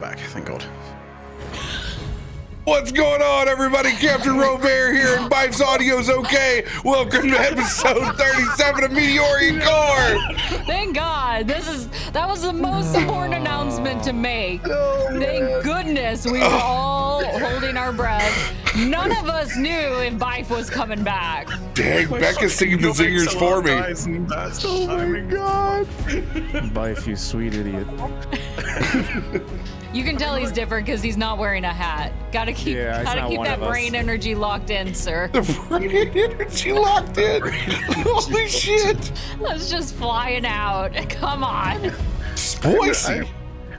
Back, thank God. What's going on, everybody? CaptainRoBear here, and Byf's audio's okay. Welcome to episode 37 of Meteorian Core. Thank God. That was the most important announcement to make. Thank goodness we were all holding our breath. None of us knew if Byf was coming back. Dang, Becca's singing the zingers for me. Oh my God. Byf, you sweet idiot. You can tell he's different because he's not wearing a hat. Gotta keep that brain energy locked in, sir. The brain energy locked in. Holy shit. That's just flying out. Come on. Spicy.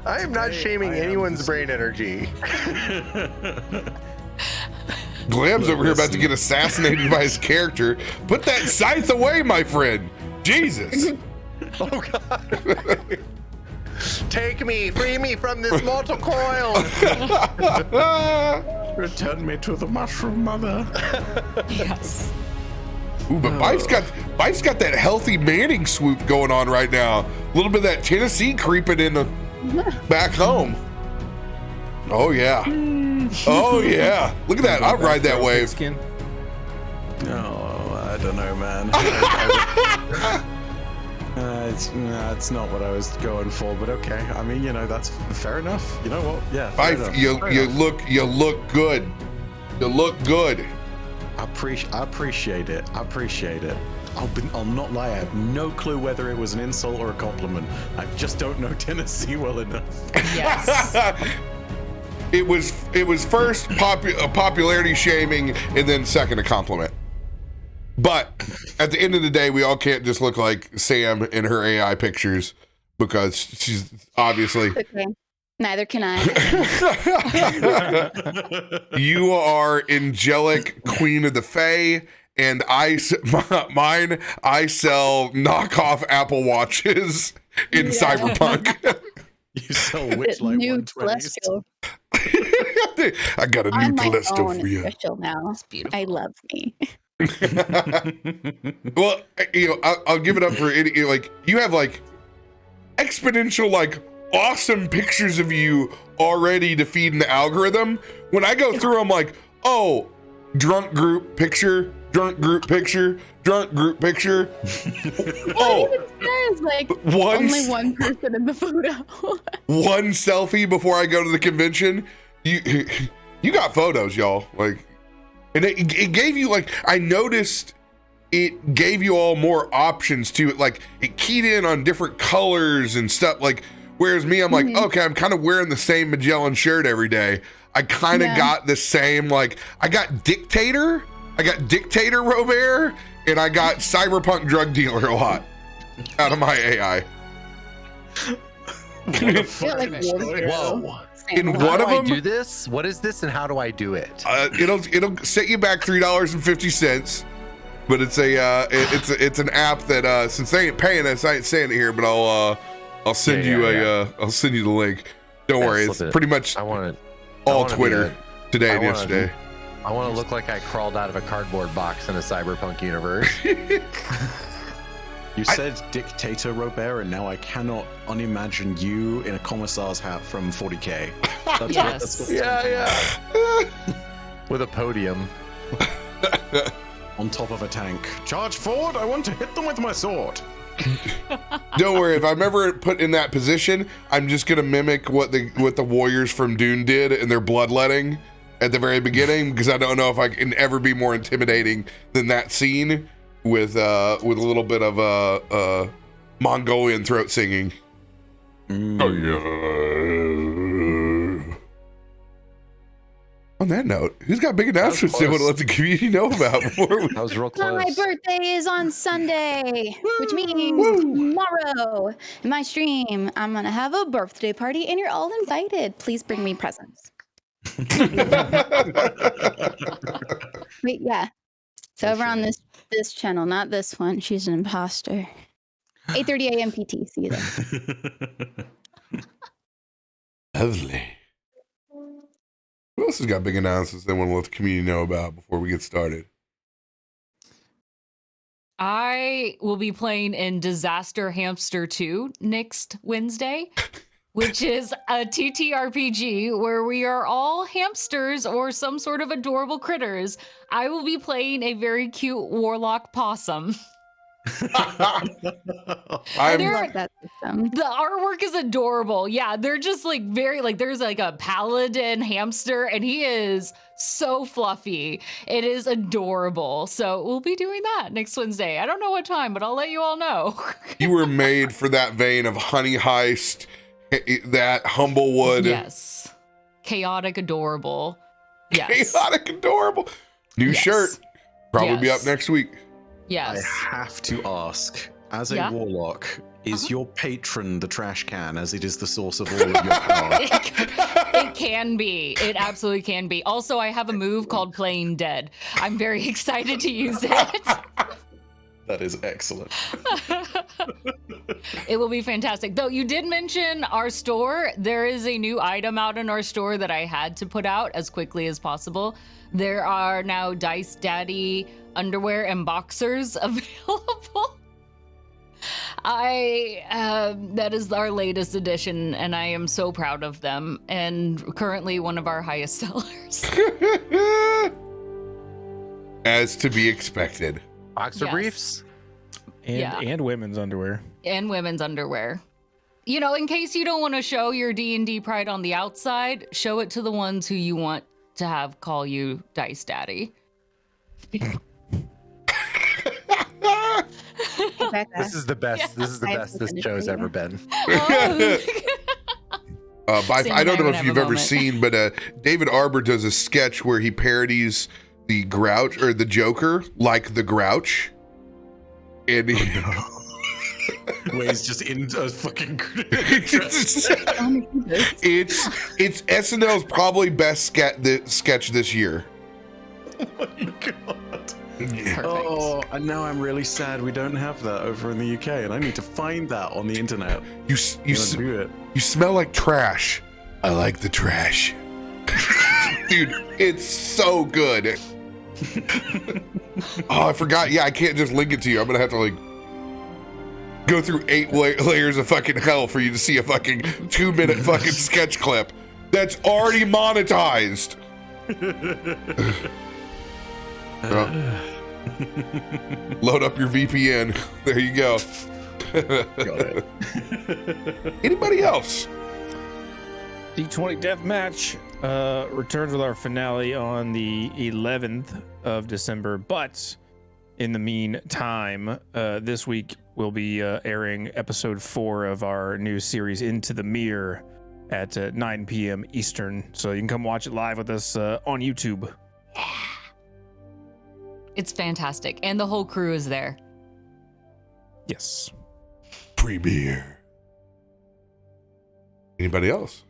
I am not shaming anyone's brain energy. Glam's over here about to get assassinated by his character. Put that scythe away, my friend. Jesus. Oh God. Take me, free me from this mortal coil. Return me to the mushroom mother. Yes. Ooh, but Byf's got that healthy Manning swoop going on right now. A little bit of that Tennessee creeping in the back home. Oh yeah. Oh yeah. Look at that. I'll ride that wave. Skin. Oh, I don't know, man. It's not what I was going for, but okay. I mean, you know, that's fair enough. You know what? Yeah. Byf, you look good. You look good. I appreciate it. I'll not lie. I have no clue whether it was an insult or a compliment. I just don't know Tennessee well enough. Yes. It was first popularity shaming, and then second a compliment. But at the end of the day, we all can't just look like Sam in her AI pictures because she's obviously. Okay. Neither can I. You are angelic queen of the Fae, and I sell knockoff Apple Watches in Cyberpunk. You sell which like New 120s? Celestial. I got a new Telestial for you. Special now. I love me. Well, you know, I'll give it up for any, like, you have like exponential, like, awesome pictures of you already to feed in the algorithm. When I go through, I'm like, oh, drunk group picture, drunk group picture, drunk group picture. Oh, There's like One only one person in the photo. one selfie before I go to the convention. You got photos, y'all. Like, and it gave you, like, I noticed it gave you all more options to it. Like, it keyed in on different colors and stuff. Like, whereas me, I'm like, okay, I'm kind of wearing the same Magellan shirt every day. I kind of got the same, like, I got Dictator RoBear, and I got Cyberpunk Drug Dealer a lot out of my AI. Whoa. In How one do of I them, do this? What is this, and how do I do it? it'll set you back $3.50, but it's it's an app that since they ain't paying us, I ain't saying it here, but I'll send you I'll send you the link. Don't worry, it's pretty much all Twitter today and yesterday. I want to look like I crawled out of a cardboard box in a cyberpunk universe. You said Dictator RoBear, and now I cannot unimagine you in a commissar's hat from 40K. Yes. Yeah. With a podium. On top of a tank. Charge forward! I want to hit them with my sword. Don't worry, if I'm ever put in that position, I'm just gonna mimic what the warriors from Dune did in their bloodletting at the very beginning, because I don't know if I can ever be more intimidating than that scene with a little bit of Mongolian throat singing. On that note, who's got big announcements they want to let the community know about before we... That was real close. My birthday is on Sunday, which means tomorrow in my stream, I'm going to have a birthday party, and you're all invited. Please bring me presents. Wait, yeah. It's over on this channel, not this one. She's an imposter. 8:30 a.m. PT. See you there. Lovely. Who else has got big announcements they want to let the community know about before we get started? I will be playing in Disaster Hamster 2 next Wednesday. which is a TTRPG where we are all hamsters or some sort of adorable critters. I will be playing a very cute warlock possum. I'm Love that system. The artwork is adorable. Yeah, they're just like very like there's like a paladin hamster and he is so fluffy. It is adorable. So we'll be doing that next Wednesday. I don't know what time, but I'll let you all know. you were made for that vein of Honey Heist, that Humblewood. Yes. Chaotic adorable. Yes. Chaotic adorable. New Yes. shirt. Probably be Yes. up next week. Yes. I have to ask, as a Yeah? warlock, is your patron the trash can as it is the source of all of your power? It can be. It absolutely can be. Also, I have a move called Playing Dead. I'm very excited to use it. That is excellent. It will be fantastic. Though you did mention our store. There is a new item out in our store that I had to put out as quickly as possible. There are now Dice Daddy underwear and boxers available. That is our latest edition, and I am so proud of them, and currently one of our highest sellers. As to be expected. Boxer Yes. briefs. And women's underwear. And women's underwear. You know, in case you don't want to show your D&D pride on the outside, show it to the ones who you want to have call you Dice Daddy. Rebecca. This is the best. This is the I best have this something show's for you. ever been. I don't know if have you've a ever moment. seen, but David Arbor does a sketch where he parodies the Grouch or the Joker like the Grouch. And he, Where he's just in a fucking. it's SNL's probably best sketch this year. Oh my god. Perfect. Oh, and now I'm really sad we don't have that over in the UK, and I need to find that on the internet. You I'm gonna do it. you smell like trash. I like the trash. Dude, it's so good. Oh, I forgot. Yeah, I can't just link it to you. I'm gonna have to like go through 8 layers of fucking hell for you to see a fucking 2-minute fucking sketch clip that's already monetized. Well, load up your VPN. There you go. Got it. Anybody else? D20 Deathmatch returns with our finale on the 11th of December, but in the meantime, this week we'll be airing episode 4 of our new series Into the Mirror at 9 p.m. Eastern, so you can come watch it live with us on YouTube. It's fantastic. And the whole crew is there. Yes. Premiere. Anybody else?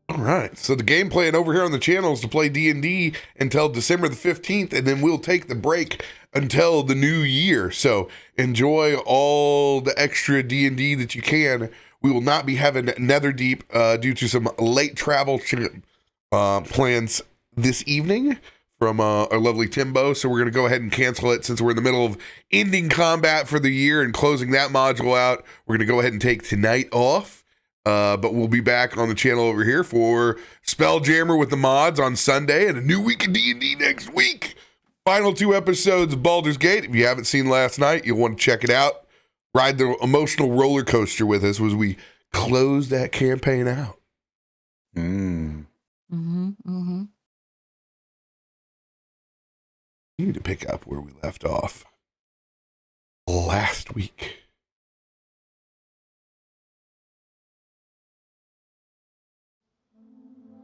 All right. So the game plan over here on the channel is to play D&D until December the 15th, and then we'll take the break until the new year. So enjoy all the extra D&D that you can. We will not be having Netherdeep due to some late travel plans this evening from our lovely Timbo. So we're going to go ahead and cancel it since we're in the middle of ending combat for the year and closing that module out. We're going to go ahead and take tonight off. But we'll be back on the channel over here for Spelljammer with the mods on Sunday and a new week of D&D next week. Final 2 episodes of Baldur's Gate. If you haven't seen last night, you'll want to check it out. Ride the emotional roller coaster with us as we close that campaign out. Mm-hmm. Mm-hmm. You need to pick up where we left off last week.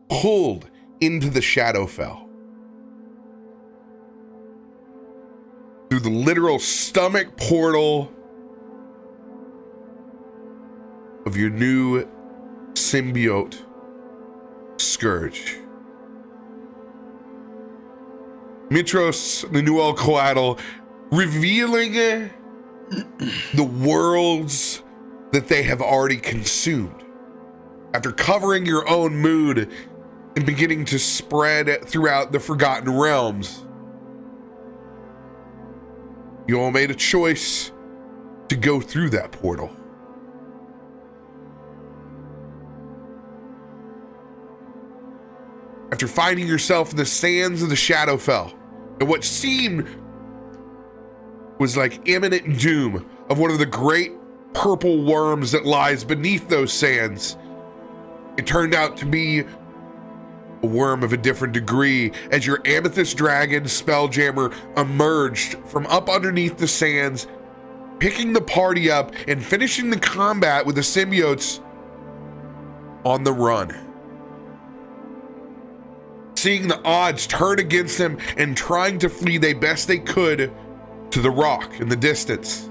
Pulled into the Shadowfell through the literal stomach portal of your new symbiote, Scourge. Mitros, the new Coatl, revealing the worlds that they have already consumed. After covering your own mood and beginning to spread throughout the Forgotten Realms, you all made a choice to go through that portal. after finding yourself in the sands of the Shadowfell, and what seemed was like imminent doom of one of the great purple worms that lies beneath those sands. It turned out to be a worm of a different degree as your amethyst dragon spelljammer emerged from up underneath the sands, picking the party up and finishing the combat with the symbiotes on the run. Seeing the odds turn against them and trying to flee they best they could to the rock in the distance,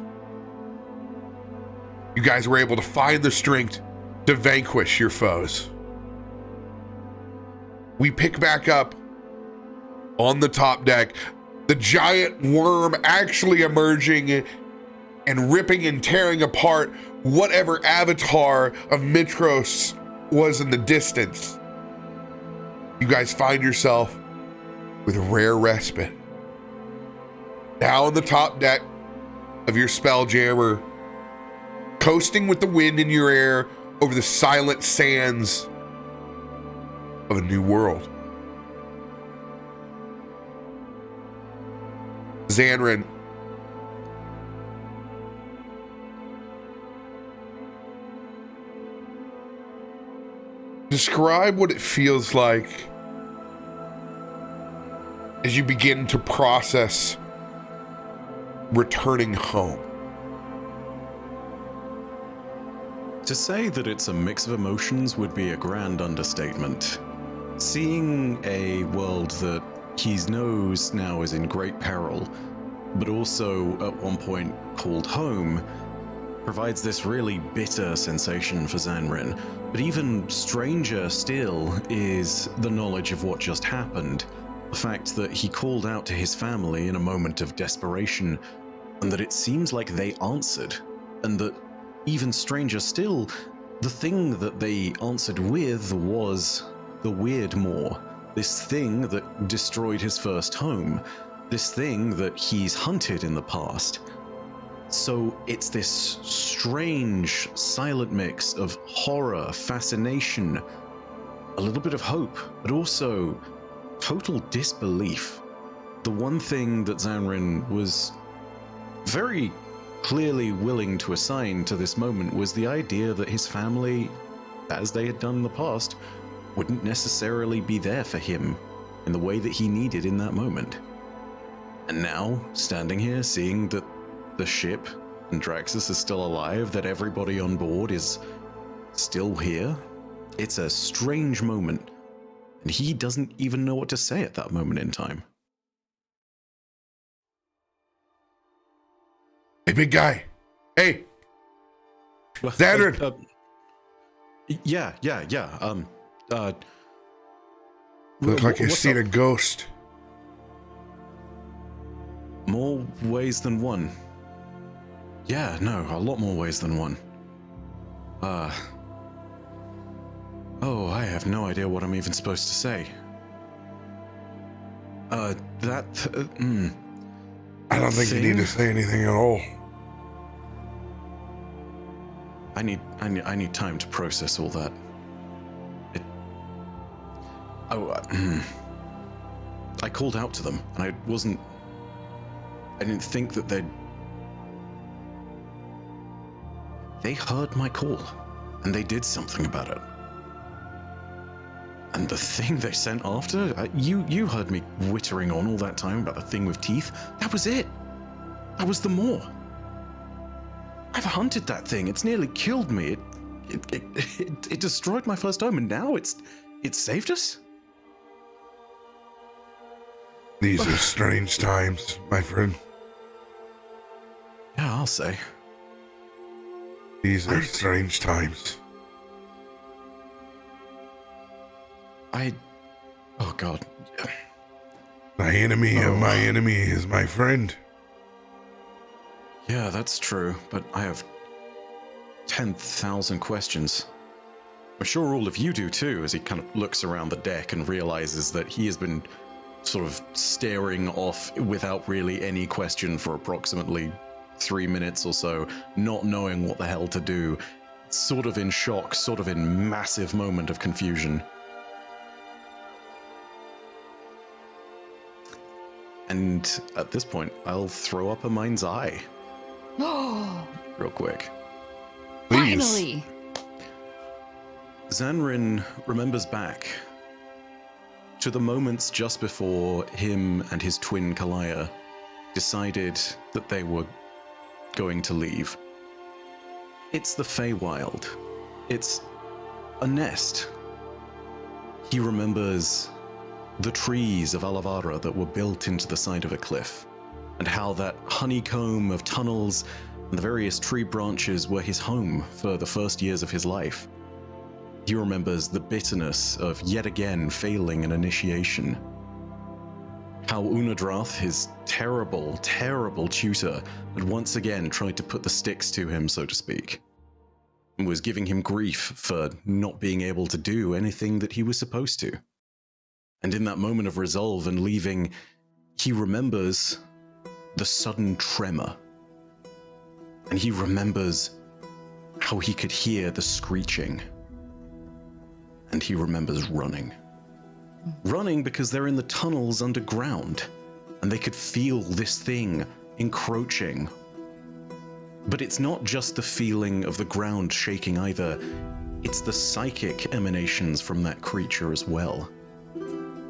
you guys were able to find the strength to vanquish your foes. We pick back up on the top deck, the giant worm actually emerging and ripping and tearing apart whatever avatar of Mitros was in the distance. You guys find yourself with a rare respite. Now on the top deck of your spelljammer, coasting with the wind in your hair over the silent sands of a new world. Zanryn, describe what it feels like as you begin to process returning home. To say that it's a mix of emotions would be a grand understatement. Seeing a world that he knows now is in great peril, but also at one point called home, provides this really bitter sensation for Zanryn. But even stranger still is the knowledge of what just happened. The fact that he called out to his family in a moment of desperation, and that it seems like they answered, and that even stranger still, the thing that they answered with was the Weird Maw, this thing that destroyed his first home, this thing that he's hunted in the past. So it's this strange, silent mix of horror, fascination, a little bit of hope, but also total disbelief. The one thing that Zanryn was very clearly willing to assign to this moment was the idea that his family, as they had done in the past, wouldn't necessarily be there for him in the way that he needed in that moment. And now, standing here, seeing that the ship and Draxus is still alive, that everybody on board is still here, it's a strange moment. And he doesn't even know what to say at that moment in time. Hey, big guy. Hey. Zanryn. Yeah. Look like you've what's seen up? a ghost. More ways than one. Yeah, no, a lot more ways than one. I have no idea what I'm even supposed to say. I don't think you need to say anything at all. I need time to process all that. I called out to them, and I didn't think that they heard my call, and they did something about it. And the thing they sent after, you heard me wittering on all that time about the thing with teeth. That was it. That was the Maw. I've hunted that thing. It's nearly killed me. It destroyed my first home, and now it's saved us. These are strange times, my friend. Yeah, I'll say. These are strange times. Oh God. My enemy of my enemy is my friend. Yeah, that's true, but I have 10,000 questions. I'm sure all of you do too, as he kind of looks around the deck and realizes that he has been sort of staring off without really any question for approximately 3 minutes or so, not knowing what the hell to do, sort of in shock, sort of in massive moment of confusion. And at this point, I'll throw up a mind's eye Oh, real quick. Please. finally. Zanryn remembers back to the moments just before him and his twin Kalaya decided that they were going to leave. It's the Feywild. It's a nest. He remembers the trees of Alavara that were built into the side of a cliff, and how that honeycomb of tunnels and the various tree branches were his home for the first years of his life. He remembers the bitterness of yet again failing an initiation. How Unadrath, his terrible, terrible tutor, had once again tried to put the sticks to him, so to speak, and was giving him grief for not being able to do anything that he was supposed to. And in that moment of resolve and leaving, he remembers the sudden tremor. And he remembers how he could hear the screeching. And he remembers running. Running because they're in the tunnels underground, and they could feel this thing encroaching. But it's not just the feeling of the ground shaking either, it's the psychic emanations from that creature as well.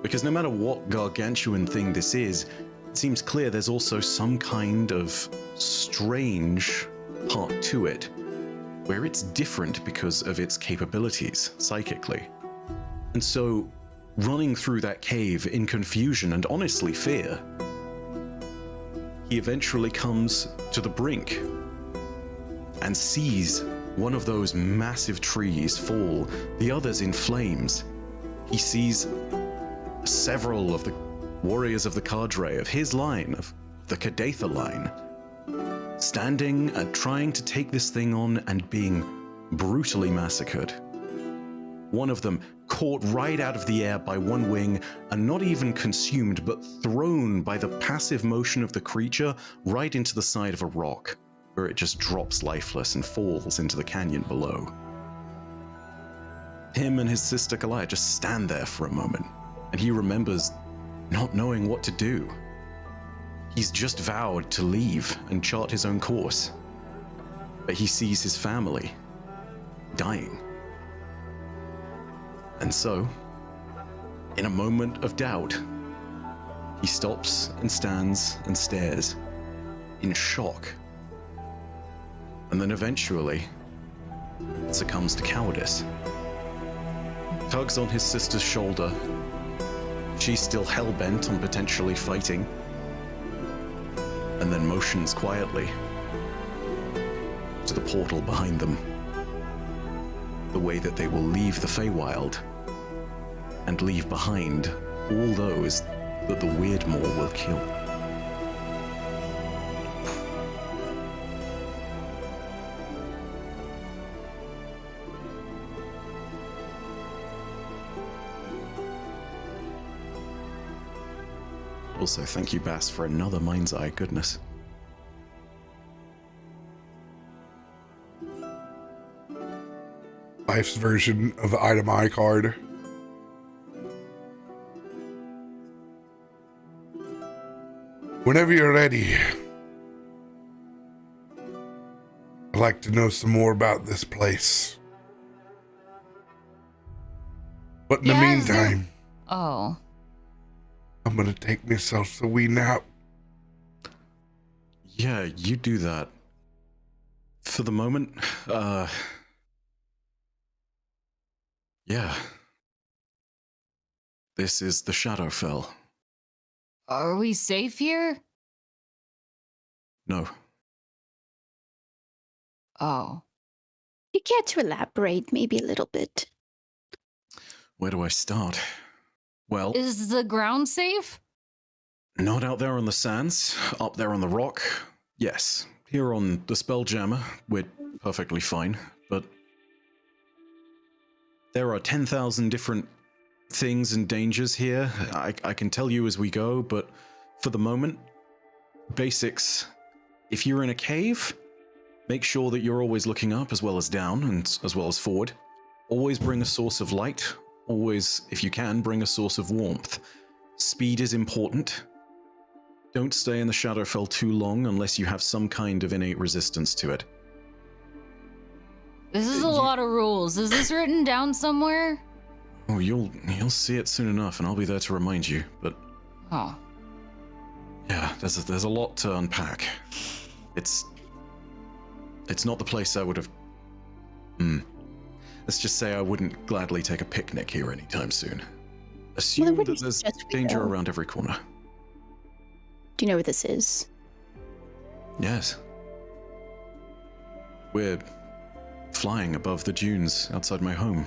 Because no matter what gargantuan thing this is, it seems clear there's also some kind of strange part to it, where it's different because of its capabilities psychically. And so, running through that cave in confusion and honestly fear, he eventually comes to the brink and sees one of those massive trees fall, the others in flames. He sees several of the warriors of the cadre of his line, of the Cadatha line, standing and trying to take this thing on and being brutally massacred. One of them caught right out of the air by one wing and not even consumed, but thrown by the passive motion of the creature right into the side of a rock, where it just drops lifeless and falls into the canyon below. Him and his sister Kalaya just stand there for a moment, and he remembers not knowing what to do. He's just vowed to leave and chart his own course, but he sees his family dying. And so, in a moment of doubt, he stops and stands and stares in shock, and then eventually succumbs to cowardice. Tugs on his sister's shoulder. She's still hell-bent on potentially fighting, and then motions quietly to the portal behind them, the way that they will leave the Feywild and leave behind all those that the Weirdmaw will kill. Also, thank you, Bass, for another Mind's Eye. Goodness. Life's version of the item eye card. Whenever you're ready, I'd like to know some more about this place. But in the Yeah, is there- meantime, Oh. I'm gonna take myself a wee nap. Yeah, you do that. For the moment, yeah. This is the Shadowfell. Are we safe here? No. Oh. You care to elaborate maybe a little bit? Where do I start? Well, Is the ground safe? not out there on the sands, up there on the rock. Yes, here on the Spelljammer, we're perfectly fine, but there are 10,000 different things and dangers here. I can tell you as we go, but for the moment, basics. If you're in a cave, make sure that you're always looking up as well as down and as well as forward. Always bring a source of light. Always, if you can, bring a source of warmth. Speed is important. don't stay in the Shadowfell too long unless you have some kind of innate resistance to it. This is a lot of rules. Is this written down somewhere? Oh, you'll see it soon enough, and I'll be there to remind you. But Oh. yeah, there's a lot to unpack. It's not the place I would have. Let's just say I wouldn't gladly take a picnic here anytime soon. Assume where do that you there's suggest we danger go? around every corner. Do you know where this is? Yes. We're flying above the dunes outside my home.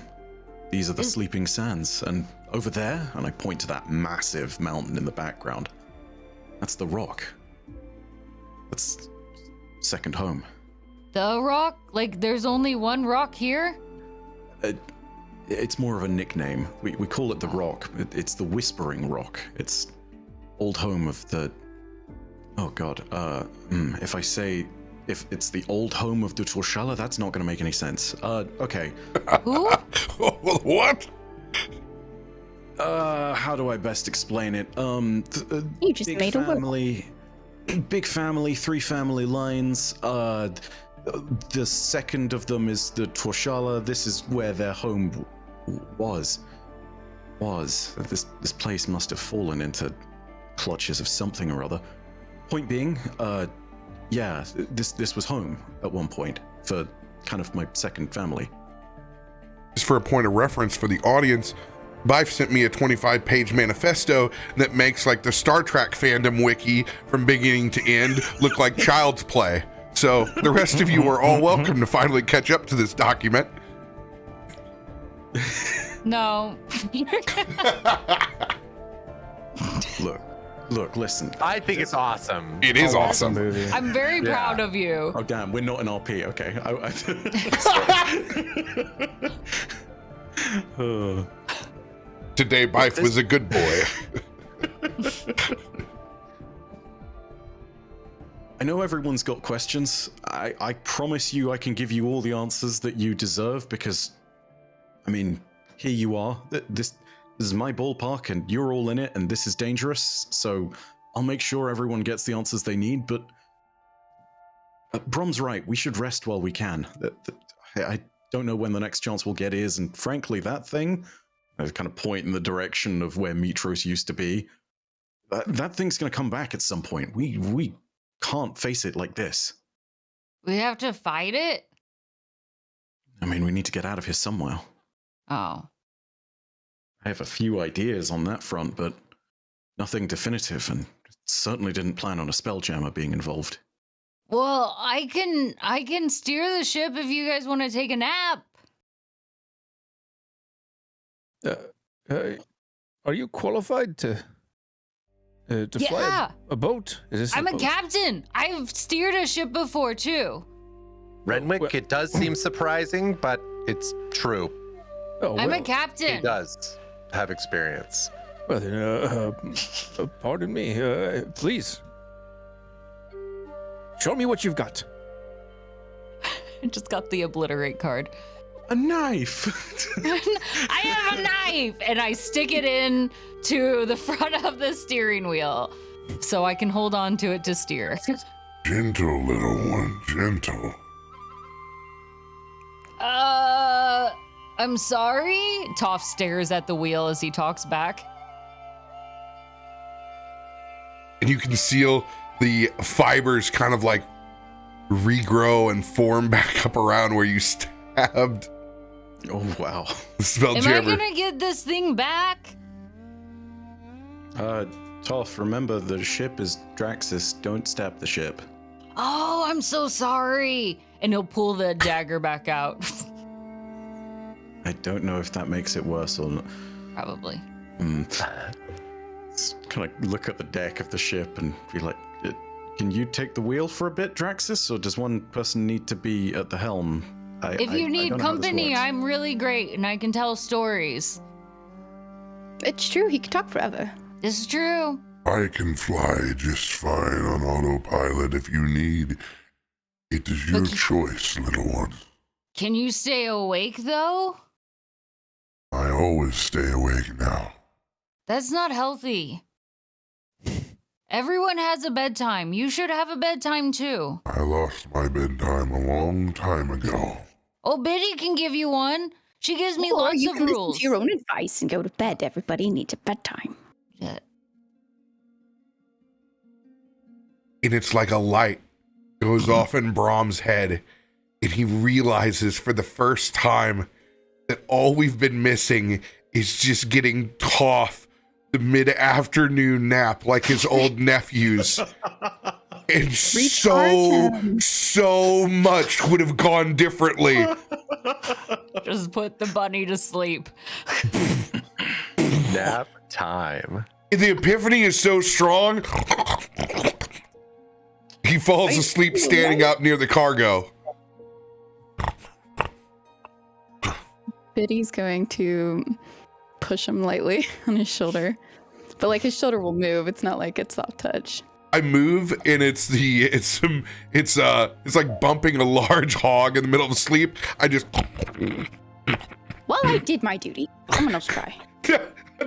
These are the sleeping sands, and over there, and I point to that massive mountain in the background, that's the rock. That's second home. The rock? Like, there's only one rock here? It's more of a nickname. We call it the rock. It's the Whispering Rock. It's old home of the... Oh god, if it's the old home of the Torshala, that's not gonna make any sense. Okay. Who? What? How do I best explain it? You just Big made a word. family, big family, 3 family lines. The second of them is the Torshala. This is where their home was. This place must have fallen into clutches of something or other. Point being, yeah, this was home at one point for kind of my second family. Just for a point of reference for the audience, Byf sent me a 25-page manifesto that makes like the Star Trek fandom wiki from beginning to end look like child's play. So the rest of you are all welcome to finally catch up to this document. No. Look, listen. I think it's awesome. It is awesome. Movie. I'm very proud of you. Oh damn, we're not an RP. Okay. Today, Byf was a good boy. I know everyone's got questions. I promise you I can give you all the answers that you deserve because, I mean, here you are. This is my ballpark and you're all in it and this is dangerous. So I'll make sure everyone gets the answers they need. But Brom's right. We should rest while we can. I don't know when the next chance we'll get is. And frankly, that thing, I kind of point in the direction of where Mitros used to be. That thing's going to come back at some point. We can't face it like this. We have to fight it? I mean, we need to get out of here somewhere. Oh. I have a few ideas on that front, but nothing definitive, and certainly didn't plan on a spelljammer being involved. Well, I can steer the ship if you guys want to take a nap. Are you qualified to fly a boat? Is this I'm a boat? captain. I've steered a ship before too. Renwick, it does seem surprising, but it's true. Oh, I'm a well, He captain. does have experience. Well, then, pardon me. Please. Show me what you've got. I just got the obliterate card. A knife! I have a knife, and I stick it in to the front of the steering wheel so I can hold on to it to steer. Gentle, little one, gentle. I'm sorry. Toff stares at the wheel as he talks back. And you can see the fibers kind of like regrow and form back up around where you stabbed. Oh, wow. The spell Am I jammer. gonna get this thing back? Toff, remember the ship is Draxus. Don't stab the ship. Oh, I'm so sorry. And he'll pull the dagger back out. I don't know if that makes it worse or not. Probably. Kind of look at the deck of the ship and be like, can you take the wheel for a bit, Draxus? Or does one person need to be at the helm? If you need don't know how this company, works. I'm really great and I can tell stories. It's true, he could talk forever. This is true. I can fly just fine on autopilot if you need. It is your choice, little one. Can you stay awake though? I always stay awake now. That's not healthy. Everyone has a bedtime. You should have a bedtime too. I lost my bedtime a long time ago. Oh, Biddy can give you one. She gives me Or lots you of can rules. listen to your own advice and go to bed. Everybody needs a bedtime. Yeah. And it's like a light goes off in Brom's head, and he realizes for the first time that all we've been missing is just getting Toff the mid-afternoon nap like his old nephews. And so much would have gone differently. Just put the bunny to sleep. Nap time. The epiphany is so strong, he falls asleep standing up near the cargo. Biddy's going to push him lightly on his shoulder. But like his shoulder will move. It's not like it's soft touch. I move and it's like bumping a large hog in the middle of sleep. I just Well, I did my duty. Someone else try.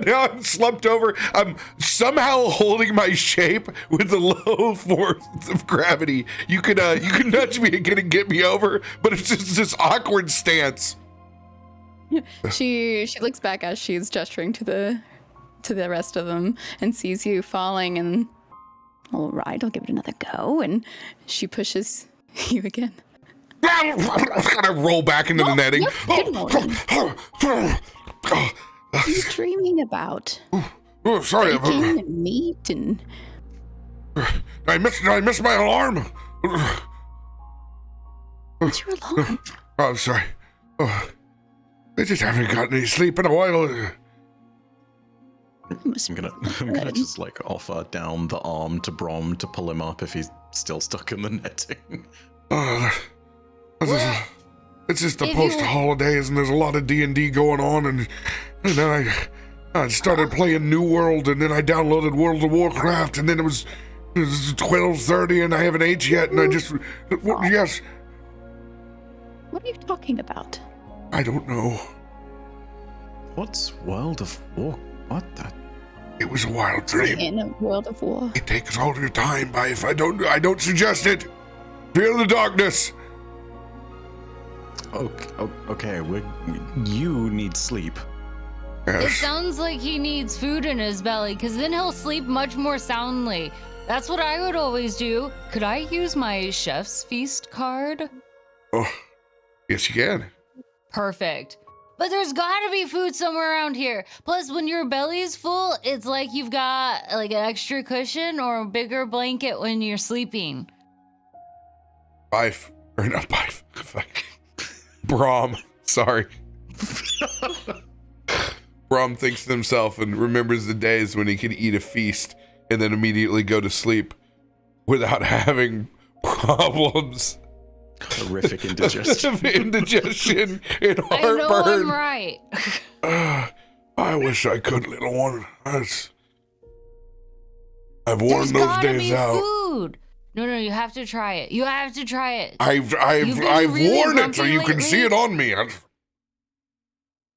now I'm slumped over. I'm somehow holding my shape with the low force of gravity. You can nudge me again and get me over, but it's just this awkward stance. She looks back as she's gesturing to the rest of them and sees you falling and all right, I'll give it another go. And she pushes you again. I roll back into the netting. What are you dreaming about? Oh, sorry. Bacon and meat and... I missed my alarm. What's your alarm? Oh, sorry. Oh, I just haven't gotten any sleep in a while. I'm gonna just like offer down the arm to Brom to pull him up if he's still stuck in the netting. It's just the post-holidays and there's a lot of D&D going on, and then I started playing New World, and then I downloaded World of Warcraft, and then it was 12:30 and I haven't ate yet, and I just... Yes. What are you talking about? I don't know. What's World of War? What the? It was a wild dream. In a world of war. It takes all your time, Byf. I don't suggest it. Feel the darkness. Okay, you need sleep. It Yes. sounds like he needs food in his belly, because then he'll sleep much more soundly. That's what I would always do. Could I use my chef's feast card? Oh, yes you can. Perfect. But there's gotta be food somewhere around here. Plus, when your belly's full, it's like you've got like an extra cushion or a bigger blanket when you're sleeping. Byf. Or not Byf. Fuck. Brom. Sorry. Brom thinks to himself and remembers the days when he could eat a feast and then immediately go to sleep without having problems. Horrific indigestion. Indigestion and I know I'm heartburn. right. I wish I could, little one. I've worn There's those gotta days be out. food. No, you have to try it. You have to try it. I've You've been really worn it so grumpy you can lately? see it on me.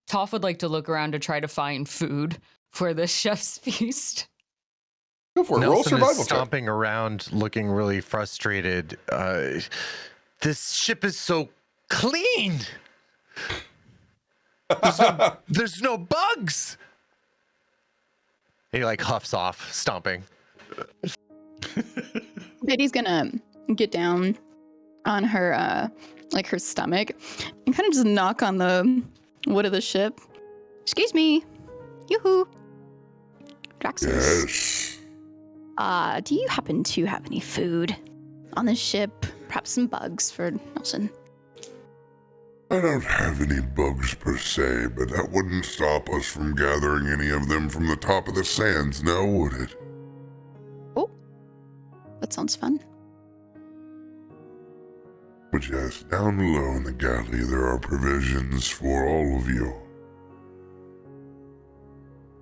Toff would like to look around to try to find food for the chef's feast. Go for it. Roll Nelson survival is check. stomping around, looking really frustrated. This ship is so clean. There's no bugs. He like huffs off, stomping. Biddy's gonna get down on her, like her stomach and kind of just knock on the wood of the ship. Excuse me. Yoo-hoo. Draxus. Yes. Do you happen to have any food on the ship? Perhaps some bugs for Nelson. I don't have any bugs per se, but that wouldn't stop us from gathering any of them from the top of the sands, now would it? Oh, that sounds fun. But yes, down below in the galley there are provisions for all of you.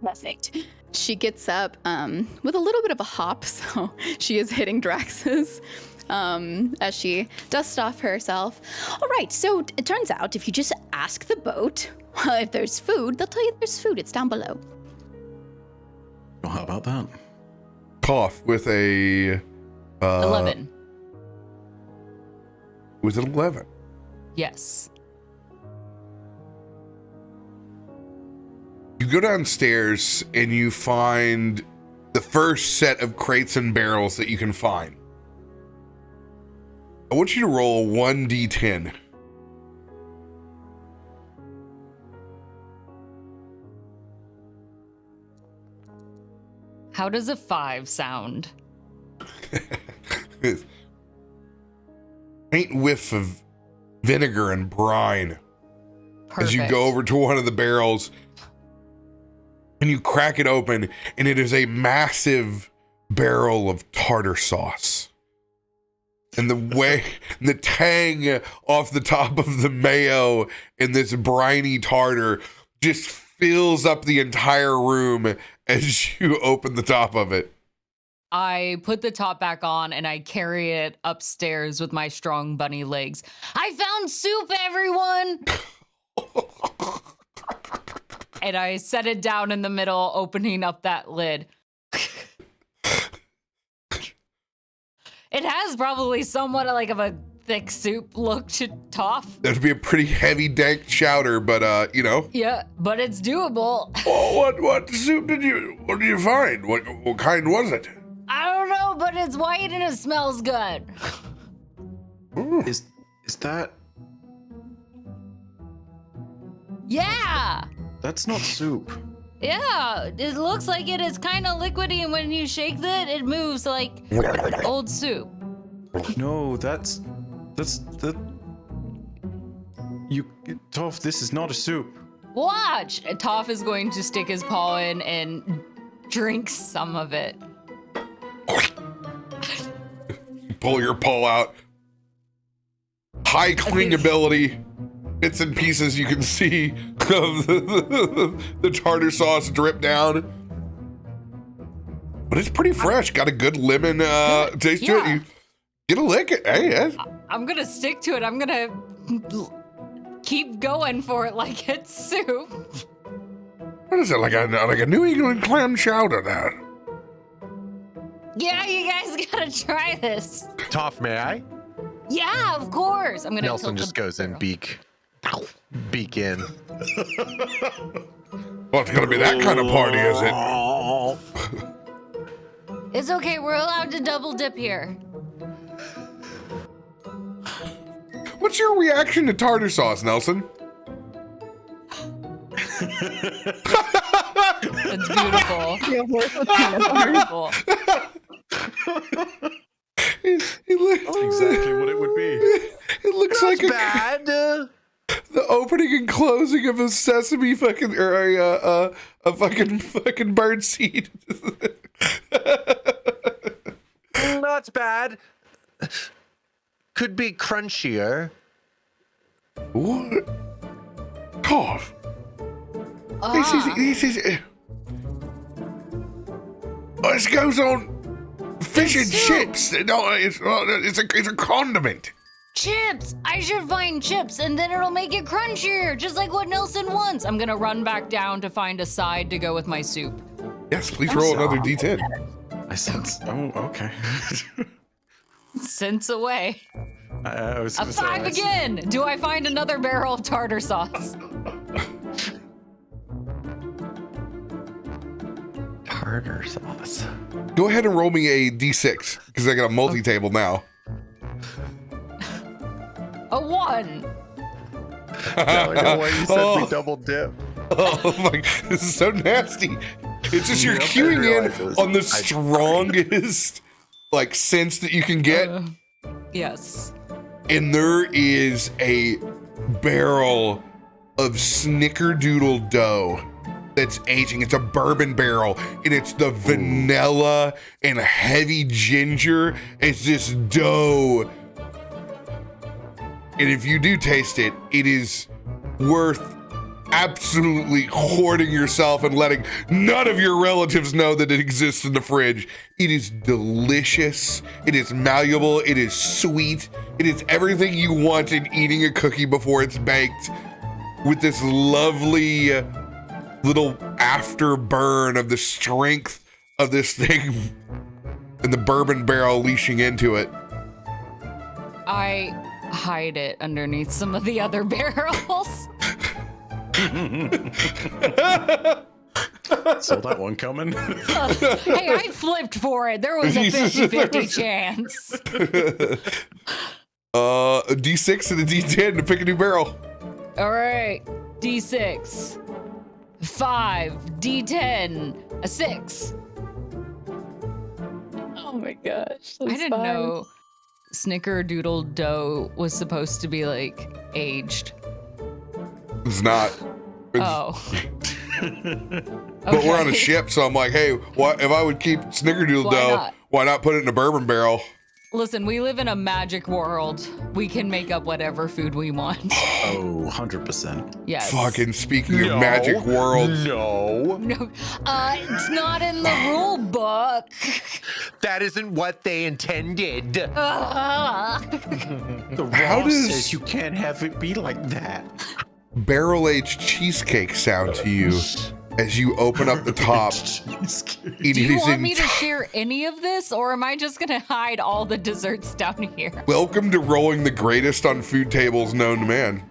Perfect. She gets up with a little bit of a hop, so she is hitting Draxus as she dusts off herself. All right, so it turns out if you just ask the boat if there's food, they'll tell you there's food. It's down below. Well, how about that? Toff with a 11. Was it 11? Yes. You go downstairs and you find the first set of crates and barrels that you can find. I want you to roll 1d10. How does a 5 sound? Faint whiff of vinegar and brine. Perfect. As you go over to one of the barrels and you crack it open, and it is a massive barrel of tartar sauce. And the tang off the top of the mayo and this briny tartar just fills up the entire room as you open the top of it. I put the top back on and I carry it upstairs with my strong bunny legs. I found soup, everyone! And I set it down in the middle, opening up that lid. It has probably somewhat of a thick soup look to Toff. That'd be a pretty heavy, dank chowder, but Yeah, but it's doable. Oh, what soup did you find? What kind was it? I don't know, but it's white and it smells good. Is that? Yeah. That's not soup. Yeah, it looks like it is kind of liquidy, and when you shake it moves like old soup. No, that's Toff, this is not a soup. Watch! Toff is going to stick his paw in and drink some of it. You pull your paw out. High clingability. Bits and pieces you can see of the tartar sauce drip down. But it's pretty fresh. Got a good lemon taste to it. You get a lick. Hey, I'm gonna stick to it. I'm gonna keep going for it like it's soup. what is it, like a New England clam chowder there? Yeah, you guys gotta try this. Toff, may I? Yeah, of course. I'm gonna. Nelson just goes in, beak in. Well, it's gonna be that kind of party, is it? It's okay. We're allowed to double dip here. What's your reaction to tartar sauce, Nelson? It's beautiful. Beautiful. He looks Exactly what it would be. It looks like Bad. the opening and closing of a sesame fucking or a fucking bird seed. Not bad. Could be crunchier. What? Toff. This goes on fish and chips. No, it's a condiment. Chips! I should find chips and then it'll make it crunchier, just like what Nelson wants. I'm gonna run back down to find a side to go with my soup. Yes, please roll another D10. I sense. Oh, okay. Sense away. I was A gonna say, 5 again! Do I find another barrel of tartar sauce? Tartar sauce. Go ahead and roll me a D6 because I got a multi-table now. A 1. No way you said we double dip. Oh my! This is so nasty. It's just you're Yep, I queuing realize in this. on the strongest sense that you can get. Yes. And there is a barrel of snickerdoodle dough that's aging. It's a bourbon barrel, and it's the vanilla and heavy ginger. It's this dough. And if you do taste it, it is worth absolutely hoarding yourself and letting none of your relatives know that it exists in the fridge. It is delicious. It is malleable. It is sweet. It is everything you want in eating a cookie before it's baked, with this lovely little afterburn of the strength of this thing and the bourbon barrel leashing into it. I hide it underneath some of the other barrels. Saw that one coming. Hey, I flipped for it. There was a 50-50 chance. A D6 and a D10 to pick a new barrel. All right, D6, 5, D10, a 6. Oh my gosh. I didn't know Snickerdoodle Dough was supposed to be like aged. It's not. Oh. But we're on a ship, so I'm like, hey, what if I would keep Snickerdoodle Why Dough? not? Why not put it in a bourbon barrel? Listen, we live in a magic world. We can make up whatever food we want. Oh, 100%. Yes. Fucking speaking of magic world. No. No, it's not in the rule book. That isn't what they intended. The How Ross does- says you can't have it be like that. Barrel-aged cheesecake sound to you as you open up the top. Do you want me to share any of this, or am I just gonna hide all the desserts down here? Welcome to rolling the greatest on food tables known to man.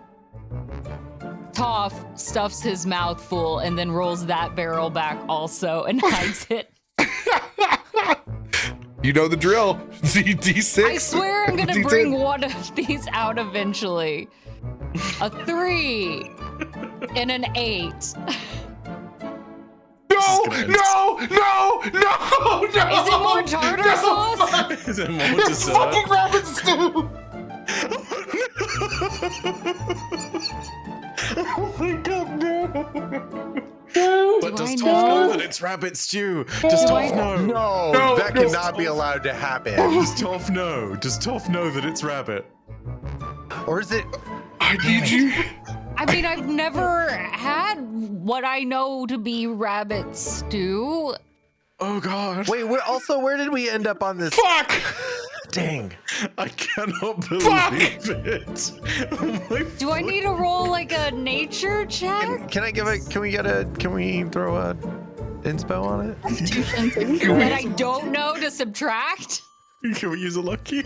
Toff stuffs his mouth full and then rolls that barrel back also and hides it. You know the drill. D6. I swear I'm gonna D10. bring one of these out eventually. A 3 and an 8. No! Is it more tartar sauce? Is it more It's dessert? fucking rabbit stew! Oh my god, no! But does I Toff know? know that it's rabbit stew? Does Toff know? No, that cannot be allowed to happen. Does Toff know? Does Toff know that it's rabbit? Or is it? I need you. I mean, I've never had what I know to be rabbit stew. Oh god. Wait, where did we end up on this? Fuck! Dang. I cannot believe it. Oh my Do I need to roll like a nature check? Can we throw a inspo on it? That I don't know to subtract? Can we use a lucky?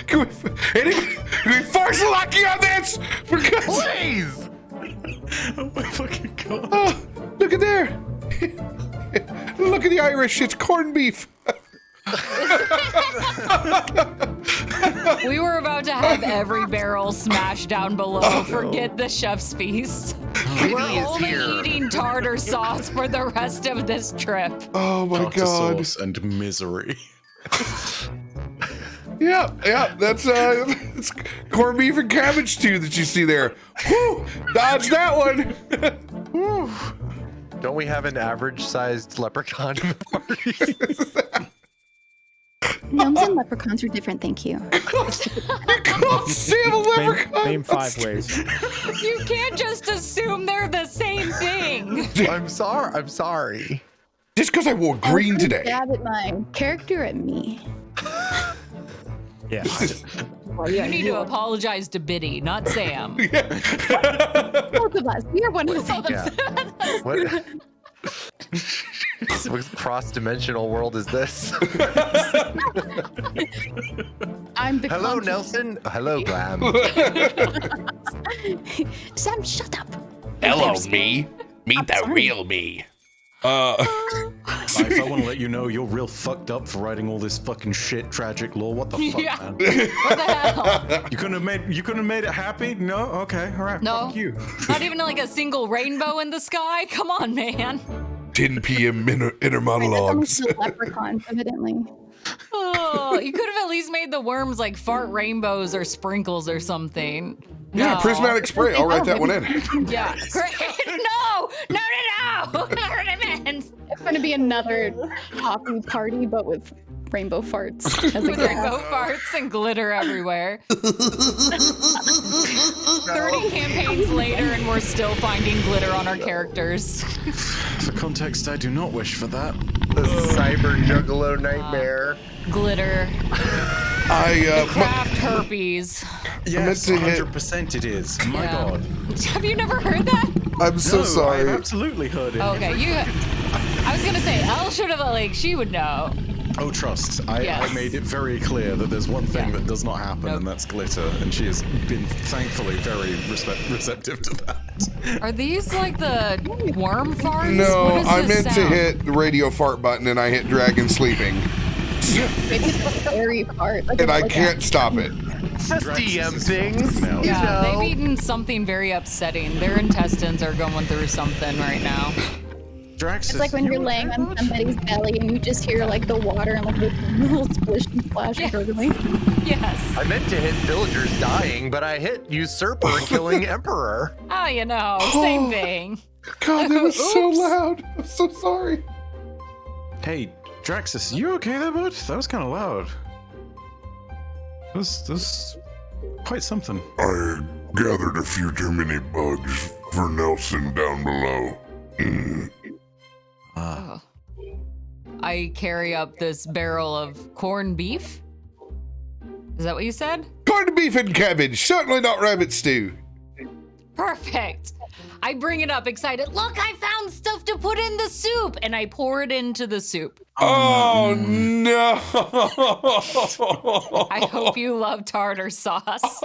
Can we force a lucky on this? Because Please! Oh my fucking god. oh, look at there. Look at the Irish. It's corned beef. We were about to have every barrel smashed down below. Forget the chef's feast. We're is only here. eating tartar sauce for the rest of this trip. Oh my Tartar god. sauce and misery. Yeah, that's it's corned beef and cabbage stew that you see there. Whew, dodge that one. Whew. Don't we have an average-sized leprechaun in the party? Gnomes and leprechauns are different, thank you. God damn a leprechaun. Name 5 ways. You can't just assume they're the same thing. I'm sorry. Just because I wore green Don't today. Stab at my character at me. Yeah. You need to apologize to Biddy, not Sam. Both of us. We are one of the same. Yeah. What cross-dimensional world is this? I'm the Hello, conscious- Nelson. Hello, Glam. Sam, shut up. Hello, me. Meet the real me. If I want to let you know, you're real fucked up for writing all this fucking shit tragic lore. What the fuck, Yeah. man? What the hell? You couldn't have made it happy? No? Okay, alright. No. Fuck you. Not even like a single rainbow in the sky? Come on, man. 10 p.m. inner That's monologues. almost a leprechaun, evidently. Oh, you could have at least made the worms like fart rainbows or sprinkles or something. Yeah, No. prismatic spray. I'll write that one in. Yeah. Great. No! Not what I meant. It's going to be another coffee party, but with rainbow farts as a With guest. rainbow farts and glitter everywhere. 30 campaigns later, and we're still finding glitter on our characters. For context, I do not wish for that. The cyber juggalo nightmare. Glitter. Craft herpes. Yes, to hit- 100% it is. My Yeah. god. Have you never heard that? I'm so No, sorry. I've absolutely heard it. Okay, I was gonna say Elle should have she would know. Oh, trust. I Yes. made it very clear that there's one thing Yeah. that does not happen, Nope. and that's glitter, and she has been thankfully very receptive to that. Are these like the worm farts? No, What is I this meant to sound? hit the radio fart button and I hit dragon sleeping. Maybe it's a fairy part. Like And I like can't stop it. Just DM things. Now. You Yeah, know. they've eaten something very upsetting. Their intestines are going through something right now. Draxus, It's like when you're laying on somebody's belly and you just hear like the water and like the little splish and splash gurgling. Yes. I meant to hit villagers dying, but I hit usurper killing emperor. Oh, you know, same thing. God, that was so Oops. loud. I'm so sorry. Hey, Draxus, you okay there, bud? That was kind of loud. That's quite something. I gathered a few too many bugs for Nelson down below. Oh. I carry up this barrel of corned beef. Is that what you said? Corned beef and cabbage, certainly not rabbit stew. Perfect. I bring it up excited. Look, I found stuff to put in the soup. And I pour it into the soup. Oh no! I hope you love tartar sauce.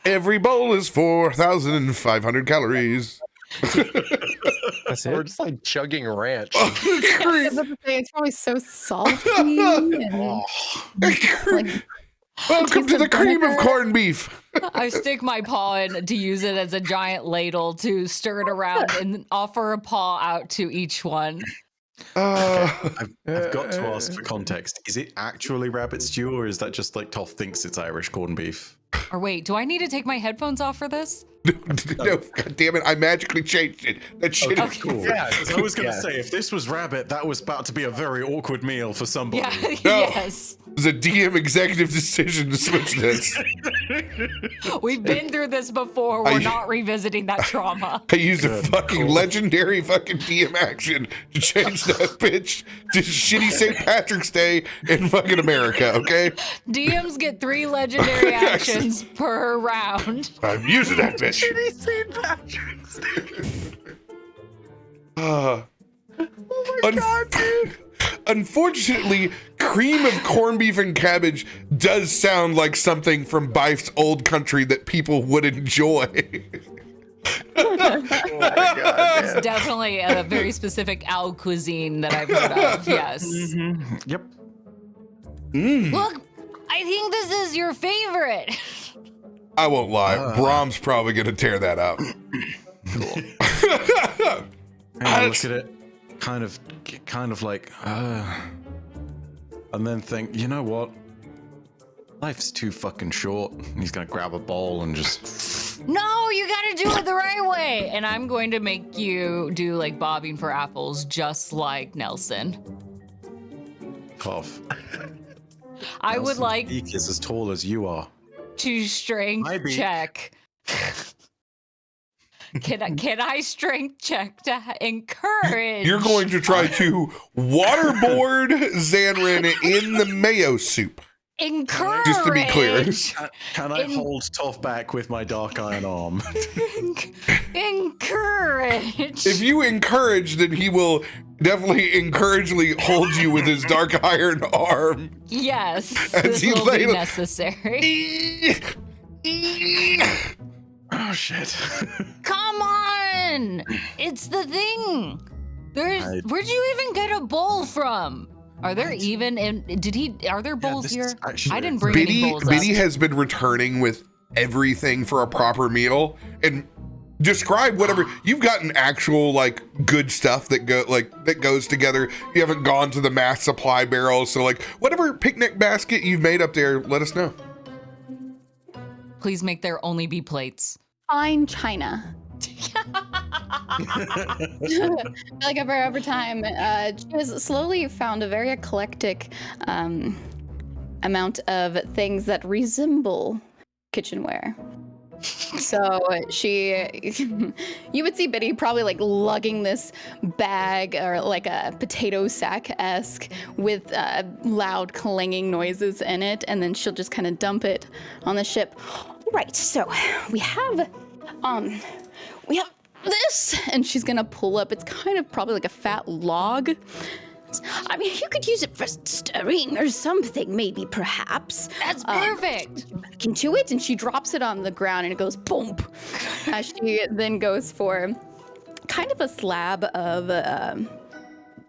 Every bowl is 4,500 calories. That's We're it. just like chugging ranch. I was about to say, it's probably so salty. And, like, Welcome to taste the of cream of vinegar. corned beef. I stick my paw in to use it as a giant ladle to stir it around and offer a paw out to each one. I've got to ask for context. Is it actually rabbit stew, or is that just like Toff thinks it's Irish corned beef? Or wait, do I need to take my headphones off for this? No, God damn it! I magically changed it. That shit is Cool. Yeah, I was going to yeah. say, if this was rabbit, that was about to be a very awkward meal for somebody. Yeah, No. yes. It was a DM executive decision to switch this. We've been through this before. We're I- not revisiting that trauma. I used a Good, fucking cool. legendary fucking DM action to change that bitch to shitty St. Patrick's Day in fucking America, okay? DMs get 3 legendary actions per round. I'm using that bitch. St. Patrick's Oh my god, dude. Unfortunately, cream of corned beef and cabbage does sound like something from Bife's old country that people would enjoy. Oh my god, It's man. definitely a very specific Al cuisine that I've heard of. Yes. Yep. Look, I think this is your favorite. I won't lie, Brahm's probably gonna tear that up. And I look at it, kind of like, and then think, you know what? Life's too fucking short. He's gonna grab a bowl and just. No, you gotta do it the right way. And I'm going to make you do like bobbing for apples, just like Nelson. Cough. I would like Beak is as tall as you are. to strength My beak. check. Can I strength check to encourage? You're going to try to waterboard Zanryn in the mayo soup. encourage. Just to be clear. Can I In- hold Toff back with my dark iron arm? Encourage. If you encourage, then he will definitely encouragingly hold you with his dark iron arm. Yes, As this he will lay- be necessary. Oh shit. Come on! It's the thing. Where'd you even get a bowl from? Are there even are there bowls this here? is actually- I didn't bring any Biddy bowls up. has been returning with everything for a proper meal and describe whatever you've gotten actual like good stuff that goes together. You haven't gone to the mass supply barrel, so like whatever picnic basket you've made up there, let us know. Please make there only be plates. Fine china. Like over time, she has slowly found a very eclectic amount of things that resemble kitchenware. So you would see Biddy probably like lugging this bag or like a potato sack-esque with loud clanging noises in it, and then she'll just kind of dump it on the ship. Right, so we have this, and she's gonna pull up. It's kind of probably like a fat log. I mean, you could use it for stirring or something, maybe, perhaps. That's perfect. Back into it, and she drops it on the ground, and it goes boom. As she then goes for kind of a slab of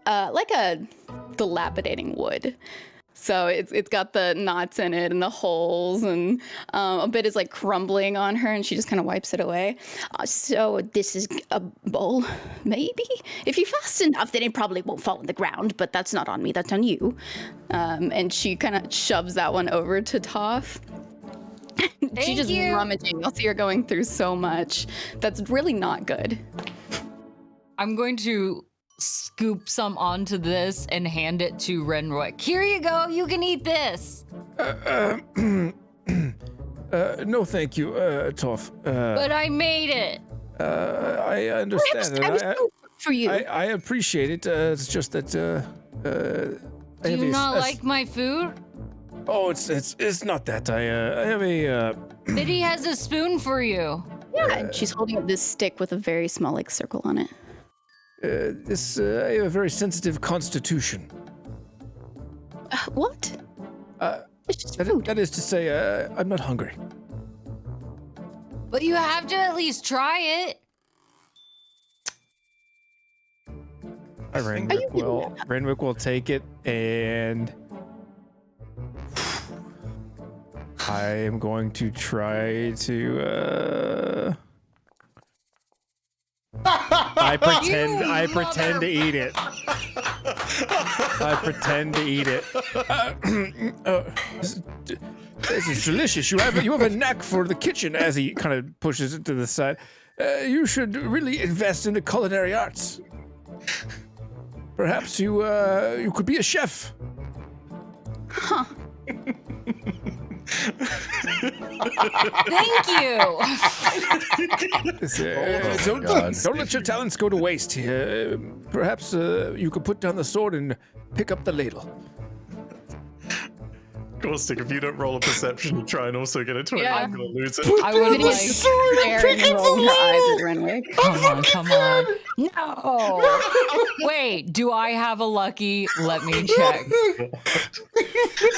like a dilapidating wood. So it's got the knots in it and the holes, and a bit is like crumbling on her, and she just kind of wipes it away. So this is a bowl, maybe? If you fast enough, then it probably won't fall on the ground, but that's not on me, that's on you. And she kind of shoves that one over to Toff. She's just rummaging. You'll see her going through so much. That's really not good. I'm going to scoop some onto this and hand it to Renwick. Here you go. You can eat this. No, thank you, Toff. But I made it. I understand. I was for you. I appreciate it. It's just that. Do you not like my food? Oh, it's not that. I have a. Biddy has a spoon for you. Yeah, and she's holding up this stick with a very small like circle on it. I have a very sensitive constitution. What? It's just food. That is to say, I'm not hungry. But you have to at least try it. Renwick will take it, and I am going to try to. I pretend to eat it. I pretend to eat it. This is delicious. You have a knack for the kitchen. As he kind of pushes it to the side, you should really invest in the culinary arts. Perhaps you could be a chef. Huh. Thank you. Don't let your talents go to waste. Perhaps you could put down the sword and pick up the ladle. Caustic, if you don't roll a perception to try and also get a 20, Yeah. I'm gonna lose it. I would like Staring and rolling her eyes at Renwick. Come on. No. Wait, do I have a lucky? Let me check.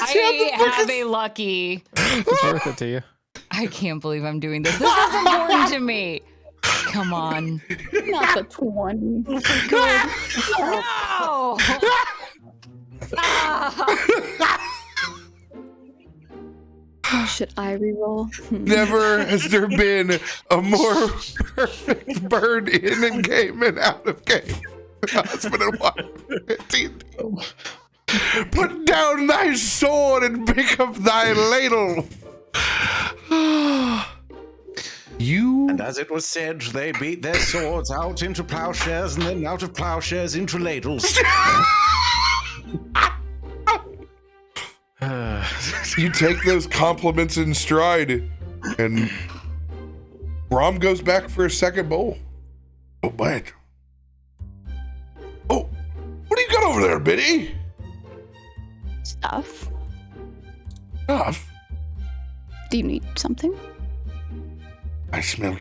I have a lucky. It's worth it to you. I can't believe I'm doing this. This is important to me. Come on. Not the 20. No. Ah. Oh, should I reroll? Never has there been a more perfect bird in game and out of game. Husband and wife. Put down thy sword and pick up thy ladle. And as it was said, they beat their swords out into plowshares and then out of plowshares into ladles. You take those compliments in stride, and Rom goes back for a second bowl. Oh, bad. Oh, what do you got over there, Biddy? Stuff. Stuff? Do you need something? I smell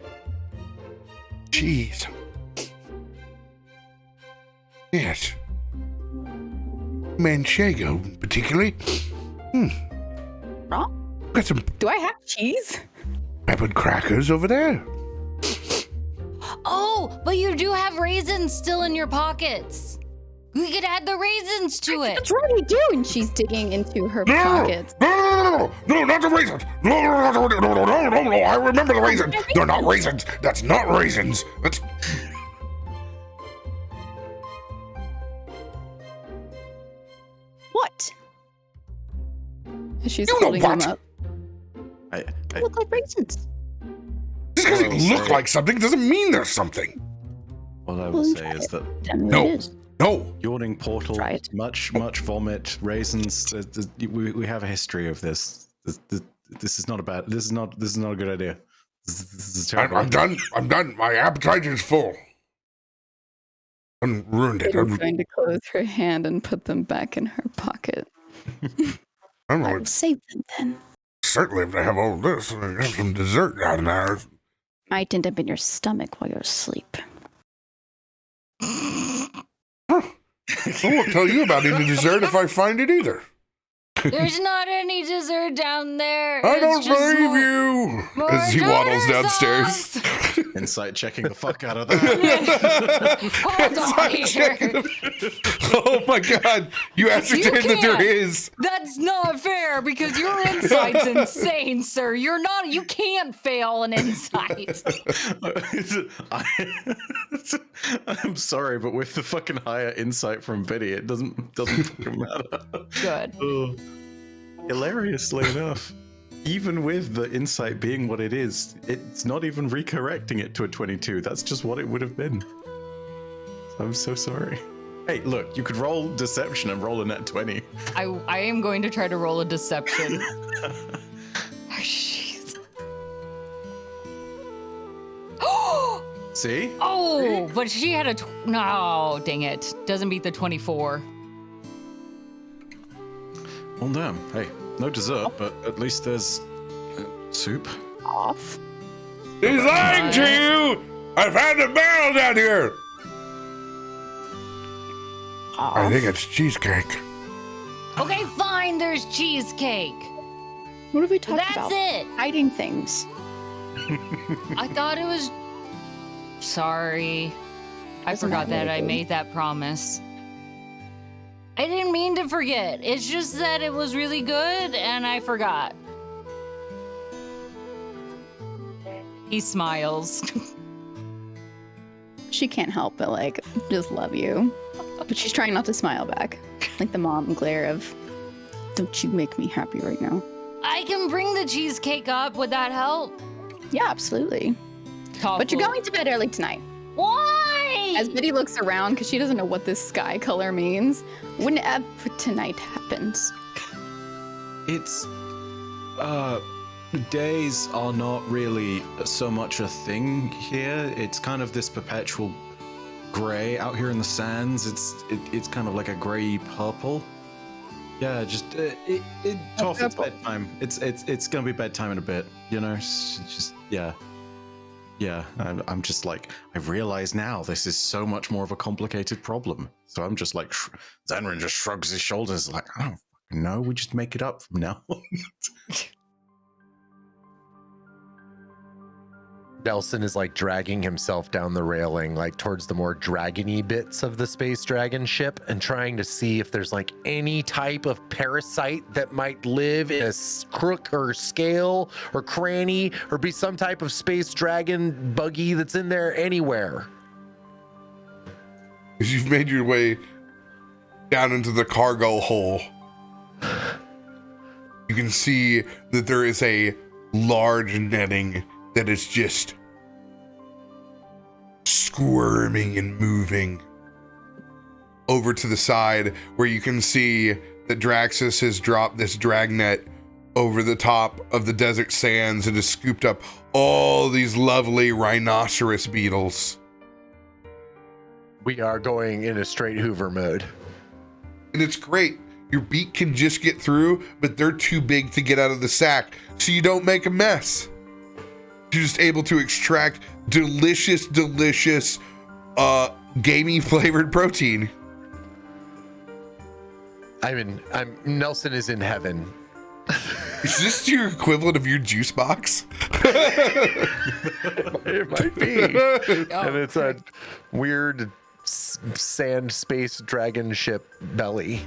cheese. Yes. Manchego, particularly. Wrong? Got some Do I have cheese? peppered crackers over there. Oh, but you do have raisins still in your pockets. We could add the raisins to it. That's right, I do. And she's digging into her pockets. No, not the raisins. No, I remember the raisins. They're not raisins. That's not raisins. That's... What? She's You know holding what? them up. They look like raisins. Just because it look like something doesn't mean there's something. What I will say is that No. No. yawning portal, Try it. much vomit, raisins. We have a history of this. This is not a bad. This is not a good idea. This is terrible. I'm done. My appetite is full. I ruined it. I'm going to close her hand and put them back in her pocket. I don't I know. will save them then. Certainly, if they have all this, I have some dessert down there. Might end up in your stomach while you're asleep. I won't tell you about any dessert if I find it either. There's not any dessert down there. I It's don't just believe more- you. more As he waddles tartar downstairs. sauce. Insight checking the fuck out of that. Hold on here. Oh my god. You ascertain that there can't. is. That's not fair because your insight's insane, sir. You can't fail an insight. I'm sorry, but with the fucking higher insight from Biddy, it doesn't fucking matter. Good. Oh. Hilariously enough, even with the insight being what it is, it's not even recorrecting it to a 22. That's just what it would have been. I'm so sorry. Hey, look, you could roll deception and roll a net 20. I am going to try to roll a deception. Oh, jeez. See? Oh, but she had a no, dang it. Doesn't beat the 24. Well, damn. Hey, no dessert, but at least there's soup. Off. He's lying to you. I found a barrel down here. Off. I think it's cheesecake. Okay, fine, there's cheesecake. What have we talked That's about? it. Hiding things. I thought it was. Sorry. I Doesn't forgot matter, that I dude. made that promise. I didn't mean to forget. It's just that it was really good and I forgot. He smiles. She can't help but like just love you. But she's trying not to smile back. Like the mom glare of, don't you make me happy right now. I can bring the cheesecake up. Would that help? Yeah, absolutely. But you're going to bed early tonight. Why? As Biddy looks around, because she doesn't know what this sky color means, whenever tonight happens. It's days are not really so much a thing here. It's kind of this perpetual gray out here in the sands. It's kind of like a gray purple. Yeah, just Toff, it's purple. bedtime. It's gonna be bedtime in a bit. You know, it's just yeah. I'm just like, I realize now this is so much more of a complicated problem. So I'm just like, Zanryn just shrugs his shoulders like, I don't fucking know. We just make it up from now on. Nelson is like dragging himself down the railing, like towards the more dragony bits of the space dragon ship, and trying to see if there's like any type of parasite that might live in a crook or scale or cranny or be some type of space dragon buggy that's in there anywhere. As you've made your way down into the cargo hole, you can see that there is a large netting that is just squirming and moving over to the side, where you can see that Draxus has dropped this dragnet over the top of the desert sands and has scooped up all these lovely rhinoceros beetles. We are going in a straight Hoover mode. And it's great. Your beak can just get through, but they're too big to get out of the sack, so you don't make a mess. You're just able to extract delicious gamey flavored protein. Nelson is in heaven. Is this your equivalent of your juice box? It might be. And it's a weird sand space dragon ship belly.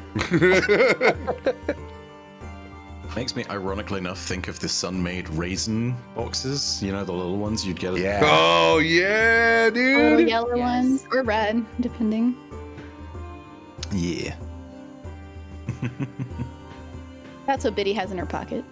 Makes me, ironically enough, think of the Sun-made raisin boxes. You know, the little ones you'd get. Yeah. Oh yeah, Little dude. yellow ones, or red, depending. Yeah. That's what Biddy has in her pocket.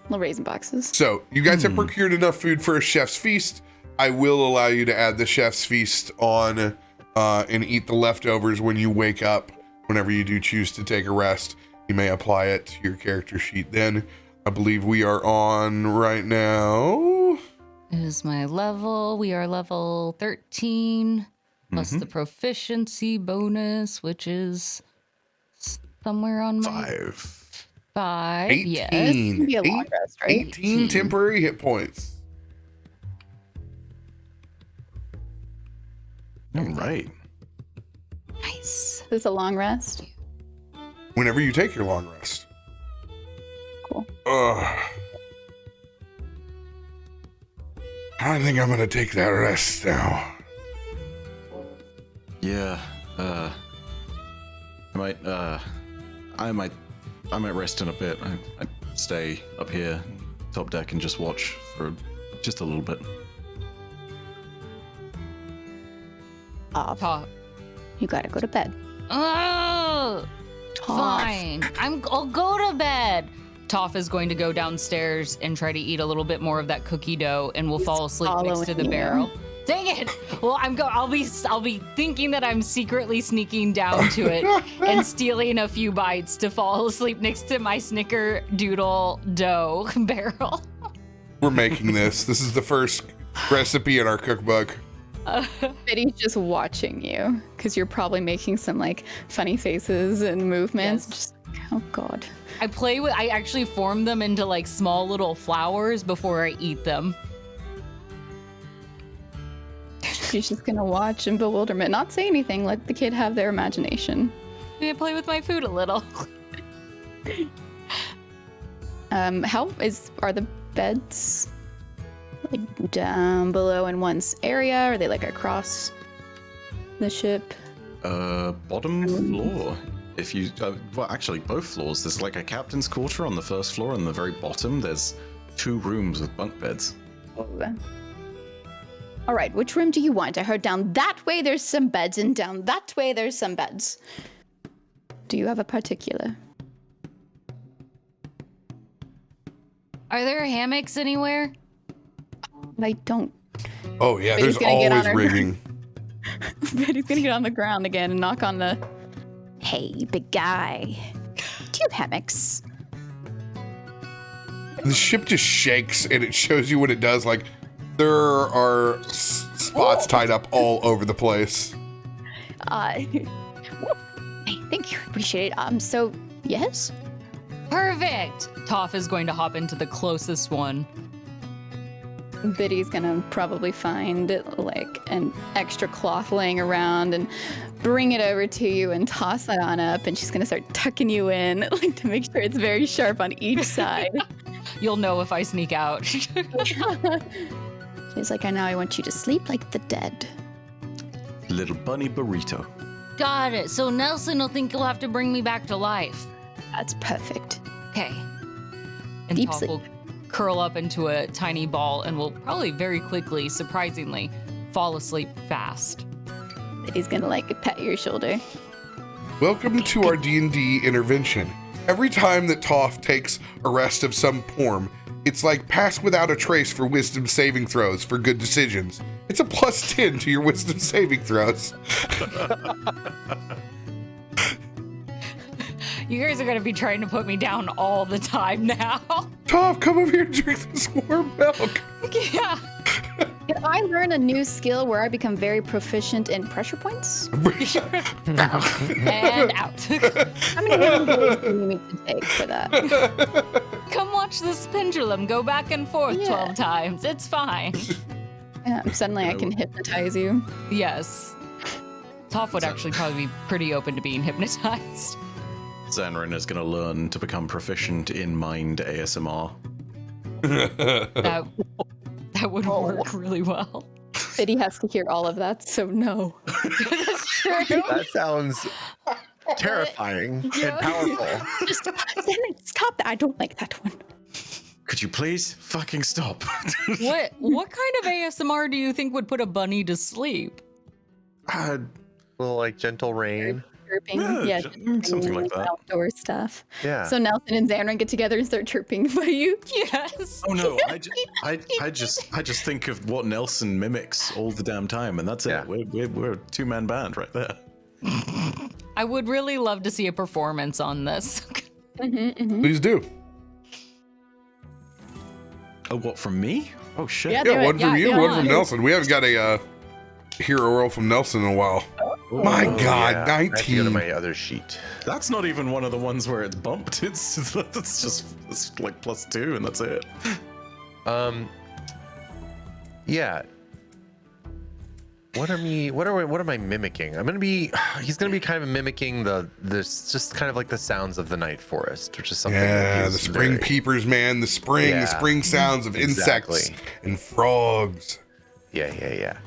Little raisin boxes. So you guys have procured enough food for a chef's feast. I will allow you to add the chef's feast on and eat the leftovers when you wake up. Whenever you do choose to take a rest, you may apply it to your character sheet then. I believe we are on right now. Is my level. We are level 13 plus the proficiency bonus, which is somewhere on my 5. 18. Yes. Be a long rest, right? 18 temporary hit points. All right. Nice. This is a long rest. Whenever you take your long rest. Cool. I think I'm gonna take that rest now. Yeah. I might rest in a bit. I'd stay up here, top deck, and just watch for just a little bit. Toff. You gotta go to bed. Oh, fine. I'll go to bed. Toff is going to go downstairs and try to eat a little bit more of that cookie dough, and we'll fall asleep next to the following you. barrel. Dang it! Well, I'll be thinking that I'm secretly sneaking down to it and stealing a few bites to fall asleep next to my snickerdoodle dough barrel. We're making this. This is the first recipe in our cookbook. Biddy's just watching you because you're probably making some like funny faces and movements. Yes. Just oh god. I actually form them into like small little flowers before I eat them. She's just gonna watch in bewilderment, not say anything. Let the kid have their imagination. I play with my food a little. Are the beds like down below in one's area? Are they like across the ship? Bottom floor. If you, well, actually both floors. There's like a captain's quarter on the first floor, and the very bottom there's 2 rooms with bunk beds. All right, which room do you want? I heard down that way there's some beds, and down that way there's some beds. Do you have a particular? Are there hammocks anywhere? I don't. Oh yeah, Biddy's there's gonna get on always her- rigging. Biddy's gonna get on the ground again and knock on the. Hey, big guy. Do you have hammocks? The ship just shakes and it shows you what it does. Like there are spots tied up all over the place. Hey, thank you. Appreciate it. So, yes? Perfect. Toff is going to hop into the closest one. Biddy's gonna probably find like an extra cloth laying around and bring it over to you and toss that on up, and she's gonna start tucking you in like to make sure it's very sharp on each side. You'll know if I sneak out. She's like, now I want you to sleep like the dead. Little bunny burrito. Got it. So Nelson will think you'll have to bring me back to life. That's perfect. Okay. And Deep Toff sleep. will curl up into a tiny ball and will probably very quickly, surprisingly, fall asleep fast. Biddy's gonna like pat your shoulder. Welcome to our D&D intervention. Every time that Toff takes a rest of some form, it's like pass without a trace for wisdom saving throws for good decisions. It's a +10 to your wisdom saving throws. You guys are going to be trying to put me down all the time now. Toff, come over here and drink this warm milk. Yeah. Can I learn a new skill where I become very proficient in pressure points? And out. How many different days do you need to take for that? Come watch this pendulum go back and forth Yeah. 12 times. It's fine. Suddenly I can hypnotize you. Yes. Toff would actually probably be pretty open to being hypnotized. Zanryn is going to learn to become proficient in mind ASMR. That would work really well. Biddy has to hear all of that, so no. That's true. That sounds terrifying and powerful. Just stop that. I don't like that one. Could you please fucking stop? What kind of ASMR do you think would put a bunny to sleep? A little like gentle rain. Chirping. Yeah, something like that. Outdoor stuff. Yeah. So Nelson and Zanryn get together and start chirping by you. Yes. Oh no, I just think of what Nelson mimics all the damn time, and that's Yeah. it. We're a 2-man band right there. I would really love to see a performance on this. Please do. Oh, what, from me? Oh shit. Yeah, Yeah, do it. one from you, go one on. from Nelson. We haven't got a hero roll from Nelson in a while. My God, Yeah, I have to go to 19. my other sheet. That's not even one of the ones where it's bumped. It's like +2 and that's it. Yeah. What am I mimicking? He's gonna be kind of mimicking this just kind of like the sounds of the night forest, which is something. Yeah, the spring peepers, man. The spring sounds of insects and frogs. Yeah.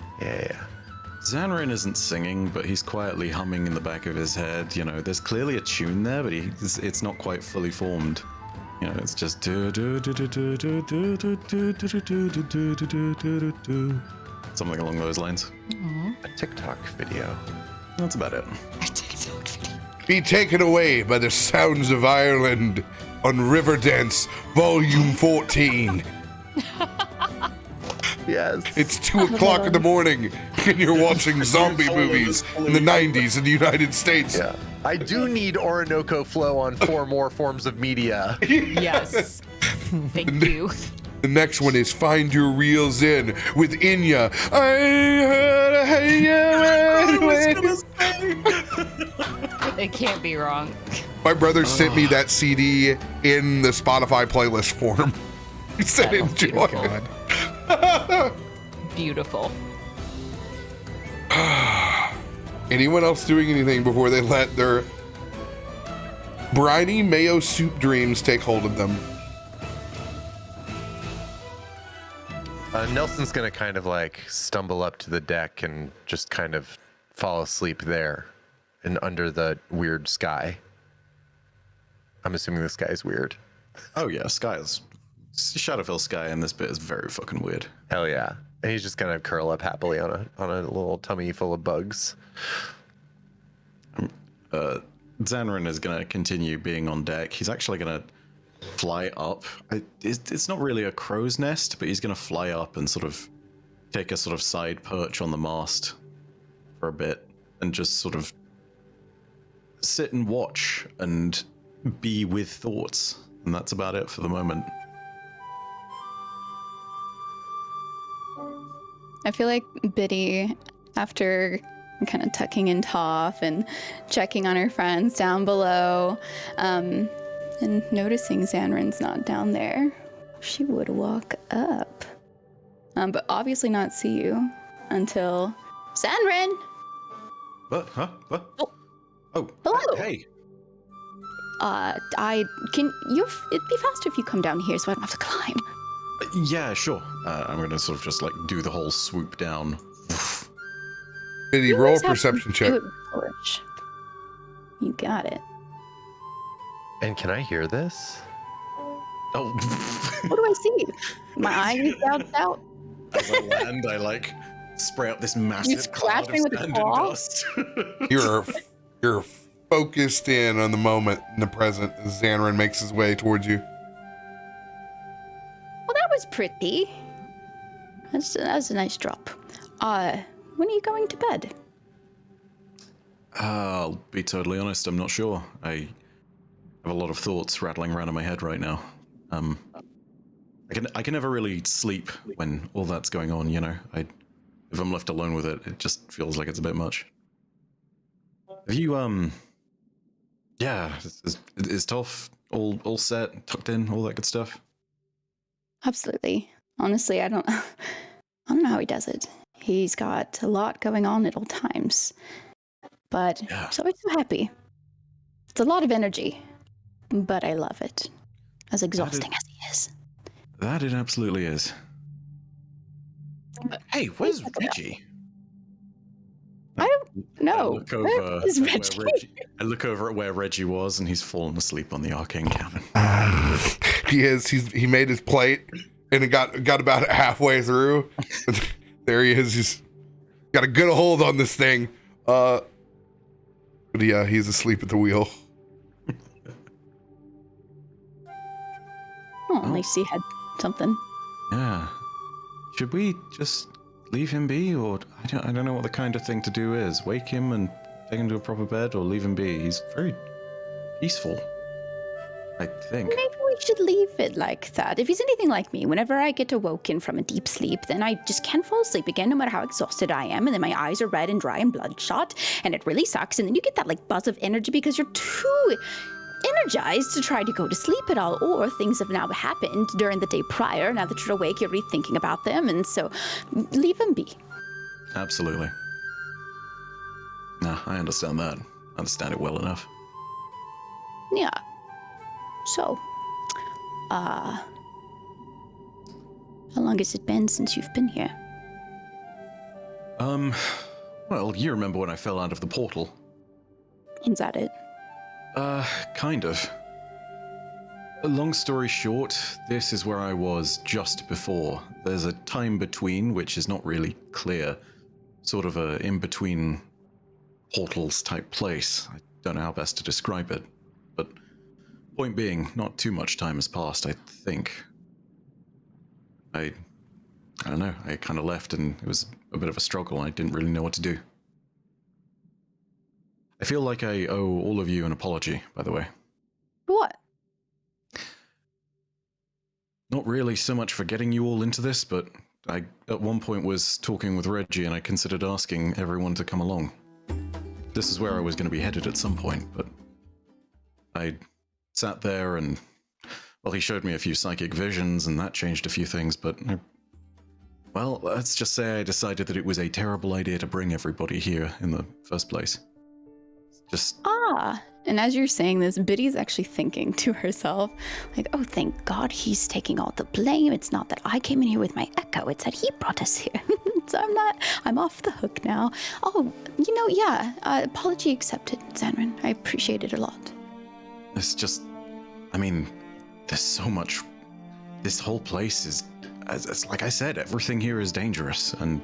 Zanryn isn't singing, but he's quietly humming in the back of his head. You know, there's clearly a tune there, but it's not quite fully formed. You know, it's just something along those lines. A TikTok video. That's about it. Be taken away by the sounds of Ireland on Riverdance Volume 14. Yes. It's 2:00 in the morning and you're watching zombie movies in the 90s in the United States. Yeah. I do need Orinoco Flow on 4 more forms of media. Yes. Thank you. The next one is Find Your Real Zen with Inya. I heard It can't be wrong. My brother sent me that CD in the Spotify playlist form. He said enjoy it. Beautiful. Anyone else doing anything before they let their briny mayo soup dreams take hold of them? Nelson's gonna kind of like stumble up to the deck and just kind of fall asleep there and under the weird sky. I'm assuming the sky is weird. Oh yeah, Shadowfell sky in this bit is very fucking weird. Hell yeah. And he's just gonna curl up happily on a little tummy full of bugs. Zanryn is gonna continue being on deck. He's actually gonna fly up. It's not really a crow's nest, but he's gonna fly up and sort of take a sort of side perch on the mast for a bit and just sort of sit and watch and be with thoughts. And that's about it for the moment. I feel like Biddy, after kind of tucking in Toff and checking on her friends down below, and noticing Zanryn's not down there, she would walk up. But obviously not see you until Zanryn! What? Huh? What? Oh. Hello. Hey. It'd be faster if you come down here so I don't have to climb. Yeah, sure. I'm gonna sort of just like do the whole swoop down. Did he You roll a always have to perception check? do it with Torch. You got it. And can I hear this? Oh. What do I see? My eyes gouged out. As I land, I like spray up this massive cloud of scratching with a sand and claw? dust. You're focused in on the moment in the present as Zanryn makes his way towards you. Well, that was pretty. That was a nice drop. When are you going to bed? I'll be totally honest, I'm not sure. I have a lot of thoughts rattling around in my head right now. I can never really sleep when all that's going on, you know. If I'm left alone with it, it just feels like it's a bit much. Have you yeah, is Toff all set, tucked in, all that good stuff? Absolutely. Honestly, I don't know how he does it. He's got a lot going on at all times. But Yeah. he's always so happy. It's a lot of energy, but I love it. As exhausting as he is. That it absolutely is. Hey, where's Reggie? I don't know. I look over Where is at where Reggie? I look over at where Reggie was, and he's fallen asleep on the arcane cabin. He is. He made his plate and it got about halfway through. There he is. He's got a good hold on this thing. But yeah, he's asleep at the wheel. Oh, at least he had something. Yeah. Should we just leave him be, or I don't know what the kind of thing to do is. Wake him and take him to a proper bed, or leave him be. He's very peaceful, I think. Maybe we should leave it like that. If he's anything like me, whenever I get awoken from a deep sleep, then I just can't fall asleep again, no matter how exhausted I am. And then my eyes are red and dry and bloodshot, and it really sucks. And then you get that like buzz of energy because you're too energized to try to go to sleep at all, or things have now happened during the day prior. Now that you're awake, you're rethinking about them, and so leave him be. absolutely. Nah, I understand that. I understand it well enough. Yeah. So, how long has it been since you've been here? Well, you remember when I fell out of the portal? Is that it? Kind of. Long story short, this is where I was just before. There's a time between, which is not really clear. Sort of a in-between portals type place. I don't know how best to describe it. But point being, not too much time has passed, I think. I don't know, I kind of left and it was a bit of a struggle and I didn't really know what to do. I feel like I owe all of you an apology, by the way. What? Not really so much for getting you all into this, but I at one point was talking with Reggie and I considered asking everyone to come along. This is where I was going to be headed at some point, but I sat there and, well, he showed me a few psychic visions and that changed a few things, but well, let's just say I decided that it was a terrible idea to bring everybody here in the first place. Just... And as you're saying this, Biddy's actually thinking to herself, like, oh, thank God he's taking all the blame. It's not that I came in here with my echo. It's that he brought us here. So I'm off the hook now. Oh, yeah, apology accepted, Zanryn. I appreciate it a lot. It's just, I mean, there's so much, this whole place is, as like I said, everything here is dangerous. And,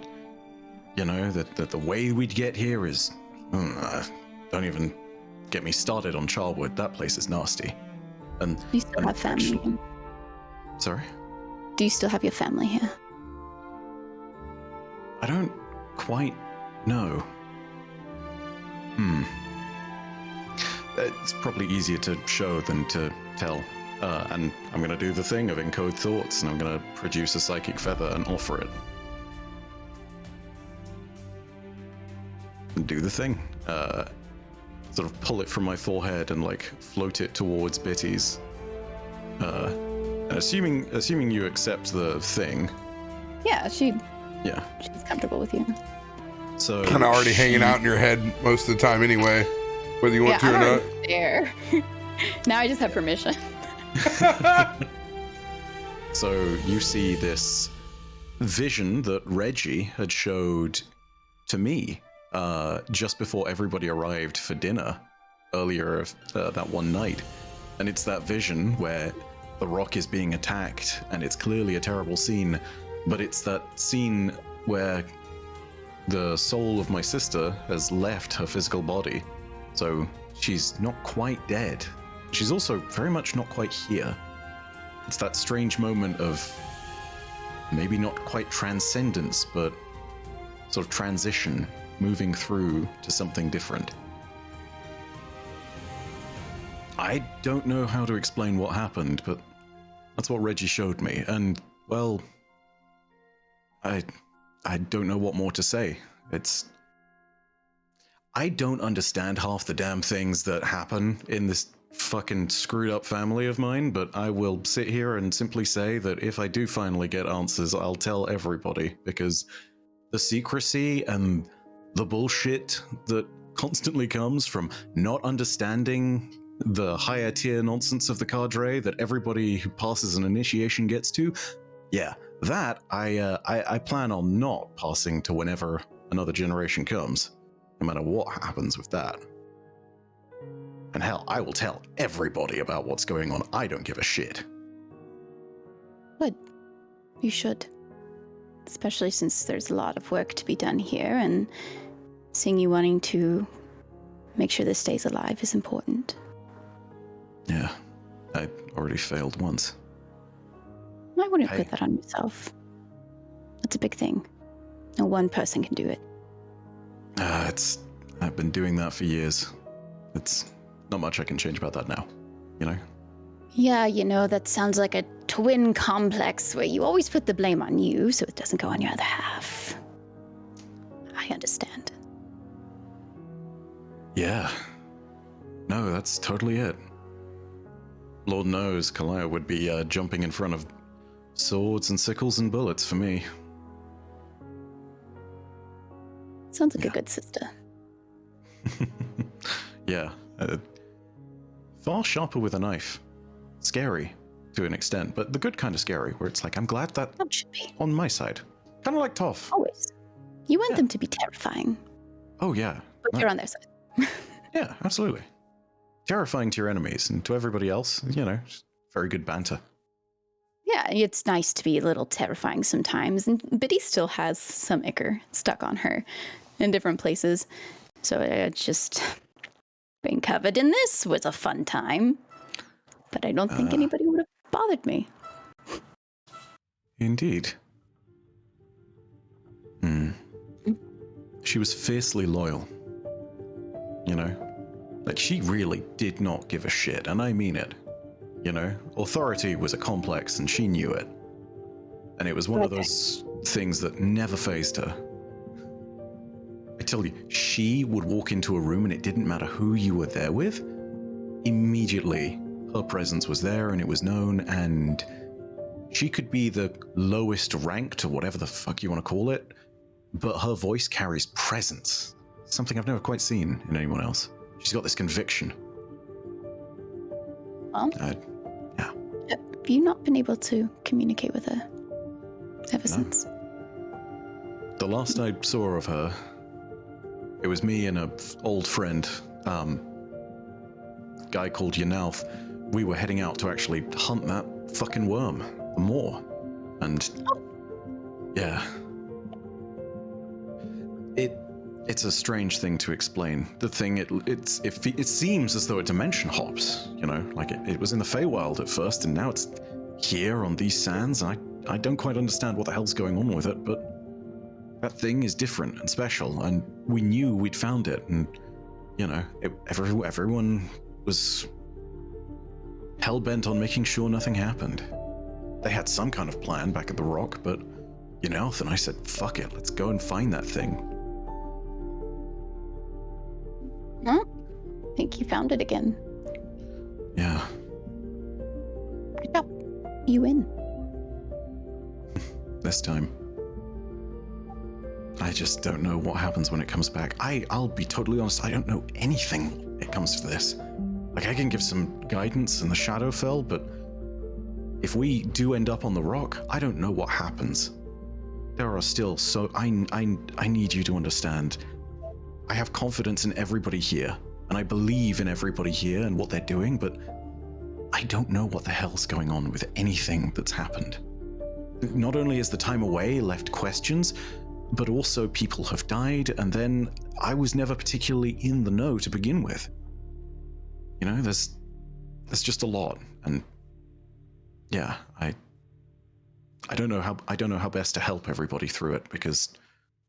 that the way we'd get here is, don't even get me started on Charwood. That place is nasty. And do you still have family here? Sorry? Do you still have your family here? I don't quite know. It's probably easier to show than to tell. And I'm going to do the thing of encode thoughts, and I'm going to produce a psychic feather and offer it. And do the thing. Sort of pull it from my forehead and float it towards Bitty's. And assuming you accept the thing. Yeah, she's comfortable with you. So kind of already hanging out in your head most of the time anyway, whether you want to or not. There. Now I just have permission. So you see this vision that Reggie had showed to me just before everybody arrived for dinner earlier that one night. And it's that vision where the rock is being attacked and it's clearly a terrible scene, but it's that scene where the soul of my sister has left her physical body. So she's not quite dead. She's also very much not quite here. It's that strange moment of maybe not quite transcendence, but sort of transition, moving through to something different. I don't know how to explain what happened, but that's what Reggie showed me, and, well, I don't know what more to say. I don't understand half the damn things that happen in this fucking screwed up family of mine, but I will sit here and simply say that if I do finally get answers, I'll tell everybody, because the secrecy and the bullshit that constantly comes from not understanding the higher tier nonsense of the cadre that everybody who passes an initiation gets to, yeah, that I plan on not passing to whenever another generation comes, no matter what happens with that. And hell, I will tell everybody about what's going on. I don't give a shit. Good. You should. Especially since there's a lot of work to be done here, and seeing you wanting to make sure this stays alive is important. Yeah, I already failed once. I wouldn't put that on yourself. That's a big thing. No one person can do it. I've been doing that for years. It's not much I can change about that now, Yeah, that sounds like a twin complex where you always put the blame on you so it doesn't go on your other half. I understand. Yeah. No, that's totally it. Lord knows Kalaya would be jumping in front of swords and sickles and bullets for me. Sounds like a good sister. Yeah. Far sharper with a knife. Scary to an extent, but the good kind of scary, where it's like, I'm glad that Should be. on my side. Kind of like Toff. Always. You want Yeah. them to be terrifying, Oh, yeah. but you're on their side. Yeah, absolutely. Terrifying to your enemies, and to everybody else, just very good banter. Yeah, it's nice to be a little terrifying sometimes, and Biddy still has some ichor stuck on her in different places. So it's just being covered in this was a fun time. But I don't think anybody would have bothered me. Indeed. She was fiercely loyal. Like, she really did not give a shit, and I mean it. Authority was a complex, and she knew it. And it was one of those things that never fazed her. I tell you, she would walk into a room, and it didn't matter who you were there with. Immediately, her presence was there, and it was known, and she could be the lowest ranked, or whatever the fuck you want to call it, but her voice carries presence. Something I've never quite seen in anyone else. She's got this conviction. Well, Yeah. have you not been able to communicate with her ever since? The last I saw of her, it was me and an old friend, guy called Yanalth. We were heading out to actually hunt that fucking worm, the moor. And yeah. It's a strange thing to explain. The thing, it seems as though it dimension hops, like it was in the Feywild at first, and now it's here on these sands. I don't quite understand what the hell's going on with it, but that thing is different and special, and we knew we'd found it, and everyone was hell-bent on making sure nothing happened. They had some kind of plan back at the rock, but Yanalth and I said, fuck it, let's go and find that thing. I think you found it again. Yeah. Good job. You win. This time. I just don't know what happens when it comes back. I'll be totally honest, I don't know anything when it comes to this. Like, I can give some guidance in the Shadowfell, but if we do end up on the rock, I don't know what happens. There are still I need you to understand. I have confidence in everybody here, and I believe in everybody here and what they're doing, but I don't know what the hell's going on with anything that's happened. Not only has the time away left questions, but also people have died, and then I was never particularly in the know to begin with. There's just a lot, and yeah, I don't know how best to help everybody through it, because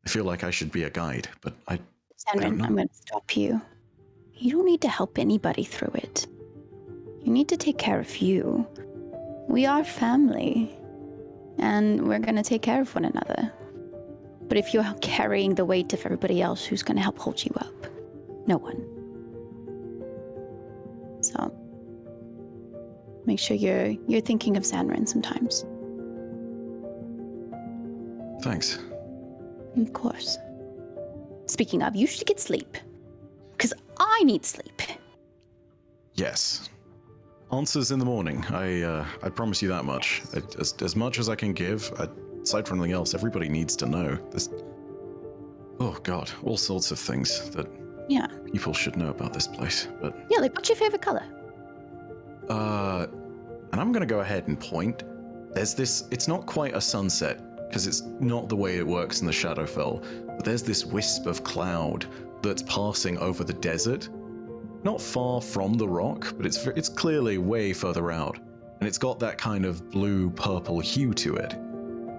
I feel like I should be a guide, but Zanryn, I'm going to stop you. You don't need to help anybody through it. You need to take care of you. We are family, and we're going to take care of one another. But if you're carrying the weight of everybody else, who's going to help hold you up? No one. So, make sure you're thinking of Zanryn sometimes. Thanks. Of course. Speaking of, you should get sleep. Because I need sleep. Yes. Answers in the morning. I promise you that much. As much as I can give, aside from anything else, everybody needs to know. Oh God, all sorts of things that people should know about this place. But yeah, like, what's your favorite color? and I'm gonna go ahead and point. There's this. It's not quite a sunset, because it's not the way it works in the Shadowfell, but there's this wisp of cloud that's passing over the desert, not far from the rock, but it's clearly way further out, and it's got that kind of blue-purple hue to it,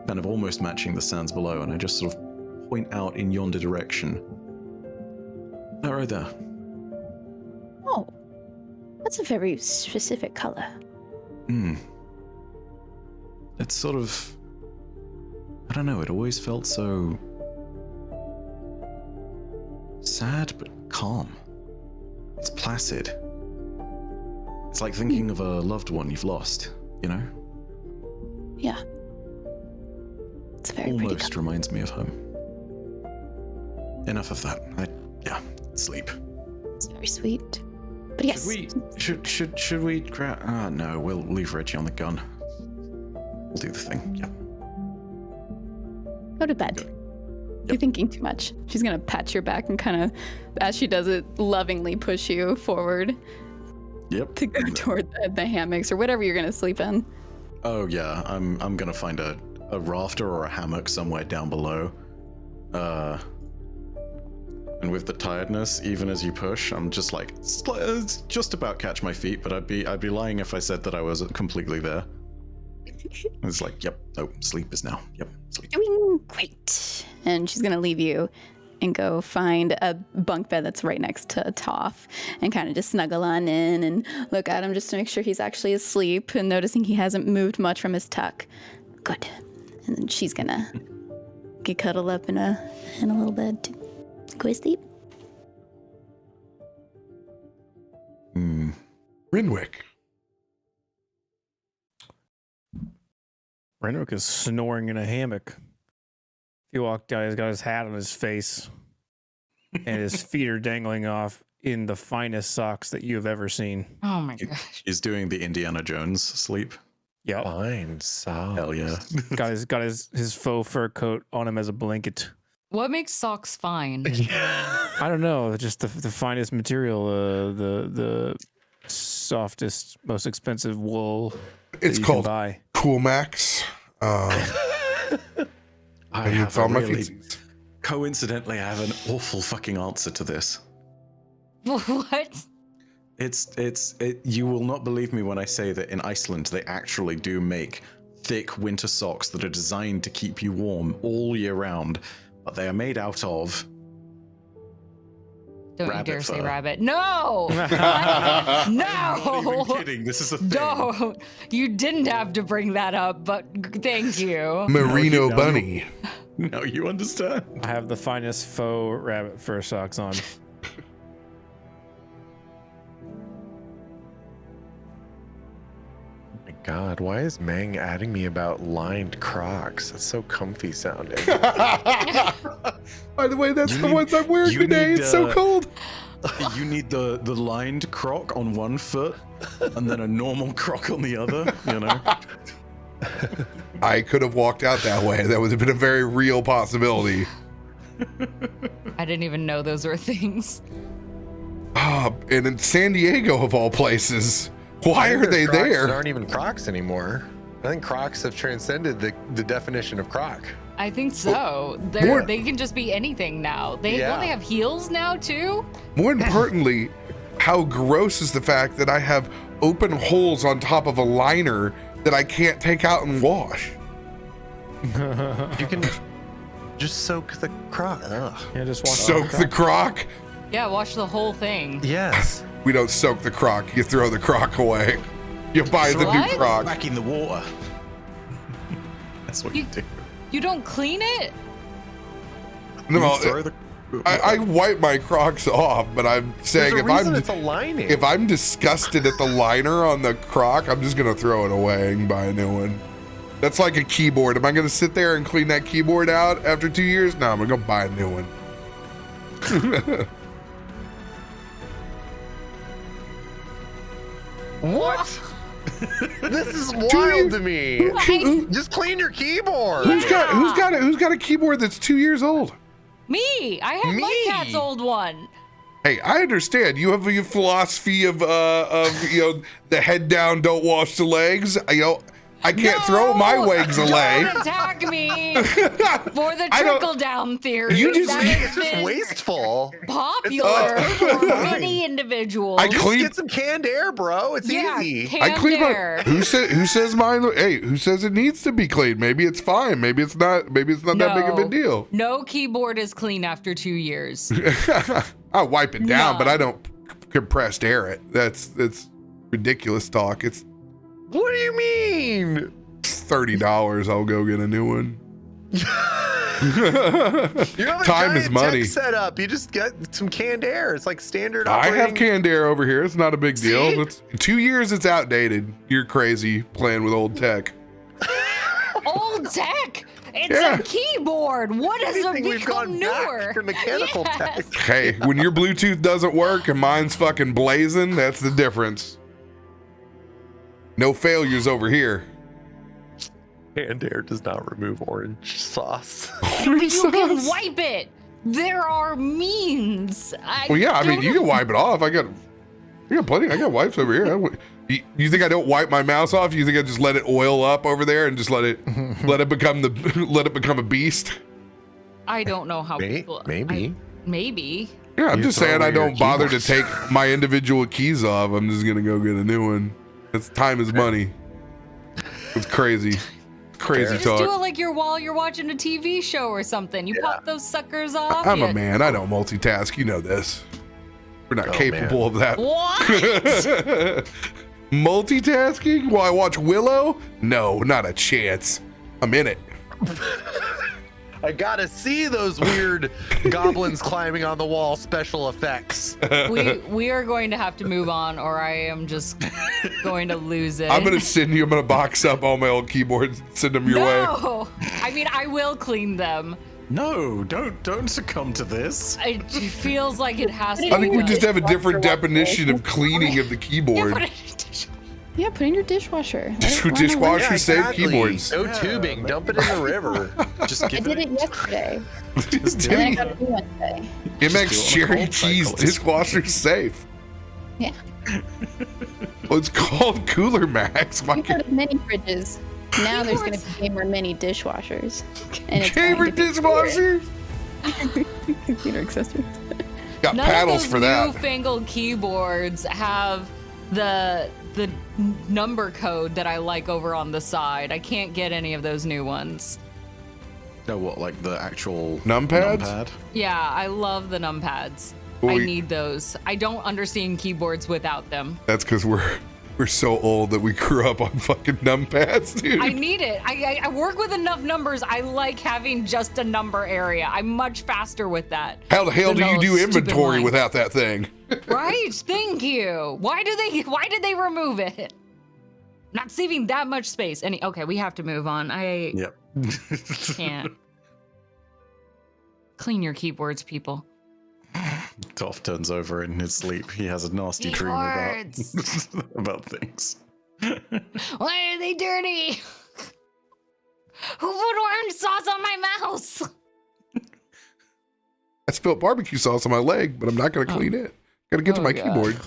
kind of almost matching the sands below, and I just sort of point out in yonder direction. That right there. Oh, that's a very specific color. It's sort of... I don't know, it always felt so... sad, but calm. It's placid. It's like thinking of a loved one you've lost, Yeah. It's very pretty Almost color. reminds me of home. enough of that. Sleep. It's very sweet. But yes. Should we grab? No, we'll leave Reggie on the gun. We'll do the thing. Yeah. Go to bed. You're thinking too much. She's gonna pat your back and kind of, as she does it, lovingly push you forward. Yep. To go toward the hammocks or whatever you're gonna sleep in. Oh yeah, I'm gonna find a rafter or a hammock somewhere down below. And with the tiredness, even as you push, I'm just like just about catch my feet, but I'd be lying if I said that I wasn't completely there. It's like, yep, oh, sleep is now. Yep, sleep. Doing great. And she's gonna leave you and go find a bunk bed that's right next to Toff and kind of just snuggle on in and look at him just to make sure he's actually asleep and noticing he hasn't moved much from his tuck. Good. And then she's gonna get cuddled up in a little bed to go to sleep. Renwick. Renwick is snoring in a hammock. He walked out, he's got his hat on his face, and his feet are dangling off in the finest socks that you have ever seen. Oh my gosh. He's doing the Indiana Jones sleep. Yep. Fine, so. Hell yeah. got his faux fur coat on him as a blanket. What makes socks fine? I don't know, just the finest material, the softest, most expensive wool. It's you called can buy. Cool Max. I and have it's on my really, feet. coincidentally, I have an awful fucking answer to this. What? You will not believe me when I say that in Iceland they actually do make thick winter socks that are designed to keep you warm all year round, but they are made out of Don't you rabbit dare say fur. rabbit. No! I'm not No! even kidding. This is a thing. Don't. You didn't have to bring that up, but thank you. Merino No, bunny. No, you understand. I have the finest faux rabbit fur socks on. My God, why is Mang adding me about lined Crocs? That's so comfy sounding. By the way, that's You the need- ones I'm wearing you today. need, It's so cold. You need the lined croc on one foot and then a normal croc on the other, you know? I could have walked out that way. That would have been a very real possibility. I didn't even know those were things. And in San Diego, of all places, why are they Crocs there? that aren't even Crocs anymore. I think Crocs have transcended the definition of Croc. I think so. They can just be anything now. Don't they have heels now too? More importantly, how gross is the fact that I have open holes on top of a liner that I can't take out and wash? You can just soak the Croc. Ugh. Yeah, just walk Soak the croc? Yeah, wash the whole thing. Yes. We don't soak the croc. You throw the croc away. You buy the new What? croc. Back in the water. That's what you do. You don't clean it? No, You throw the- I wipe my crocs off, but I'm saying There's a reason it's a lining. if I'm disgusted at the liner on the croc, I'm just gonna throw it away and buy a new one. That's like a keyboard. Am I gonna sit there and clean that keyboard out after 2 years? No, I'm gonna go buy a new one. What? This is wild to me. Just clean your keyboard. Who's got a keyboard that's 2 years old? Me! I have Me? Mudcat's old one. Hey, I understand. You have your philosophy of the head down, don't wash the legs. I can't throw my legs away. Don't attack me for the trickle down theory. You just- That has It's just been wasteful. popular for many individuals. I Just clean- get some canned air, bro. It's easy. I canned clean air. my. Who says mine? Hey, who says it needs to be cleaned? Maybe it's fine. Maybe it's not. Maybe it's not that big of a deal. No keyboard is clean after 2 years. I'll wipe it down, None. but I don't compressed air it. That's ridiculous talk. It's What do you mean? $30. I'll go get a new one. You have a Time is giant money. tech set up. You just get some canned air. It's like standard. I have operating- canned air over here. It's not a big deal. See? It's 2 years. It's outdated. You're crazy playing with old tech. Old tech. It's Yeah. a keyboard. What has it Anything we've become gone back newer? for mechanical Yes. tech. Hey, when your Bluetooth doesn't work and mine's fucking blazing, that's the difference. No failures over here. Hand air does not remove orange sauce. But you can wipe it. There are means. Well, yeah, I mean, you can wipe it off. I got plenty. I got wipes over here. You think I don't wipe my mouse off? You think I just let it oil up over there and just let it become a beast? I don't know how Maybe. people. Maybe. Yeah, I'm You just throw saying I away your don't bother to keyboard. take my individual keys off. I'm just gonna go get a new one. It's time is money. It's crazy. Crazy Just do it talk. like while you're watching a TV show or something. You pop those suckers off. I'm a man. I don't multitask. You know this. We're not Oh, capable of that. What? Multitasking while I watch Willow? No, not a chance. I'm in it. I gotta see those weird goblins climbing on the wall special effects. we are going to have to move on, or I am just going to lose it. I'm gonna box up all my old keyboards and send them your way. No, I mean I will clean them. No, don't succumb to this. It feels like it has to. I think be we just done. have a different definition of cleaning of the Yeah, keyboard. put it in a dish- Yeah, put in your dishwasher. Just Why not? dishwasher save keyboards. No tubing. Dump it in the river. Just I give did it yesterday. Just And then I do got a new one today. It makes do it on a Cherry cold Cheese cycle. dishwasher safe. Yeah. Well, it's called Cooler Max. Why We've can't- heard of mini fridges. Now there's going to be gamer mini dishwashers. And it's Gamer going to be dishwasher? computer accessories. Got None paddles of for those that. newfangled keyboards have the number code that I like over on the side. I can't get any of those new ones. No, what, like the actual Numpads? numpad? Yeah, I love the numpads. Well, I need those. I don't understand keyboards without them. That's because we're so old that we grew up on fucking numpads, dude. I need it. I work with enough numbers. I like having just a number area. I'm much faster with that. How the hell than do you do those stupid inventory lines. without that thing? Right? Thank you. Why did they remove it? Not saving that much space. Okay, we have to move on. I Yep. can't. Clean your keyboards, people. Toff turns over in his sleep. He has a nasty dream Keyboards. about things. Why are they dirty? Who put orange sauce on my mouse? I spilled barbecue sauce on my leg, but I'm not going to clean it. Got to get to Oh, my God. keyboard.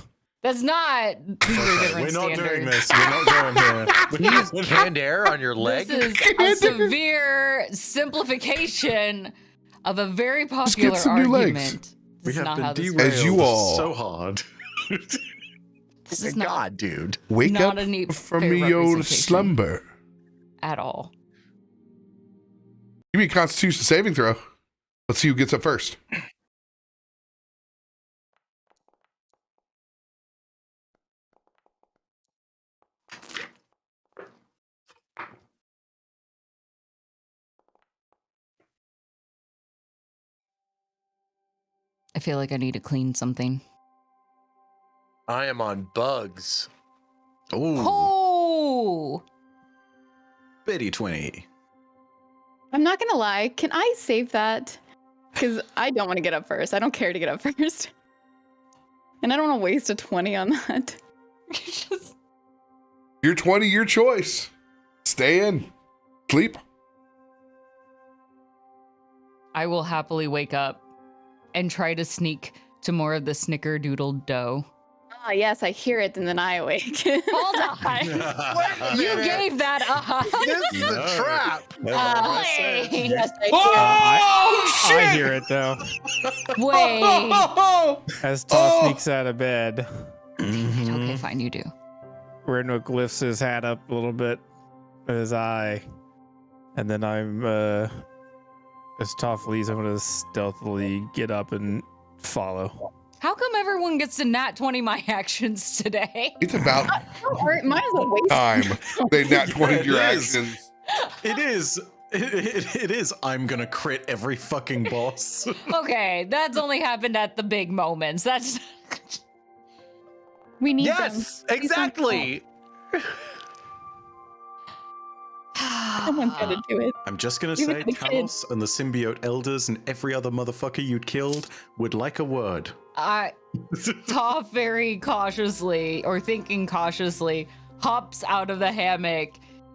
That's not. These are different We're not standards. doing this. We're not going here. Use canned air on your leg. This is a severe simplification of a very popular get some new legs. argument. We This is have not how been this derailed As you all- so hard. This is not God, dude. Wake Not up a neat from fair me old representation. slumber. at all. Give me a Constitution saving throw. Let's see who gets up first. I feel like I need to clean something. I am on bugs. Oh, Oh, Betty 20. I'm not going to lie. Can I save that? Because I don't want to get up first. I don't care to get up first. And I don't want to waste a 20 on that. Your 20, your choice. Stay in. Sleep. I will happily wake up and try to sneak to more of the snickerdoodle dough. Ah, yes, I hear it, and then I awake. Hold on. You gave that up. This is a trap. Wait. Yes, I hear it. Oh, I hear it though. Wait. Oh, As Toff Oh. sneaks out of bed, Okay, fine, you do. Renook lifts his hat up a little bit at his eye, and then as Toff leaves, I'm gonna stealthily get up and follow. How come everyone gets to nat 20 my actions today? it's about Mine is a waste. time. They nat 20 your It is. actions. It is. It is. I'm gonna crit every fucking boss. Okay, that's only happened at the big moments. That's We need Yes, them. exactly. Someone's got to do it. I'm just gonna Give it say, to the kid. Talos and the symbiote elders and every other motherfucker you'd killed would like a word. Toff very cautiously, or thinking cautiously, hops out of the hammock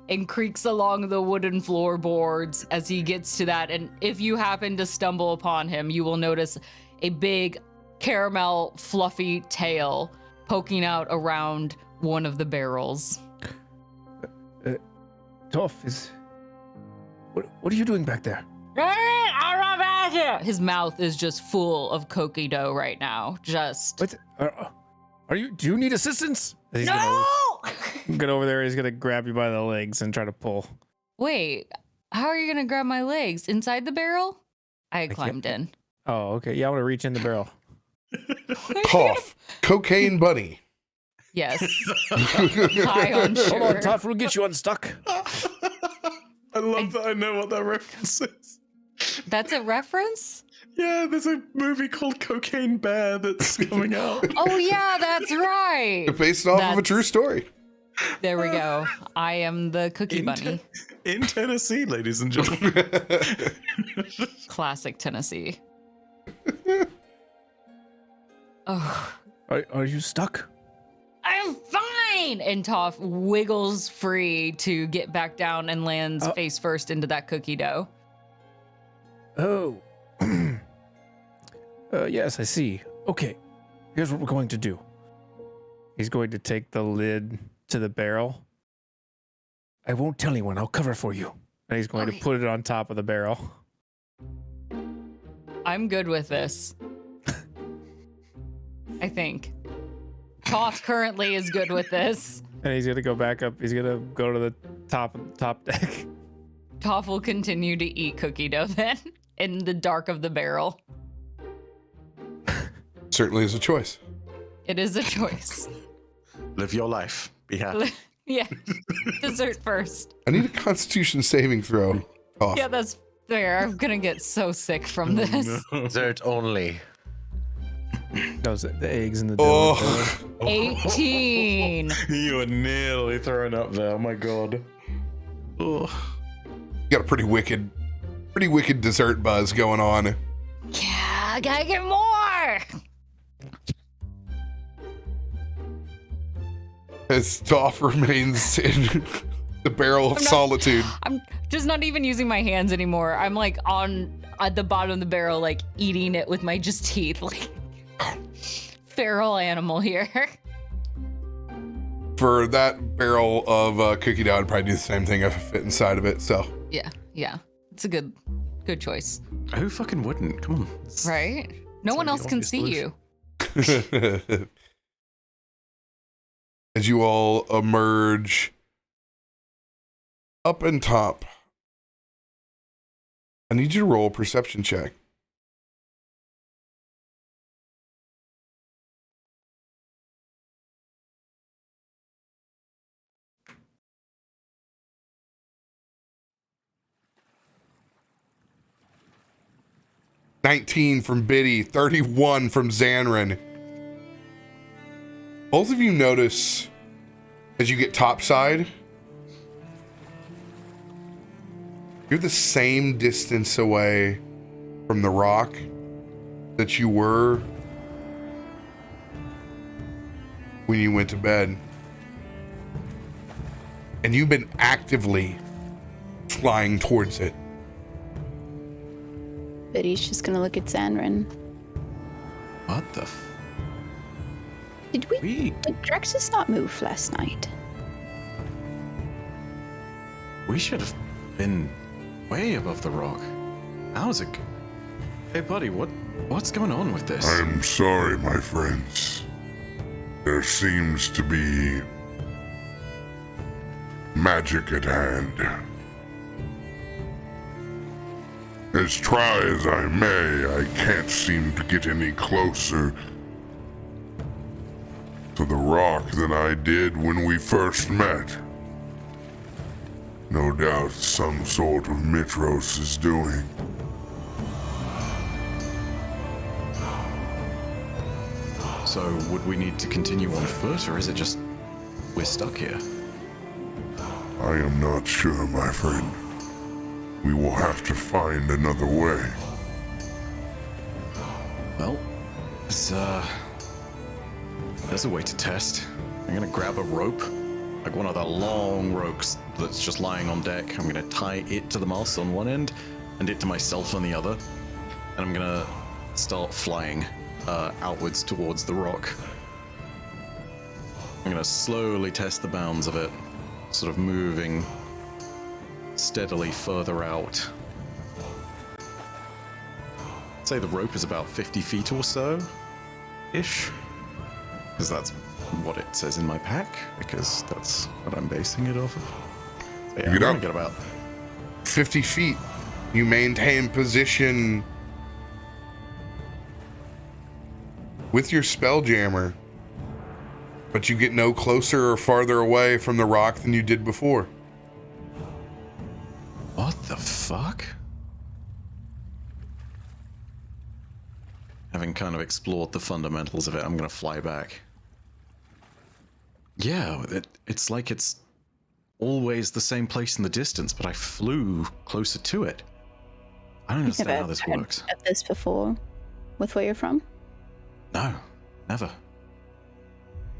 and creaks along the wooden floorboards as he gets to that. And if you happen to stumble upon him, you will notice a big caramel fluffy tail poking out around one of the barrels. Toff is. What are you doing back there? His mouth is just full of cookie dough right now. Just. What? Are you? Do you need assistance? He's No! gonna get over there. He's gonna grab you by the legs and try to pull. Wait, how are you gonna grab my legs? Inside the barrel? I climbed in. Oh, okay. Yeah, I want to reach in the barrel. Toff, cocaine bunny. Yes. High on sugar. Hold on, Toff. We'll get you unstuck. I love that I know what that reference is. That's a reference? Yeah, there's a movie called Cocaine Bear that's coming out. Oh yeah, that's right. Based off of a true story. There we go. I am the cookie bunny. In Tennessee, ladies and gentlemen. Classic Tennessee. Oh, Are you stuck? I'm fine. And Toff wiggles free to get back down and lands face first into that cookie dough. Oh. Yes, I see. Okay. Here's what we're going to do. He's going to take the lid to the barrel. I won't tell anyone. I'll cover for you. And he's going to put it on top of the barrel. I'm good with this. I think. Toff currently is good with this. And he's going to go back up. He's going to go to the top deck. Toff will continue to eat cookie dough then in the dark of the barrel. Certainly is a choice. It is a choice. Live your life. Be happy. Yeah. Dessert first. I need a Constitution saving throw. Off. Yeah, that's fair. I'm gonna get so sick from this. Dessert only. Those the eggs in the dough. Oh, 18. You were nearly thrown up there. Oh my god. Oh. you got a pretty wicked dessert buzz going on. Yeah, I gotta get more. As Toff remains in the barrel of solitude. I'm just not even using my hands anymore. I'm like at the bottom of the barrel, like eating it with my just teeth. Like feral animal here. For that barrel of cookie dough, I'd probably do the same thing if it fit inside of it. So Yeah. It's a good choice. Who fucking wouldn't? Come on. Right? No one else can see you. as you all emerge up and top, I need you to roll a perception check. $19 from Biddy, 31 from Zanryn. Both of you notice as you get topside, you're the same distance away from the rock that you were when you went to bed. And you've been actively flying towards it. Biddy's just gonna look at Zanryn. What the Did Drexus not move last night? We should have been way above the rock. How's it? Hey, buddy, what's going on with this? I'm sorry, my friends. There seems to be magic at hand. As try as I may, I can't seem to get any closer to the rock than I did when we first met. No doubt some sort of Mitros is doing. So, would we need to continue on foot, or is it just we're stuck here? I am not sure, my friend. We will have to find another way. Well, there's a way to test. I'm gonna grab a rope, like one of the long ropes that's just lying on deck. I'm gonna tie it to the mast on one end and it to myself on the other. And I'm gonna start flying outwards towards the rock. I'm gonna slowly test the bounds of it, sort of moving steadily further out. I'd say the rope is about 50 feet or so, ish, because that's what it says in my pack, because that's what I'm basing it off of. So yeah, I'm gonna get about 50 feet. You maintain position with your Spelljammer, but you get no closer or farther away from the rock than you did before. What the fuck? Having kind of explored the fundamentals of it, I'm gonna fly back. Yeah, it's like it's always the same place in the distance, but I flew closer to it. I don't understand how this works. Of this before, with where you're from? No, never.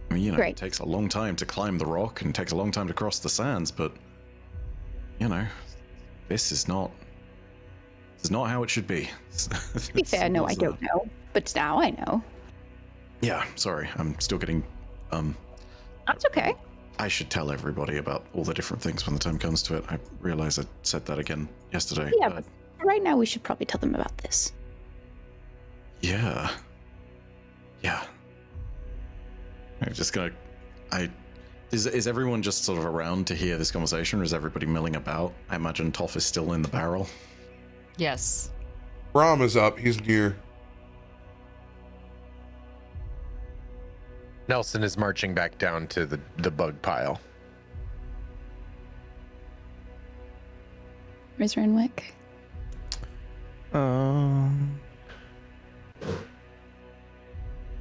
I mean, Great. it takes a long time to climb the rock and it takes a long time to cross the sands, but this is not how it should be. To be fair, no, I don't know, but now I know. Yeah, sorry, I'm still getting. That's okay. I should tell everybody about all the different things when the time comes to it. I realize I said that again yesterday. Yeah, but right now we should probably tell them about this. Yeah. I'm just gonna. Is everyone just sort of around to hear this conversation, or is everybody milling about? I imagine Toff is still in the barrel. Yes. Brom is up. He's near. Nelson is marching back down to the bug pile. Where's Renwick?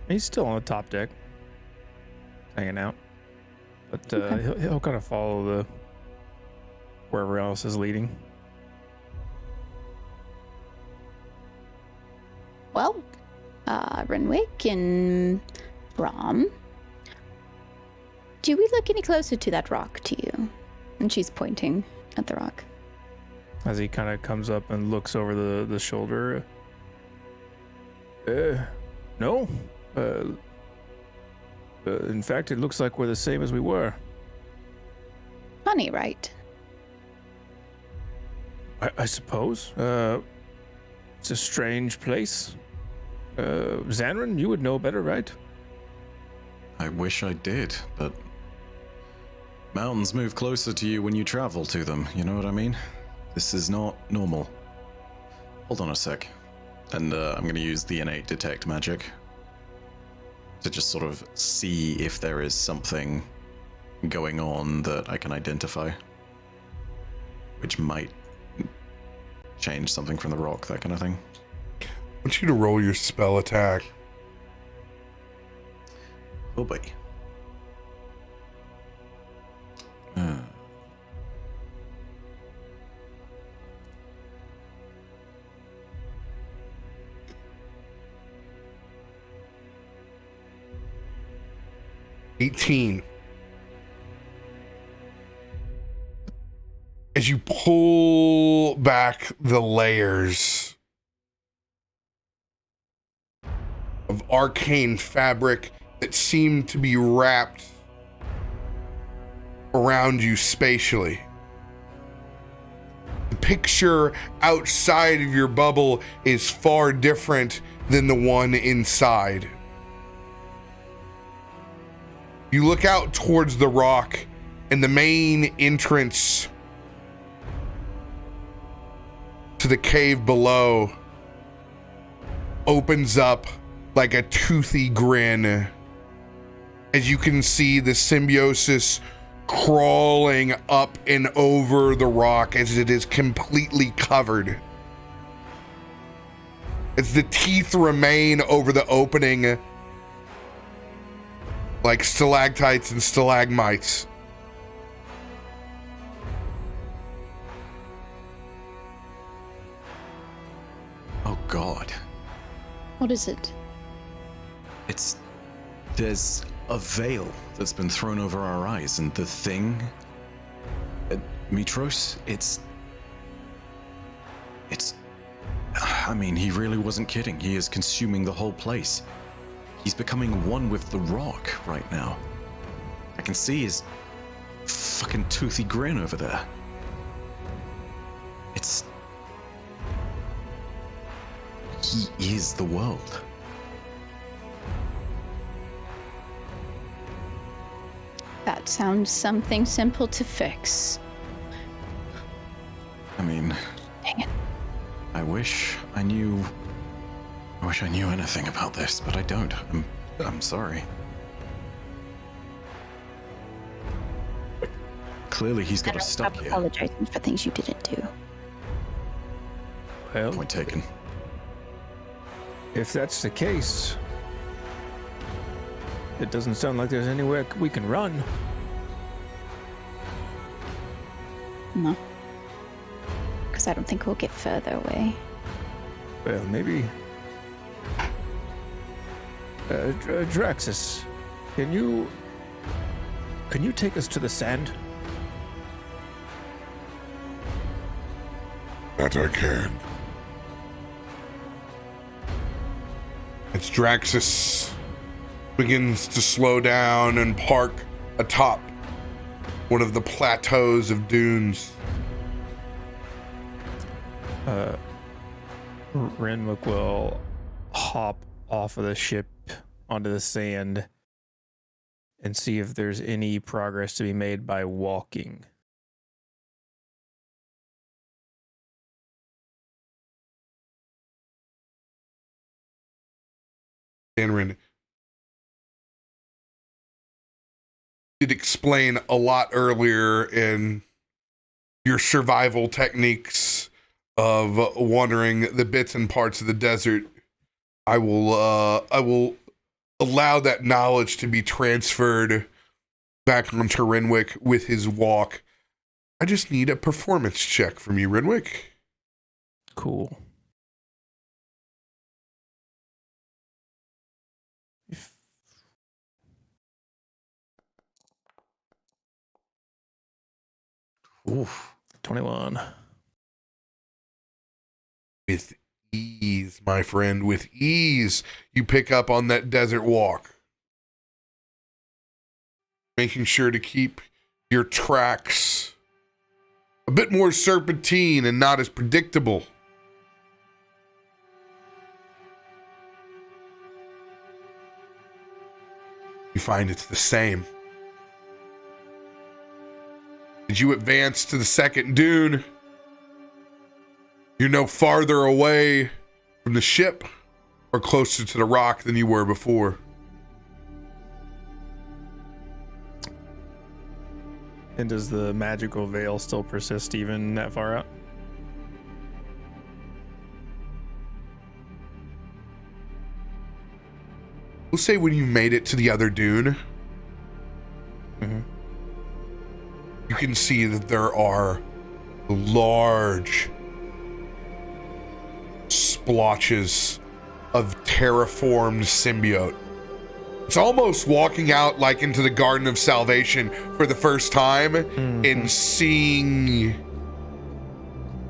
He's still on the top deck, hanging out, but Okay. he'll kind of follow the wherever else is leading. Well, Renwick and Brom, do we look any closer to that rock to you? And she's pointing at the rock. As he kind of comes up and looks over the shoulder. No. In fact, it looks like we're the same as we were. Funny, right? I suppose. It's a strange place. Zanryn, you would know better, right? I wish I did, but mountains move closer to you when you travel to them, you know what I mean? This is not normal. Hold on a sec. And I'm going to use the innate detect magic to just sort of see if there is something going on that I can identify, which might change something from the rock, that kind of thing. I want you to roll your spell attack. Oh boy. Uh. $18. As you pull back the layers of arcane fabric that seem to be wrapped around you spatially, the picture outside of your bubble is far different than the one inside. You look out towards the rock, and the main entrance to the cave below opens up like a toothy grin, as you can see the symbiosis crawling up and over the rock as it is completely covered. As the teeth remain over the opening like stalactites and stalagmites. What is it? There's a veil that's been thrown over our eyes, and the thing, Mitros, I mean, he really wasn't kidding. He is consuming the whole place. He's becoming one with the rock right now. I can see his fucking toothy grin over there. He is the world. That sounds something simple to fix. I mean, Dang it. I wish I knew anything about this, but I don't. I'm sorry. Clearly he's got us stuck Stop here. apologizing for things you didn't do. Well, Point taken. if that's the case, it doesn't sound like there's anywhere we can run. No. Because I don't think we'll get further away. Well, maybe. Draxus, can you take us to the sand? That I can. As Draxus begins to slow down and park atop one of the plateaus of dunes. Renwick will hop off of the ship onto the sand and see if there's any progress to be made by walking. Zanryn did explain a lot earlier in your survival techniques of wandering the bits and parts of the desert. I will allow that knowledge to be transferred back onto Renwick with his walk. I just need a performance check from you, Renwick. Cool. Oof. 21. With ease, my friend, with ease, you pick up on that desert walk. Making sure to keep your tracks a bit more serpentine and not as predictable. You find it's the same. As you advance to the second dune, you're no farther away from the ship or closer to the rock than you were before. And does the magical veil still persist even that far out? We'll say when you made it to the other dune, you can see that there are large splotches of terraformed symbiote. It's almost walking out like into the Garden of Salvation for the first time and seeing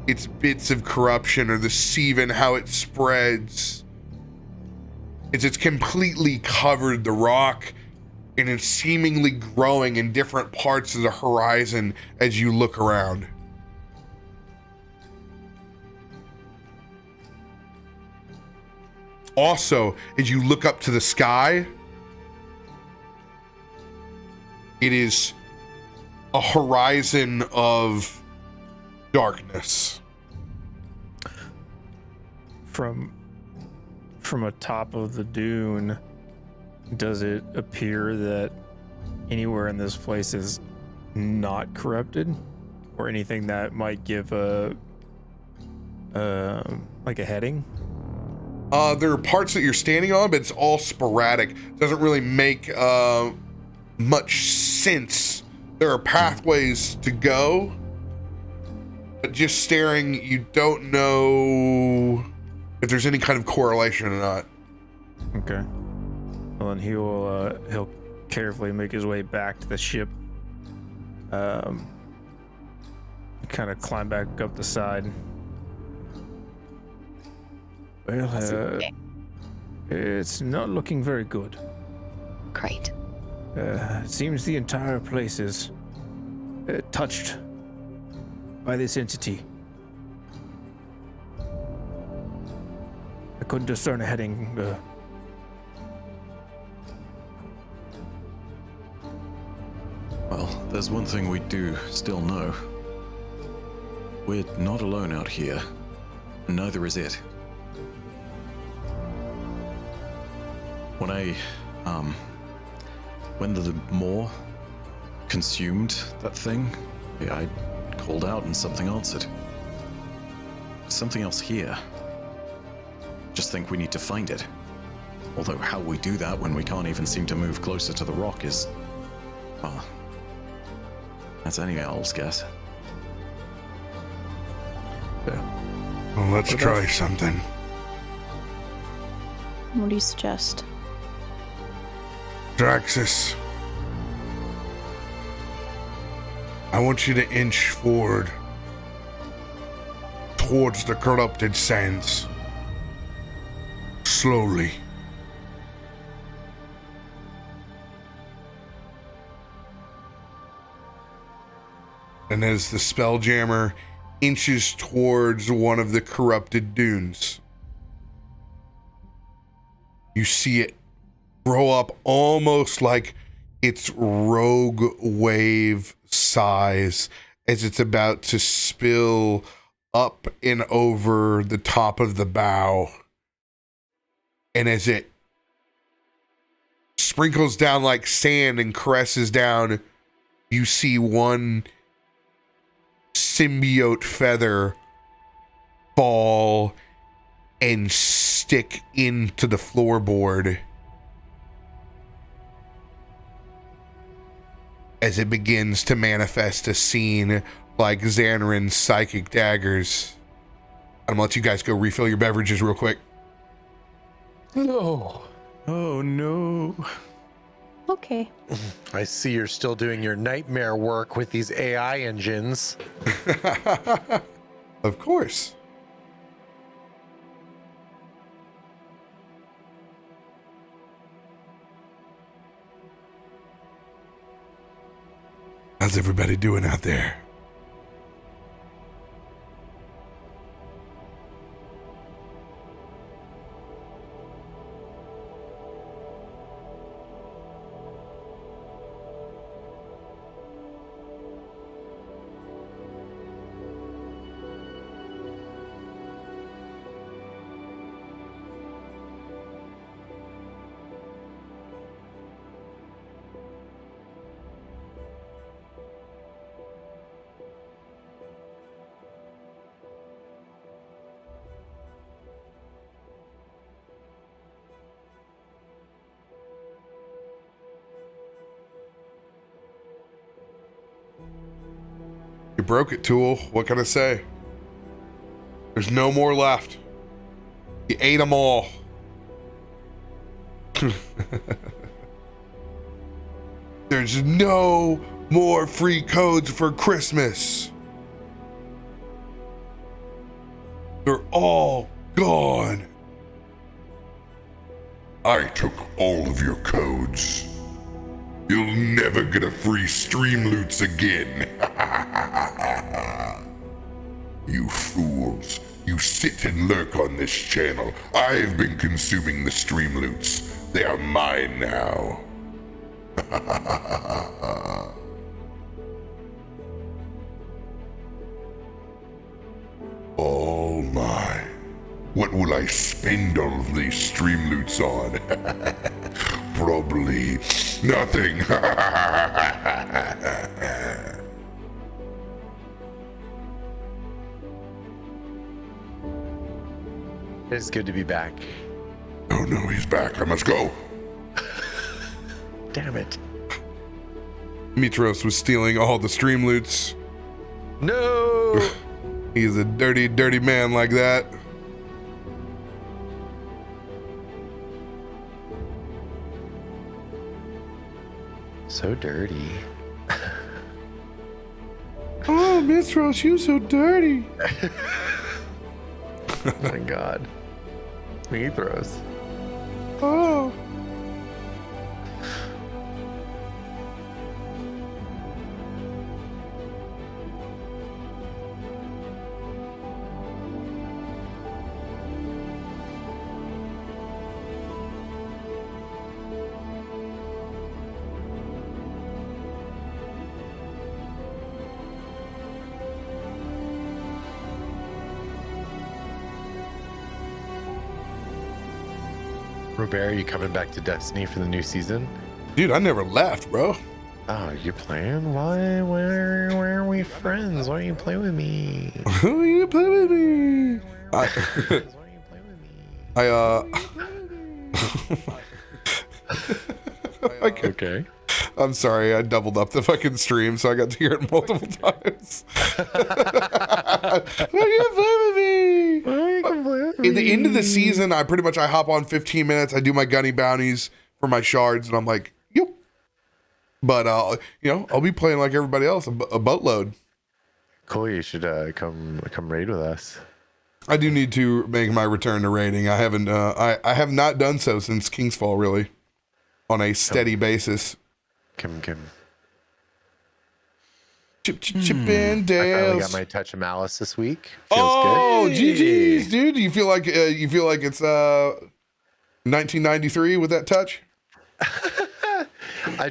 its bits of corruption or the sieve and how it spreads. It's completely covered the rock, and it's seemingly growing in different parts of the horizon as you look around. Also, as you look up to the sky, it is a horizon of darkness. From atop of the dune, does it appear that anywhere in this place is not corrupted, or anything that might give a like a heading? There are parts that you're standing on, but it's all sporadic. Doesn't really make much sense. There are pathways to go, but just staring, you don't know if there's any kind of correlation or not. Okay. Well, then he'll carefully make his way back to the ship. Kind of climb back up the side. Well, it's not looking very good. Great. It seems the entire place is touched by this entity. I couldn't discern a heading. Well, there's one thing we do still know. We're not alone out here. Neither is it. When the Maw consumed that thing, I called out and something answered. Something else here. Just think we need to find it. Although how we do that when we can't even seem to move closer to the rock is, well, that's any owl's guess. Well, let's try something. What do you suggest? Draxus, I want you to inch forward towards the corrupted sands. Slowly. And as the Spelljammer inches towards one of the corrupted dunes, you see it grow up almost like its rogue wave size as it's about to spill up and over the top of the bow. And as it sprinkles down like sand and caresses down, you see one symbiote feather fall and stick into the floorboard as it begins to manifest a scene like Zanryn's psychic daggers. I'm gonna let you guys go refill your beverages real quick. No. Oh no. Okay. I see you're still doing your nightmare work with these AI engines. Of course. How's everybody doing out there? You broke it, Tool. What can I say? There's no more left. You ate them all. There's no more free codes for Christmas. They're all gone. I took all of your codes. You'll never get a free stream loots again. You fools. You sit and lurk on this channel. I've been consuming the stream loots. They are mine now. Oh my. What will I spend all of these stream loots on? Probably nothing. It's good to be back. Oh no, he's back. I must go. Damn it. Mitros was stealing all the stream loots. No! He's a dirty, dirty man like that. So dirty. Oh, Mistral, you so dirty. Oh my god. Mithros. Oh. RoBear, you coming back to Destiny for the new season? Dude, I never left, bro. Oh, you're playing? Why are we friends? Why don't you play with me? Who you play with me? Why don't you play with me? Okay. I'm sorry, I doubled up the fucking stream, so I got to hear it multiple times. Why you play with me? In the end of the season, I hop on 15 minutes. I do my gunny bounties for my shards, and I'm like, yep. But I'll be playing like everybody else, a boatload. Cool. You should come raid with us. I do need to make my return to raiding. I haven't. I have not done so since Kingsfall, really, on a steady basis. Kim. Chippendales. I finally got my touch of malice this week. Feels Oh, good. GG's, dude. You feel like it's 1993 with that touch? I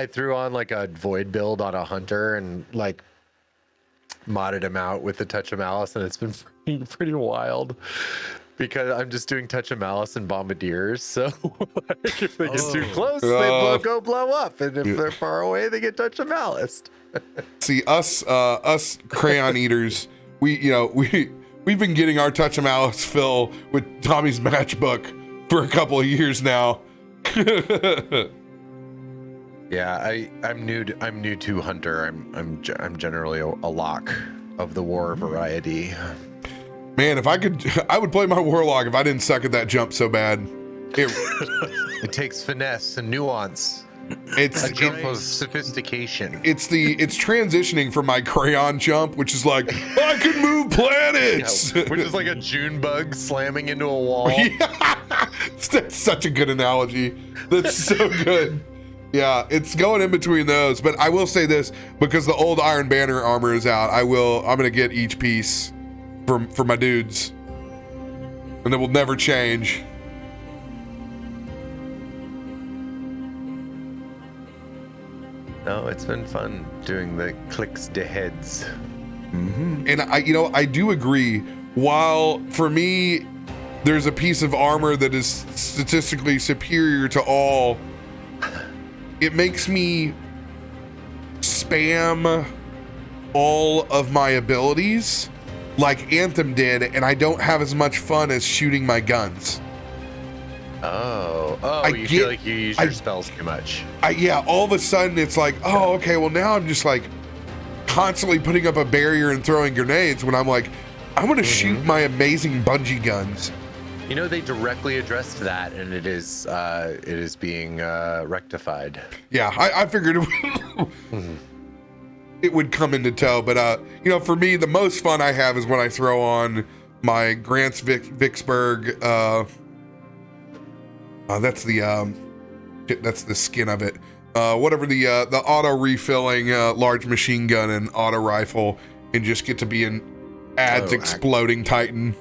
threw on like a void build on a hunter and like modded him out with the touch of malice, and it's been pretty wild because I'm just doing touch of malice and bombardiers. So if they get too close, they blow up, and if they're far away, they get touch of malice. See, us crayon eaters, we've been getting our touch of malice fill with Tommy's matchbook for a couple of years now. Yeah, I'm new to hunter. I'm generally a lock of the war variety. Man, if I could, I would play my warlock if I didn't suck at that jump so bad. It takes finesse and nuance. It's a jump of sophistication. It's transitioning from my crayon jump, which is like I can move planets, which is like a June bug slamming into a wall. Yeah. That's such a good analogy. That's so good. Yeah, it's going in between those. But I will say this, because the old Iron Banner armor is out, I'm gonna get each piece for my dudes, and it will never change. No, it's been fun doing the clicks to heads. Mm-hmm. And I do agree. While for me, there's a piece of armor that is statistically superior to all, it makes me spam all of my abilities like Anthem did, and I don't have as much fun as shooting my guns. You feel like you use your spells too much. All of a sudden it's like, oh, okay, well now I'm just like constantly putting up a barrier and throwing grenades when I'm like, I want to shoot my amazing bungee guns. You know, they directly addressed that, and it is being rectified. Yeah, I figured it would come into tow, but for me, the most fun I have is when I throw on my Grant's Vicksburg. That's the skin of it. Whatever the auto refilling large machine gun and auto rifle, and just get to be an adds exploding Titan.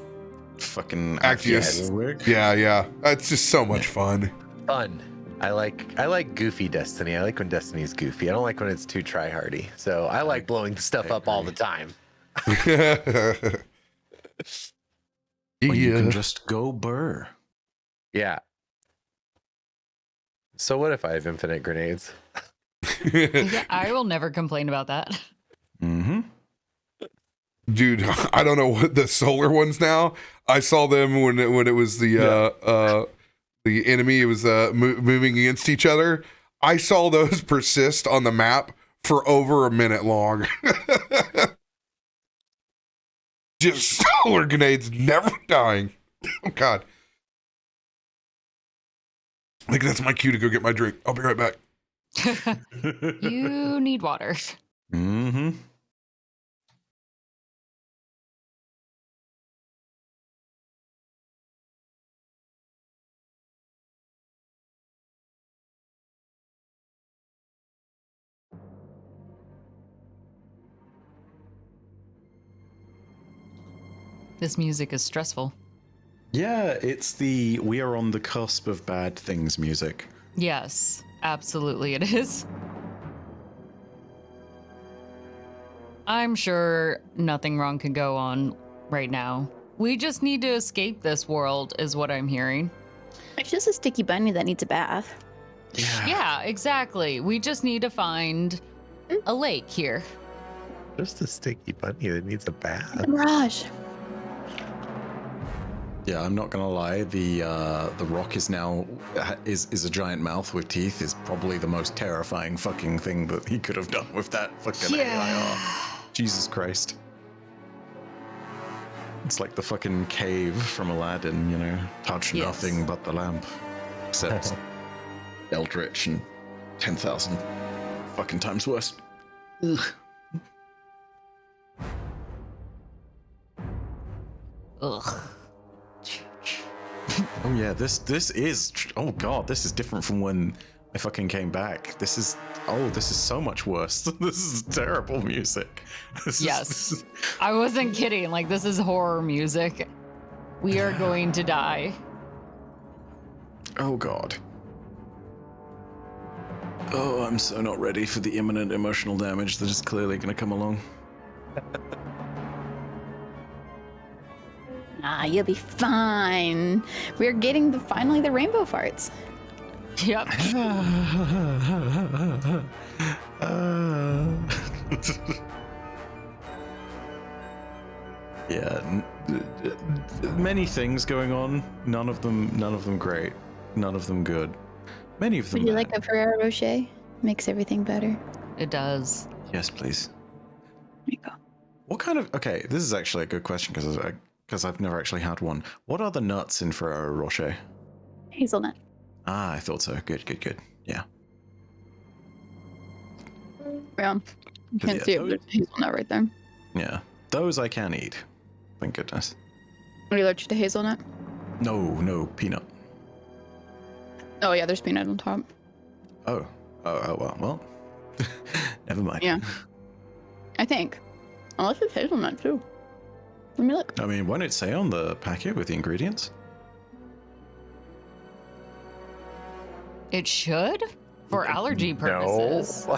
Fucking Actius. Yeah. It's just so much fun. Fun. I like goofy Destiny. I like when Destiny's goofy. I don't like when it's too try-hardy. So I like blowing stuff up all the time. Well, you can just go burr. Yeah. So what if I have infinite grenades? Yeah, I will never complain about that. Mm-hmm. Dude, I don't know what the solar ones now. I saw them when it was the enemy. It was moving against each other. I saw those persist on the map for over a minute long. Just solar grenades never dying. Oh God. I think that's my cue to go get my drink. I'll be right back. You need water. Mm-hmm. This music is stressful. Yeah, it's the we are on the cusp of bad things music. Yes, absolutely it is. I'm sure nothing wrong can go on right now. We just need to escape this world, is what I'm hearing. It's just a sticky bunny that needs a bath. Yeah, exactly. We just need to find a lake here. Just a sticky bunny that needs a bath. Mirage. Yeah, I'm not gonna lie. The rock is now is a giant mouth with teeth. Is probably the most terrifying fucking thing that he could have done with that fucking AIR. Jesus Christ! It's like the fucking cave from Aladdin, you know, touch Yes. nothing but the lamp, except eldritch and 10,000 fucking times worse. Ugh. Ugh. Oh yeah, this is oh god, this is different from when I fucking came back. This is so much worse. This is terrible music. Yes. I wasn't kidding. Like, this is horror music. We are going to die. Oh god. Oh, I'm so not ready for the imminent emotional damage that is clearly going to come along. Ah, you'll be fine. We're getting finally the rainbow farts. Yep. Yeah, many things going on. None of them great. None of them good. Many of them Would you bad. like a Ferrero Rocher? Makes everything better. It does. Yes, please. There you go. What kind of? Okay, this is actually a good question because I've never actually had one. What are the nuts in Ferrero Rocher? Hazelnut. Ah, I thought so. Good. Yeah. Yeah. You can Yeah, see it, those- there's hazelnut right there. Yeah. Those I can eat. Thank goodness. Are you allergic to hazelnut? No, peanut. Oh yeah, there's peanut on top. Oh, well. Never mind. Yeah. I think. Unless it's hazelnut too. Let me look. I mean, won't it say on the packet with the ingredients? It should? For allergy purposes. No.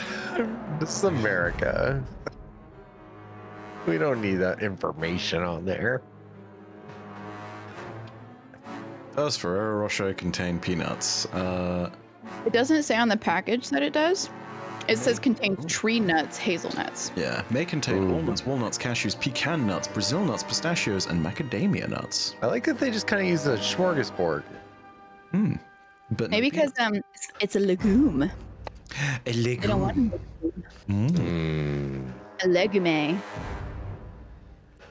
This is America. We don't need that information on there. Does Ferrero Rocher contain peanuts? It doesn't say on the package that it does. It says contains tree nuts, hazelnuts. Yeah. May contain Ooh. almonds, walnuts, cashews, pecan nuts, Brazil nuts, pistachios, and macadamia nuts. I like that they just kind of use a smorgasbord. But Maybe because it's a legume. a They don't want a legume.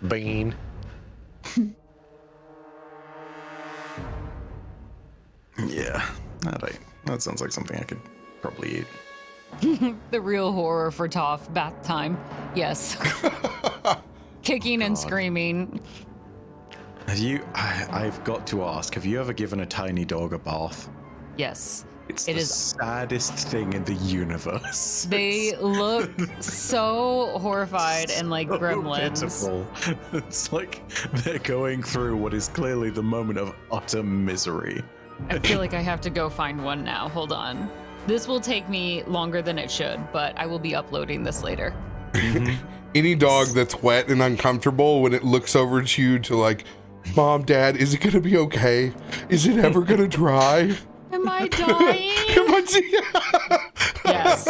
Bean. Yeah, that sounds like something I could probably eat. The real horror for Toff, bath time. Yes. Kicking and screaming. Have you? I've got to ask. Have you ever given a tiny dog a bath? Yes. It's It the is- saddest thing in the universe. They look so horrified and like So gremlins. pitiful. It's like they're going through what is clearly the moment of utter misery. I feel like I have to go find one now. Hold on. This will take me longer than it should, but I will be uploading this later. Any dog that's wet and uncomfortable when it looks over at you to like, Mom, Dad, is it gonna be okay? Is it ever gonna dry? Am I dying? Come on, see. Yes.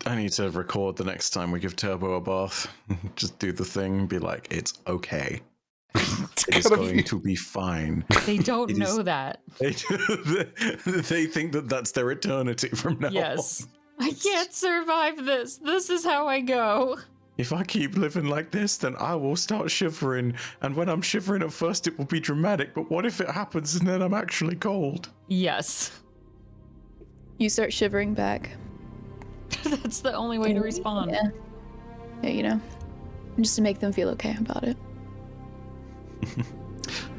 I need to record the next time we give Turbo a bath. Just do the thing, be like, it's okay. It is going to be fine. They don't It know is- that. They think that that's their eternity from now Yes. on. I can't survive this. This is how I go. If I keep living like this, then I will start shivering. And when I'm shivering at first, it will be dramatic. But what if it happens and then I'm actually cold? Yes. You start shivering back. That's the only way to respond. Yeah. Yeah, you know, just to make them feel okay about it.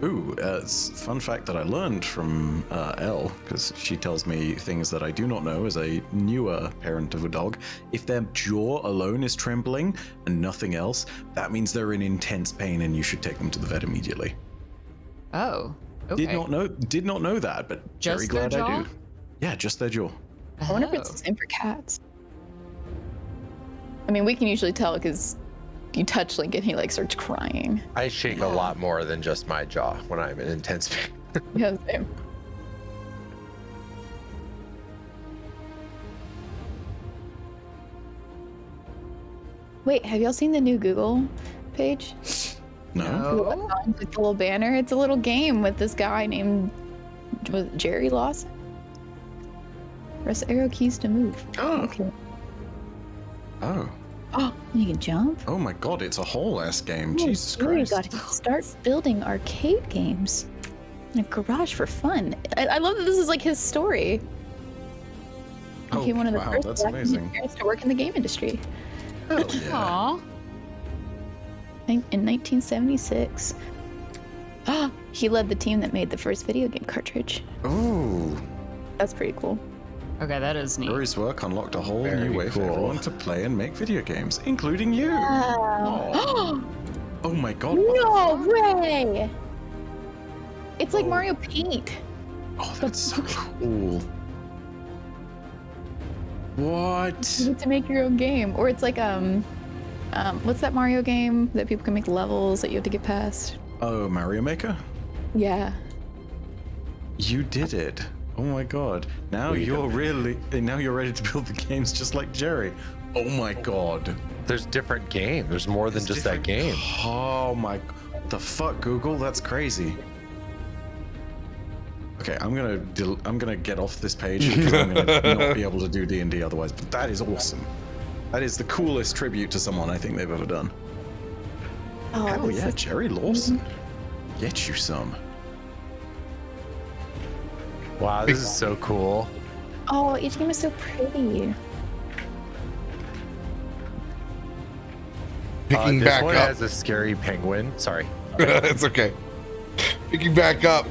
Ooh, fun fact that I learned from Elle, because she tells me things that I do not know as a newer parent of a dog. If their jaw alone is trembling and nothing else, that means they're in intense pain and you should take them to the vet immediately. Oh, okay. Did not know that, but very Just their glad I jaw? do. Yeah, just their jaw. I wonder if it's the same for cats. I mean, we can usually tell because you touch Link and he like starts crying. I shake a lot more than just my jaw when I'm in intense pain. Yeah, same. Wait, have y'all seen the new Google page? No. With the little banner. It's a little game with this guy named Jerry Lawson. Press arrow keys to move. Oh. Okay. Oh. Oh, you can jump? Oh my god, it's a whole ass game. Oh, Jesus Jerry Christ. got to start building arcade games in a garage for fun. I love that this is like his story. He became one of the wow, first that's black amazing. engineers to work in the game industry. Hell yeah. Aw. In 1976. Ah, he led the team that made the first video game cartridge. Ooh. That's pretty cool. Okay, that is neat. Rory's work unlocked a whole Very new way for cool. everyone to play and make video games, including you. Wow. Oh my god. No way! It's like Oh. Mario Paint. Oh, that's so cool. What? You get to make your own game. Or it's like, what's that Mario game that people can make levels that you have to get past? Oh, Mario Maker? Yeah. You did it. Oh my god. Now you're ready to build the games just like Jerry. Oh my god. There's different game. There's more than just that game. Oh my, the fuck, Google? That's crazy. Okay, I'm gonna get off this page because I'm gonna not be able to do D&D otherwise. But that is awesome. That is the coolest tribute to someone I think they've ever done. Oh, Hell this yeah, is- Jerry Lawson. Get you some. Wow, this is so cool. Oh, each game is so pretty. Picking This back one up. has a scary penguin. Sorry. It's okay. Picking back up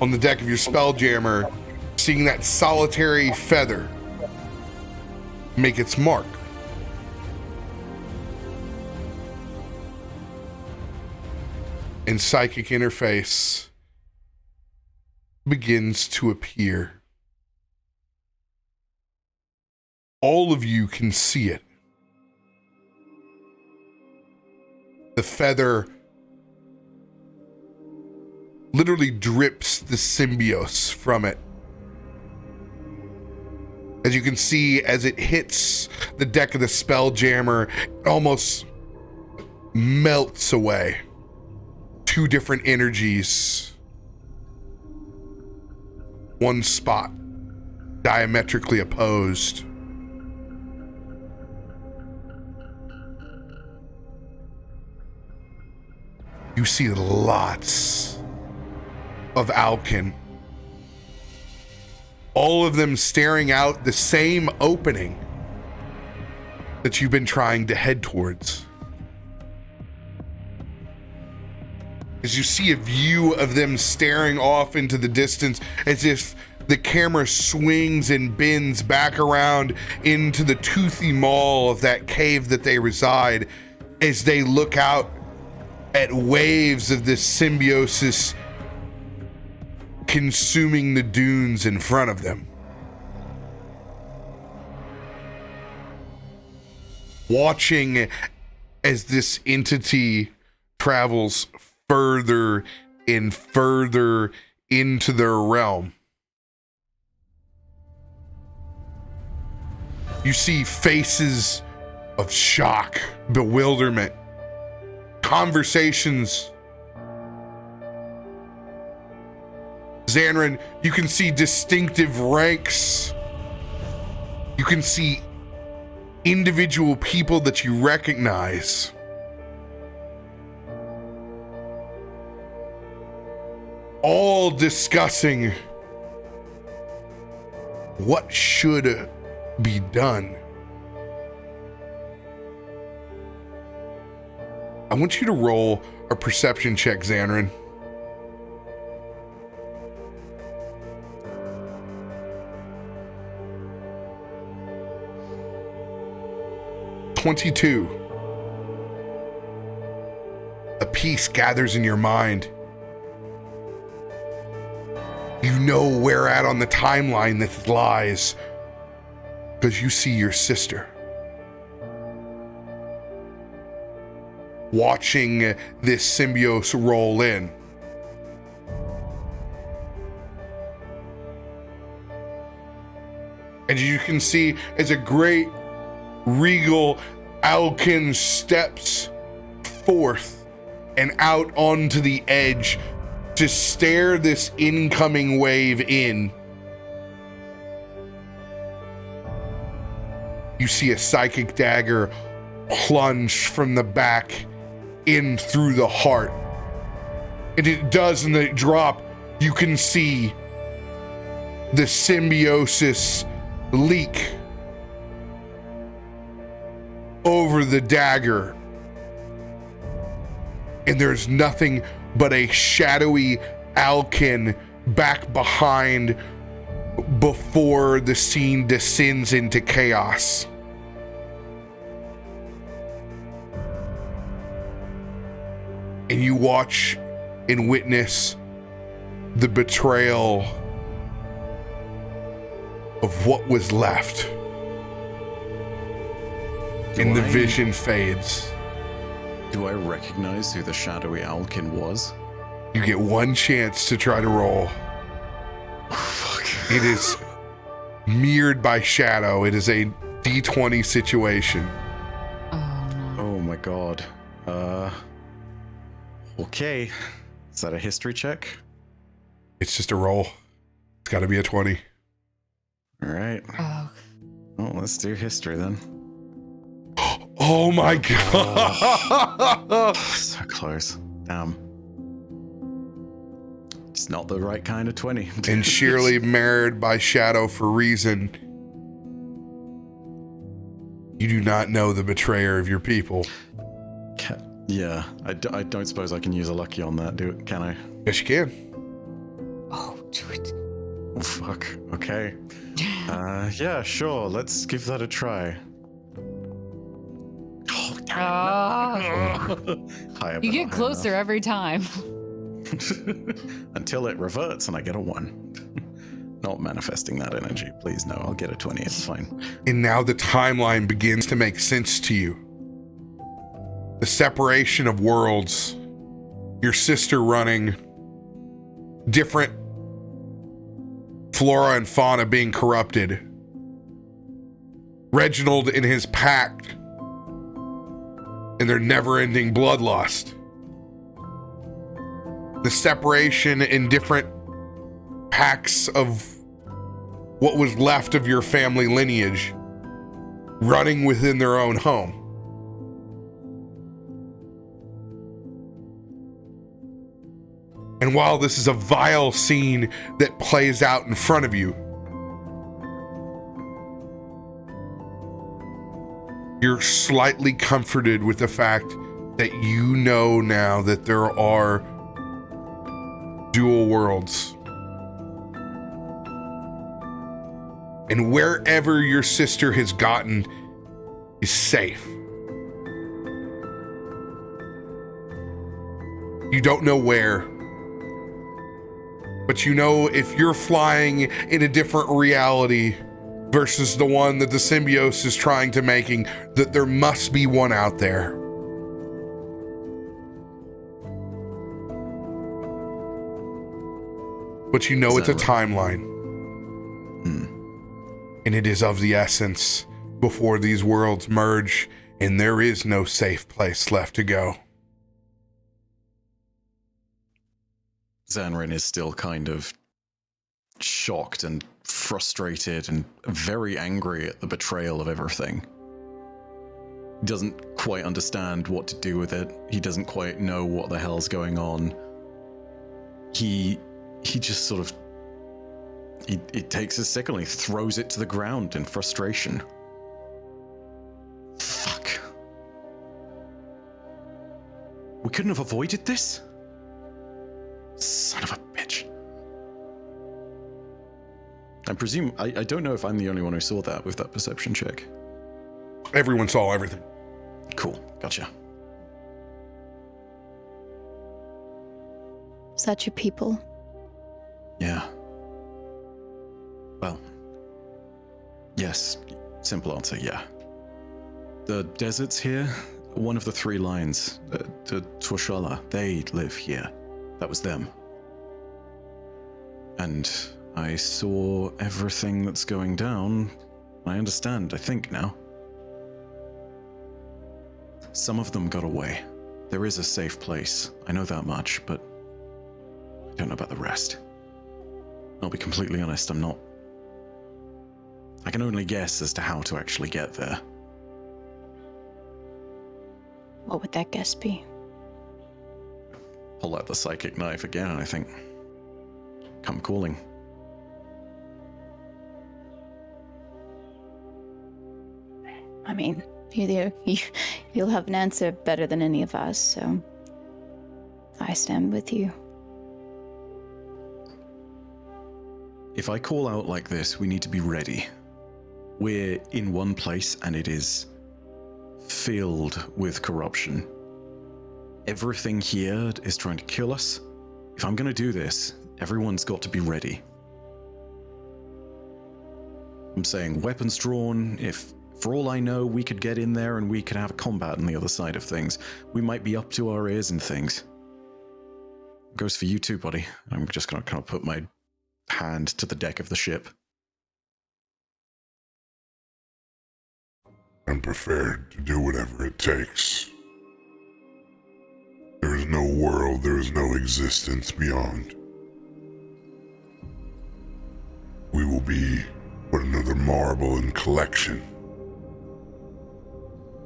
on the deck of your Spelljammer, seeing that solitary feather make its mark. And psychic interface begins to appear. All of you can see it. The feather literally drips the symbiose from it. As you can see, as it hits the deck of the Spelljammer, it almost melts away. Two different energies. One spot, diametrically opposed. You see lots of Alkin. All of them staring out the same opening that you've been trying to head towards. As you see a view of them staring off into the distance as if the camera swings and bends back around into the toothy maw of that cave that they reside, as they look out at waves of this symbiosis consuming the dunes in front of them. Watching as this entity travels further and further into their realm. You see faces of shock, bewilderment, conversations. Zanryn, you can see distinctive ranks. You can see individual people that you recognize. All discussing what should be done. I want you to roll a perception check, Zanryn. "22. A peace gathers in your mind. You know where at on the timeline this lies because you see your sister watching this symbiote roll in. And you can see as a great regal Alkin steps forth and out onto the edge to stare this incoming wave in. You see a psychic dagger plunge from the back in through the heart. And it does, in the drop, you can see the symbiosis leak over the dagger. And there's nothing but a shadowy Alkin back behind before the scene descends into chaos. And you watch and witness the betrayal of what was left. And the vision fades. Do I recognize who the shadowy Alkin was? You get one chance to try to roll. Oh, fuck. It is mirrored by shadow. It is a D20 situation. Oh no. Oh my god. Okay. Is that a history check? It's just a roll. It's got to be a 20. All right. Oh. Well, let's do history then. Oh my god! So close. Damn. It's not the right kind of 20. And sheerly mirrored by shadow for reason. You do not know the betrayer of your people. Yeah, I don't suppose I can use a lucky on that, can I? Yes, you can. Oh, do it. Oh, fuck. Okay. Yeah, sure. Let's give that a try. Oh, damn. Higher, You but get not high closer every time. enough. Until it reverts and I get a 1. Not manifesting that energy. Please, no. I'll get a 20. It's fine. And now the timeline begins to make sense to you. The separation of worlds, your sister running, different flora and fauna being corrupted, Reginald in his pact and their never-ending bloodlust, the separation in different packs of what was left of your family lineage running within their own home. And while this is a vile scene that plays out in front of you, you're slightly comforted with the fact that you know now that there are dual worlds. And wherever your sister has gotten is safe. You don't know where. But you know if you're flying in a different reality versus the one that the symbiote is trying to making, that there must be one out there. But you know it's a timeline. And it is of the essence before these worlds merge, and there is no safe place left to go. Zanryn is still kind of shocked and frustrated and very angry at the betrayal of everything. He doesn't quite understand what to do with it. He doesn't quite know what the hell's going on. He just sort of He takes his sickle and he throws it to the ground in frustration. Fuck. We couldn't have avoided this? Son of a bitch. I presume, I don't know if I'm the only one who saw that with that perception check. Everyone saw everything. Cool, gotcha. Is that your people? Yeah. Well, yes. Simple answer, yeah. The deserts here, one of the three lines, the Twashala, they live here. That was them. And I saw everything that's going down. I understand, I think now. Some of them got away. There is a safe place. I know that much, but I don't know about the rest. I'll be completely honest, I'm not... I can only guess as to how to actually get there. What would that guess be? Pull out the psychic knife again, and I think... Come calling. I mean, you'll have an answer better than any of us, so I stand with you. If I call out like this, we need to be ready. We're in one place and it is filled with corruption. Everything here is trying to kill us. If I'm going to do this, everyone's got to be ready. I'm saying weapons drawn. If, for all I know, we could get in there and we could have a combat on the other side of things. We might be up to our ears in things. Goes for you too, buddy. I'm just going to kind of put my hand to the deck of the ship. I'm prepared to do whatever it takes. There is no world, there is no existence beyond. We will be but another marble in collection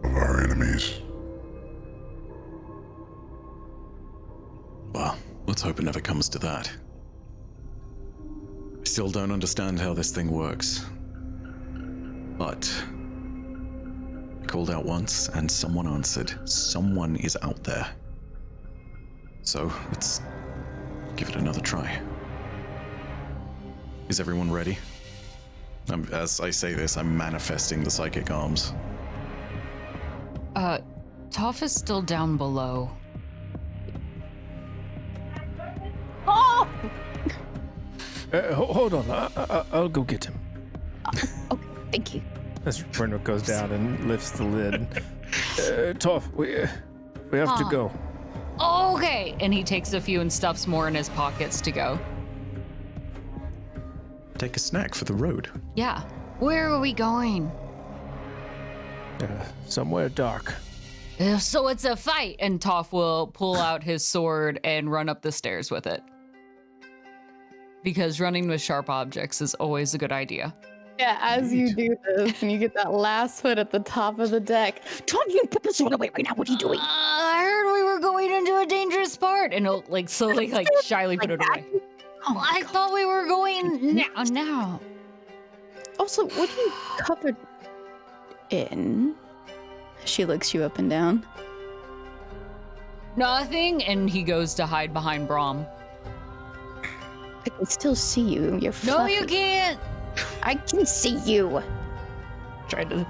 of our enemies. Well, let's hope it never comes to that. I still don't understand how this thing works. But I called out once and someone answered. Someone is out there. So let's give it another try. Is everyone ready? As I say this, I'm manifesting the psychic arms. Toff is still down below. Oh! Hold on, I'll go get him. Okay, thank you. As Brenda goes down and lifts the lid. Toff, we have to go. Okay, and he takes a few and stuffs more in his pockets to go. Take a snack for the road. Yeah. Where are we going? Somewhere dark. So it's a fight, and Toff will pull out his sword and run up the stairs with it. Because running with sharp objects is always a good idea. Yeah, as you do this, and you get that last foot at the top of the deck. Tom, you put the sword away right now. What are you doing? I heard we were going into a dangerous part, and he'll slowly, shyly put it away. Oh, I thought we were going now. Also, what are you covered in? She looks you up and down. Nothing, and he goes to hide behind Brom. I can still see you. You're No, fluffy. you can't. I can see you. Tried to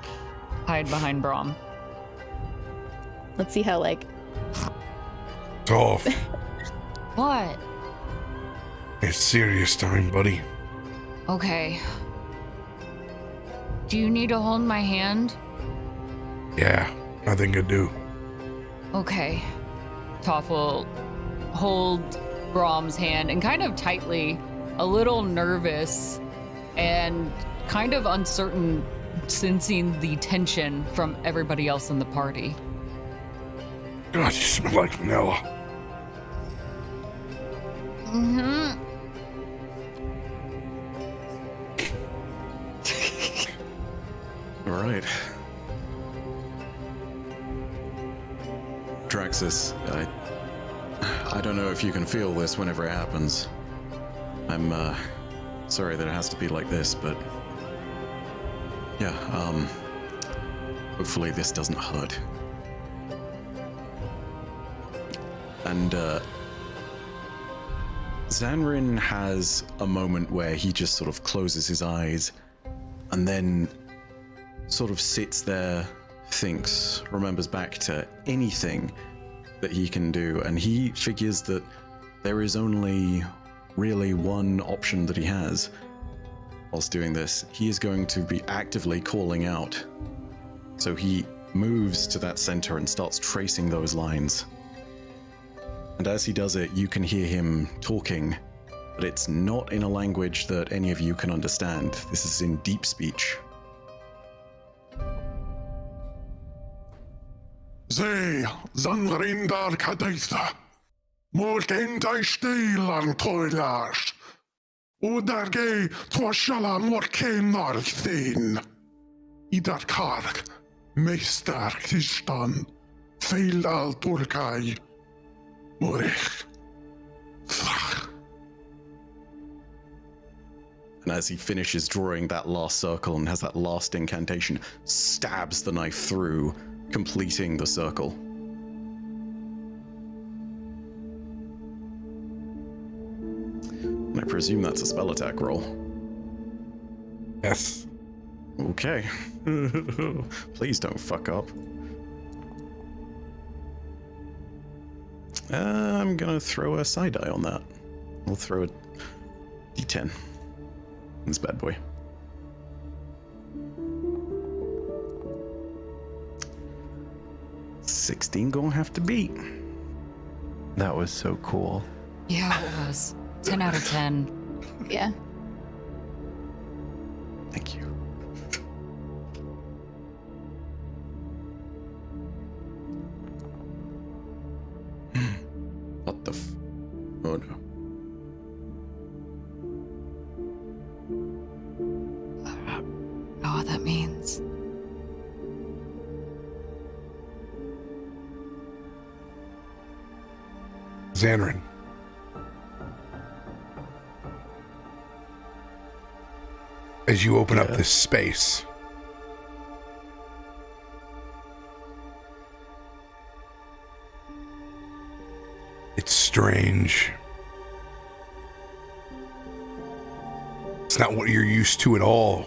hide behind Brom. Let's see how, Toff, What? it's serious time, buddy. Okay. Do you need to hold my hand? Yeah, nothing to do. Okay. Toff will hold Brom's hand and kind of tightly, a little nervous and kind of uncertain, sensing the tension from everybody else in the party. God, you smell like vanilla. Mm-hmm. All right. Draxus, I don't know if you can feel this whenever it happens. I'm sorry that it has to be like this, but yeah, hopefully this doesn't hurt. And Zanryn has a moment where he just sort of closes his eyes and then sort of sits there, thinks, remembers back to anything that he can do, and he figures that there is only really one option that he has whilst doing this. He is going to be actively calling out. So he moves to that center and starts tracing those lines. And as he does it, you can hear him talking, but it's not in a language that any of you can understand. This is in deep speech. Zay, Zanryn dar cadaitha. Morgen dai steil an toilash. Udarge twashala morken nar thin. Idar karg, meistar kistan. Feil al turkai. Morich. And as he finishes drawing that last circle and has that last incantation, stabs the knife through, completing the circle. And I presume that's a spell attack roll. Yes. Okay. Please don't fuck up. I'm gonna throw a side die on that. We'll throw a d10. This bad boy. $16 gonna have to beat. That was so cool. Yeah, it was. 10 out of 10. Yeah. Thank you. What the oh no. I don't know what that means. Zanryn. As you open up this space, it's strange. It's not what you're used to at all.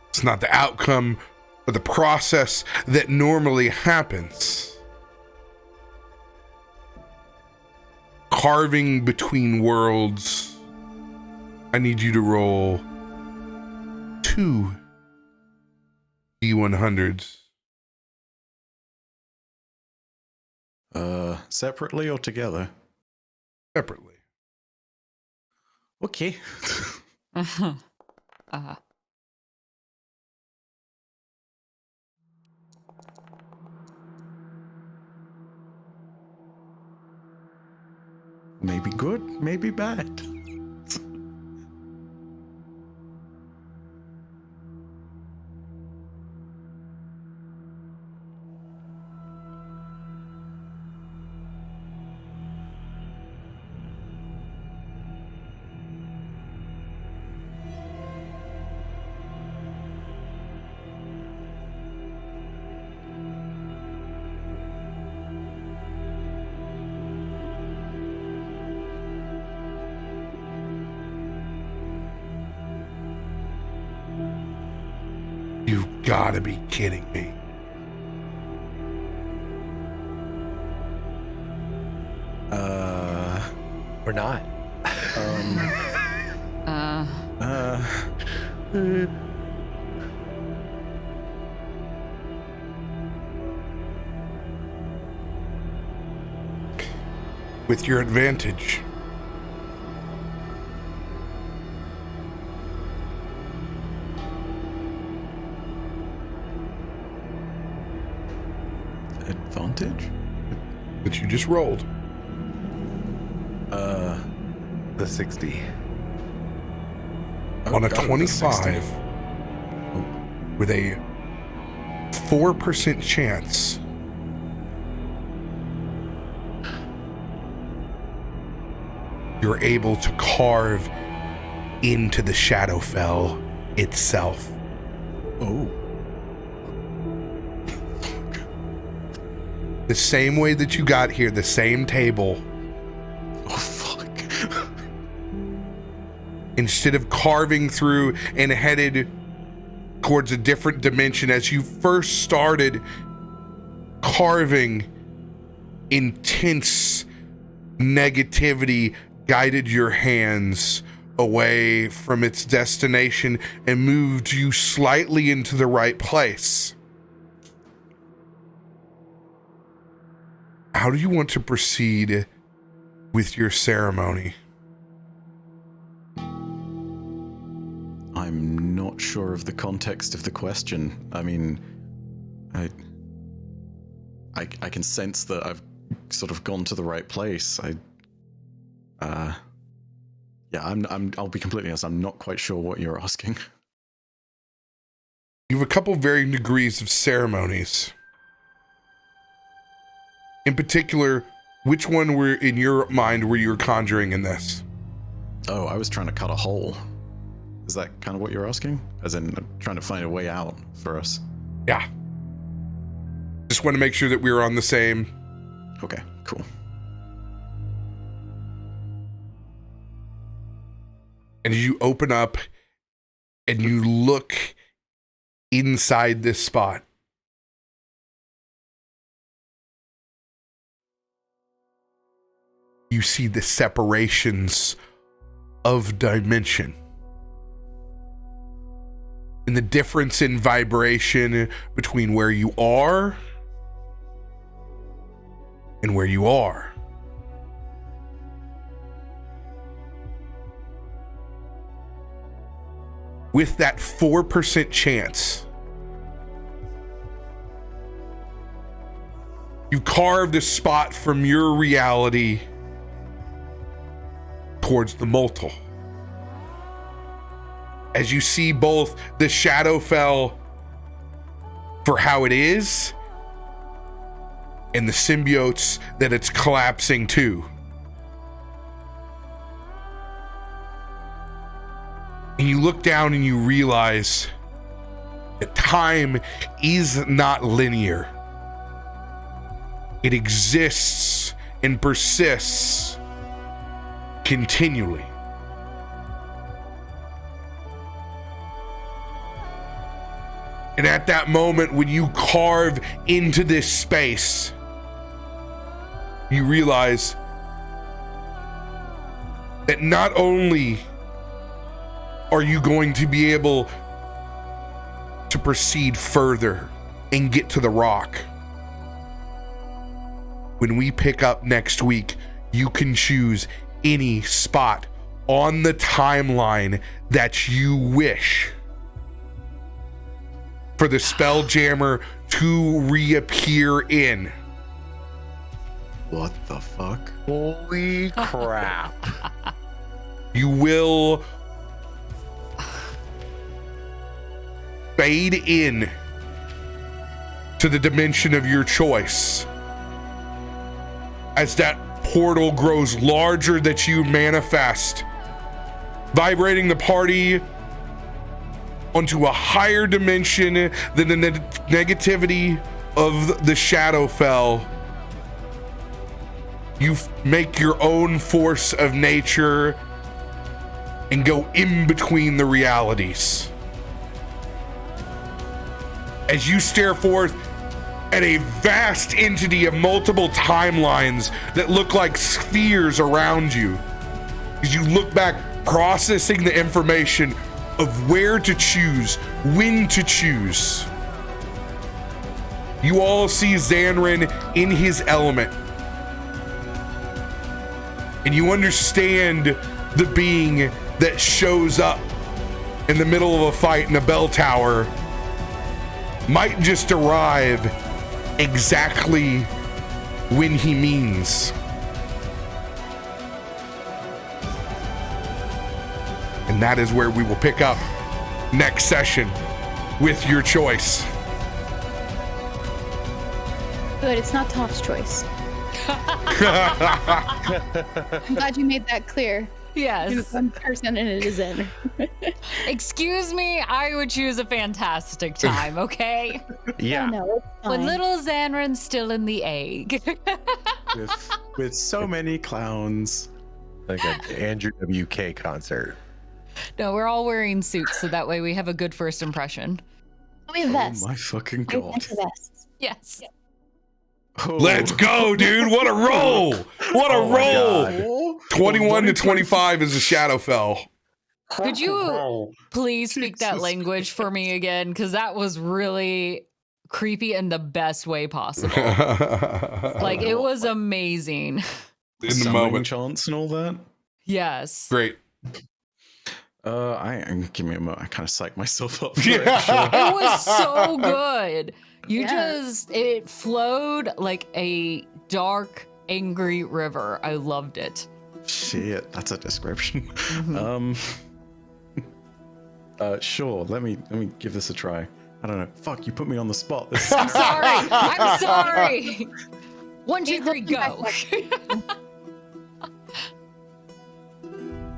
It's not the outcome or the process that normally happens. Carving between worlds. I need you to roll 2 D100s. Separately or together? Separately. Okay. Maybe good, maybe bad. You've got to be kidding me. Or not. With your advantage. Advantage? That you just rolled. The 60. On a Oh, 25 with a 4% chance you're able to carve into the Shadowfell itself. Oh. The same way that you got here, the same table. Oh, fuck. Instead of carving through and headed towards a different dimension, as you first started carving, intense negativity guided your hands away from its destination and moved you slightly into the right place. How do you want to proceed with your ceremony? I'm not sure of the context of the question. I mean, I can sense that I've sort of gone to the right place. I'll be completely honest, I'm not quite sure what you're asking. You have a couple varying degrees of ceremonies. In particular, which one were in your mind were you conjuring in this? Oh, I was trying to cut a hole. Is that kind of what you're asking? As in, trying to find a way out for us? Yeah. Just want to make sure that we were on the same. Okay, cool. And you open up and you look inside this spot. You see the separations of dimension. And the difference in vibration between where you are and where you are. With that 4% chance, you carved a spot from your reality towards the multiple. As you see both the Shadowfell for how it is and the symbiotes that it's collapsing to. And you look down and you realize that time is not linear. It exists and persists continually. And at that moment, when you carve into this space, you realize that not only are you going to be able to proceed further and get to the rock, when we pick up next week, you can choose any spot on the timeline that you wish for the Spelljammer to reappear in. What the fuck? Holy crap. You will fade in to the dimension of your choice. As that portal grows larger that you manifest, vibrating the party onto a higher dimension than the negativity of the Shadowfell. You make your own force of nature and go in between the realities. As you stare forth at a vast entity of multiple timelines that look like spheres around you, as you look back, processing the information of where to choose, when to choose. You all see Zanryn in his element. And you understand the being that shows up in the middle of a fight in a bell tower might just arrive exactly when he means. And that is where we will pick up next session with your choice. Good, it's not Toff's choice. I'm glad you made that clear. Yes. One person and it is in. Excuse me, I would choose a fantastic time, okay? Yeah. Oh, no, it's When fine. little Zanryn's still in the egg. with so many clowns. Like an Andrew WK concert. No, we're all wearing suits, so that way we have a good first impression. We have Oh vests. my fucking We have god. winter vests. Yes. Oh. Let's go, dude. What a roll. What a Oh my roll. God. 21 to 25 is a Shadowfell. Could you please speak that Jesus language for me again? Because that was really creepy in the best way possible. Like, it was amazing. In the Summoning moment. chants and all that. Yes. Great. Give me a moment. I kind of psyched myself up. For Yeah. it, sure. It was so good. Yeah. It flowed like a dark, angry river. I loved it. Shit, that's a description. Mhm. Sure. Let me give this a try. I don't know. Fuck, you put me on the spot. This is I'm sorry. I'm sorry. 1, 2, 3, go.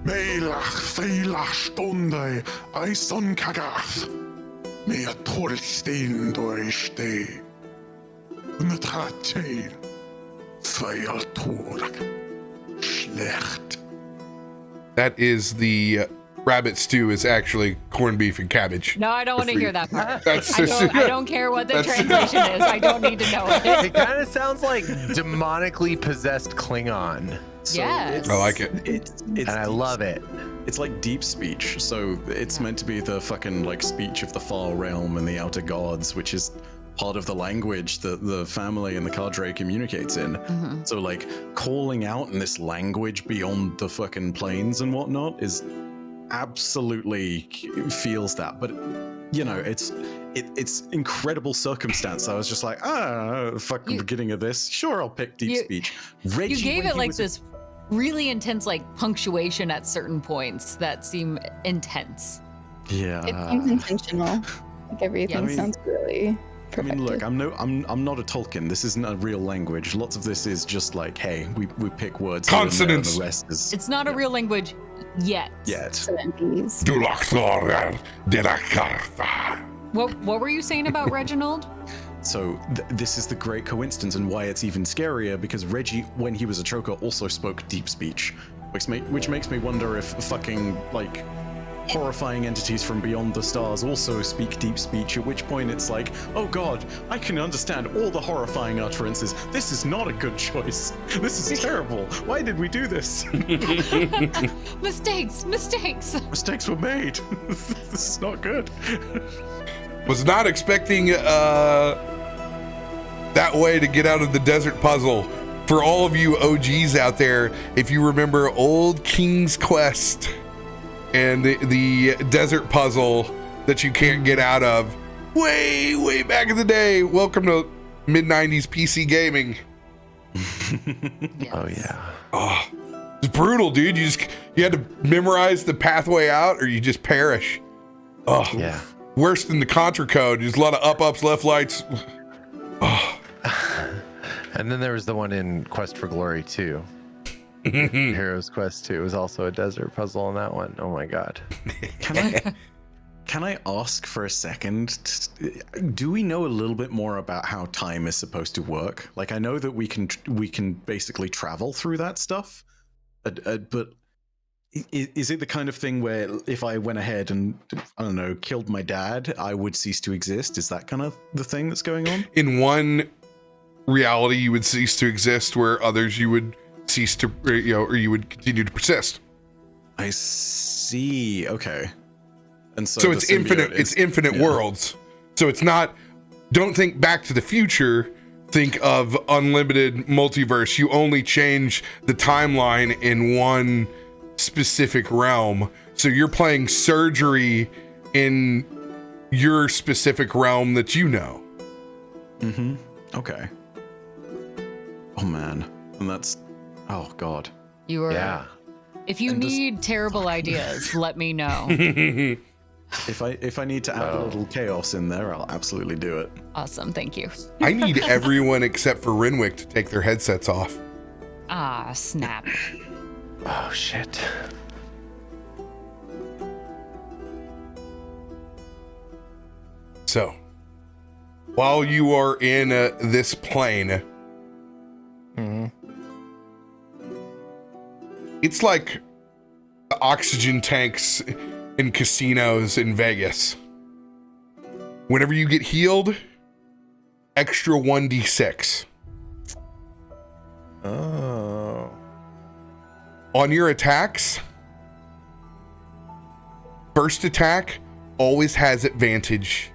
Meilach feilach stunde eison kagath. Mehr Tolstein durchsteh. Und Tratel. Feil Torag. Schlecht. That is the rabbit stew is actually corned beef and cabbage. No, I don't want to hear that part. That's I don't care what the translation is. I don't need to know it. It kind of sounds like demonically possessed Klingon. Yes. I like it. It's And I love it. It's like deep speech. So it's meant to be the fucking like speech of the far realm and the outer gods, which is part of the language that the family and the cadre communicates in. Mhm. So like calling out in this language beyond the fucking planes and whatnot is absolutely feels that. But you know, it's incredible circumstance. I was just like, fucking beginning of this. Sure, I'll pick deep speech. Reggie, You gave when it he like was- this really intense like punctuation at certain points that seem intense. Yeah. It seems intentional. Like everything I mean- sounds really I perfect. mean, look, I'm not a Tolkien. This isn't a real language. Lots of this is just like, hey, we pick words. here and there, and Consonants. The rest is It's not a real language yet. yet. Seventies. Dulachthor derakartha. What were you saying about Reginald? So this is the great coincidence and why it's even scarier because Reggie, when he was a choker, also spoke deep speech, which makes me wonder if fucking like horrifying entities from beyond the stars also speak deep speech, at which point it's like, oh god, I can understand all the horrifying utterances. This is not a good choice. This is terrible. Why did we do this? Mistakes. Mistakes were made. This is not good. Was not expecting that way to get out of the desert puzzle. For all of you OGs out there, if you remember old King's Quest and the desert puzzle that you can't get out of, way back in the day, welcome to mid-90s PC gaming. Oh yeah. Oh, it's brutal, dude. You had to memorize the pathway out or you just perish. Oh, Yeah. worse than the Contra code. There's a lot of ups, left lights. Oh. And then there was the one in Quest for Glory 2. Heroes Quest 2 was also a desert puzzle on that one. Oh my god. Can I ask for a second? Do we know a little bit more about how time is supposed to work? Like, I know that we can basically travel through that stuff, but is it the kind of thing where if I went ahead and I don't know killed my dad, I would cease to exist? Is that kind of the thing that's going on? In one reality, you would cease to exist, where others you would cease to, or you would continue to persist. I see. Okay. And so, So the it's infinite. symbiote It's is- infinite yeah. worlds. So it's not. Don't think Back to the Future. Think of unlimited multiverse. You only change the timeline in one specific realm. So you're playing surgery in your specific realm that you know. Mm-hmm. Okay. Oh man, and that's. Oh god. You were. Yeah. If you And does- need terrible ideas, let me know. If I need to add a little chaos in there, I'll absolutely do it. Awesome, thank you. I need everyone except for Renwick to take their headsets off. Ah, snap. Oh shit. So, while you are in this plane, it's like the oxygen tanks in casinos in Vegas. Whenever you get healed, extra 1d6. Oh. On your attacks, first attack always has advantage.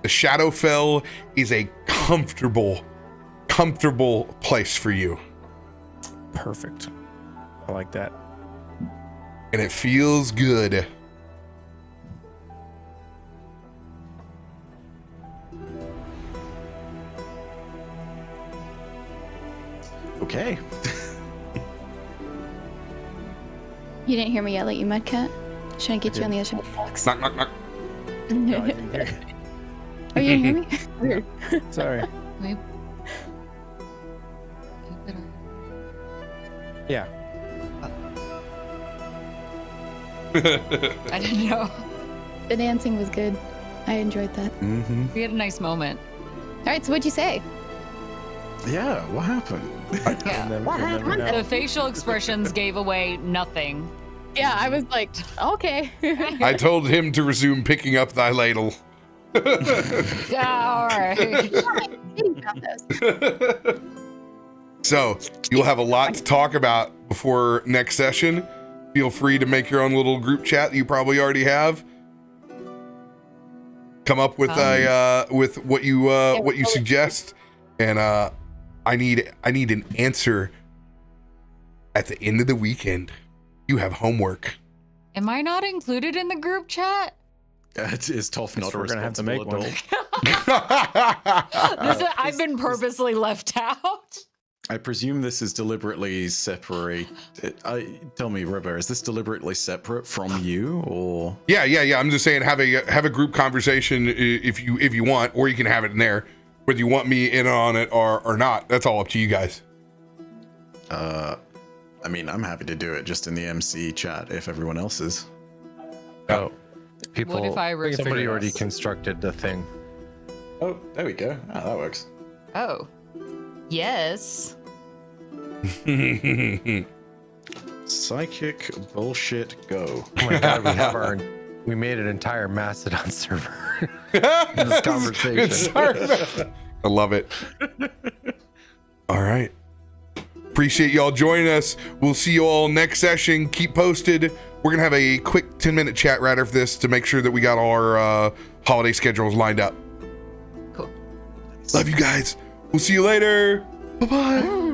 The Shadowfell is a comfortable place for you. Perfect. I like that. And it feels good. Okay. You didn't hear me yell at you, Mudcat? Should I get you on the other side of the box? Knock, knock, knock. No, I didn't hear. Oh, you didn't hear me? Weird. Sorry. Wait. You better. Yeah. I didn't know. The dancing was good. I enjoyed that. Mm-hmm. We had a nice moment. All right, so what'd you say? Yeah, what happened? Yeah. You'll never know. The facial expressions gave away nothing. Yeah, I was like, okay. I told him to resume picking up thy ladle. Yeah, all right. So, you'll have a lot to talk about before next session. Feel free to make your own little group chat that you probably already have. Come up with with what you suggest, and I need an answer at the end of the weekend. You have homework. Am I not included in the group chat? Is Toff not a we're gonna have to responsible make adult? I've been purposely left out. I presume this is deliberately separate. Tell me, RoBear, is this deliberately separate from you, or? Yeah. I'm just saying, have a group conversation if you want, or you can have it in there, whether you want me in on it or not. That's all up to you guys. I mean, I'm happy to do it just in the MC chat if everyone else is. Oh, people. What if I Somebody refigure already this? constructed the thing. Oh, there we go. Ah, that works. Oh. Yes. Psychic bullshit go. Oh my god, we made an entire Mastodon server. This conversation. I love it. All right. Appreciate y'all joining us. We'll see you all next session. Keep posted. We're going to have a quick 10-minute chat right after this to make sure that we got all our holiday schedules lined up. Cool. Love you guys. We'll see you later. Bye-bye.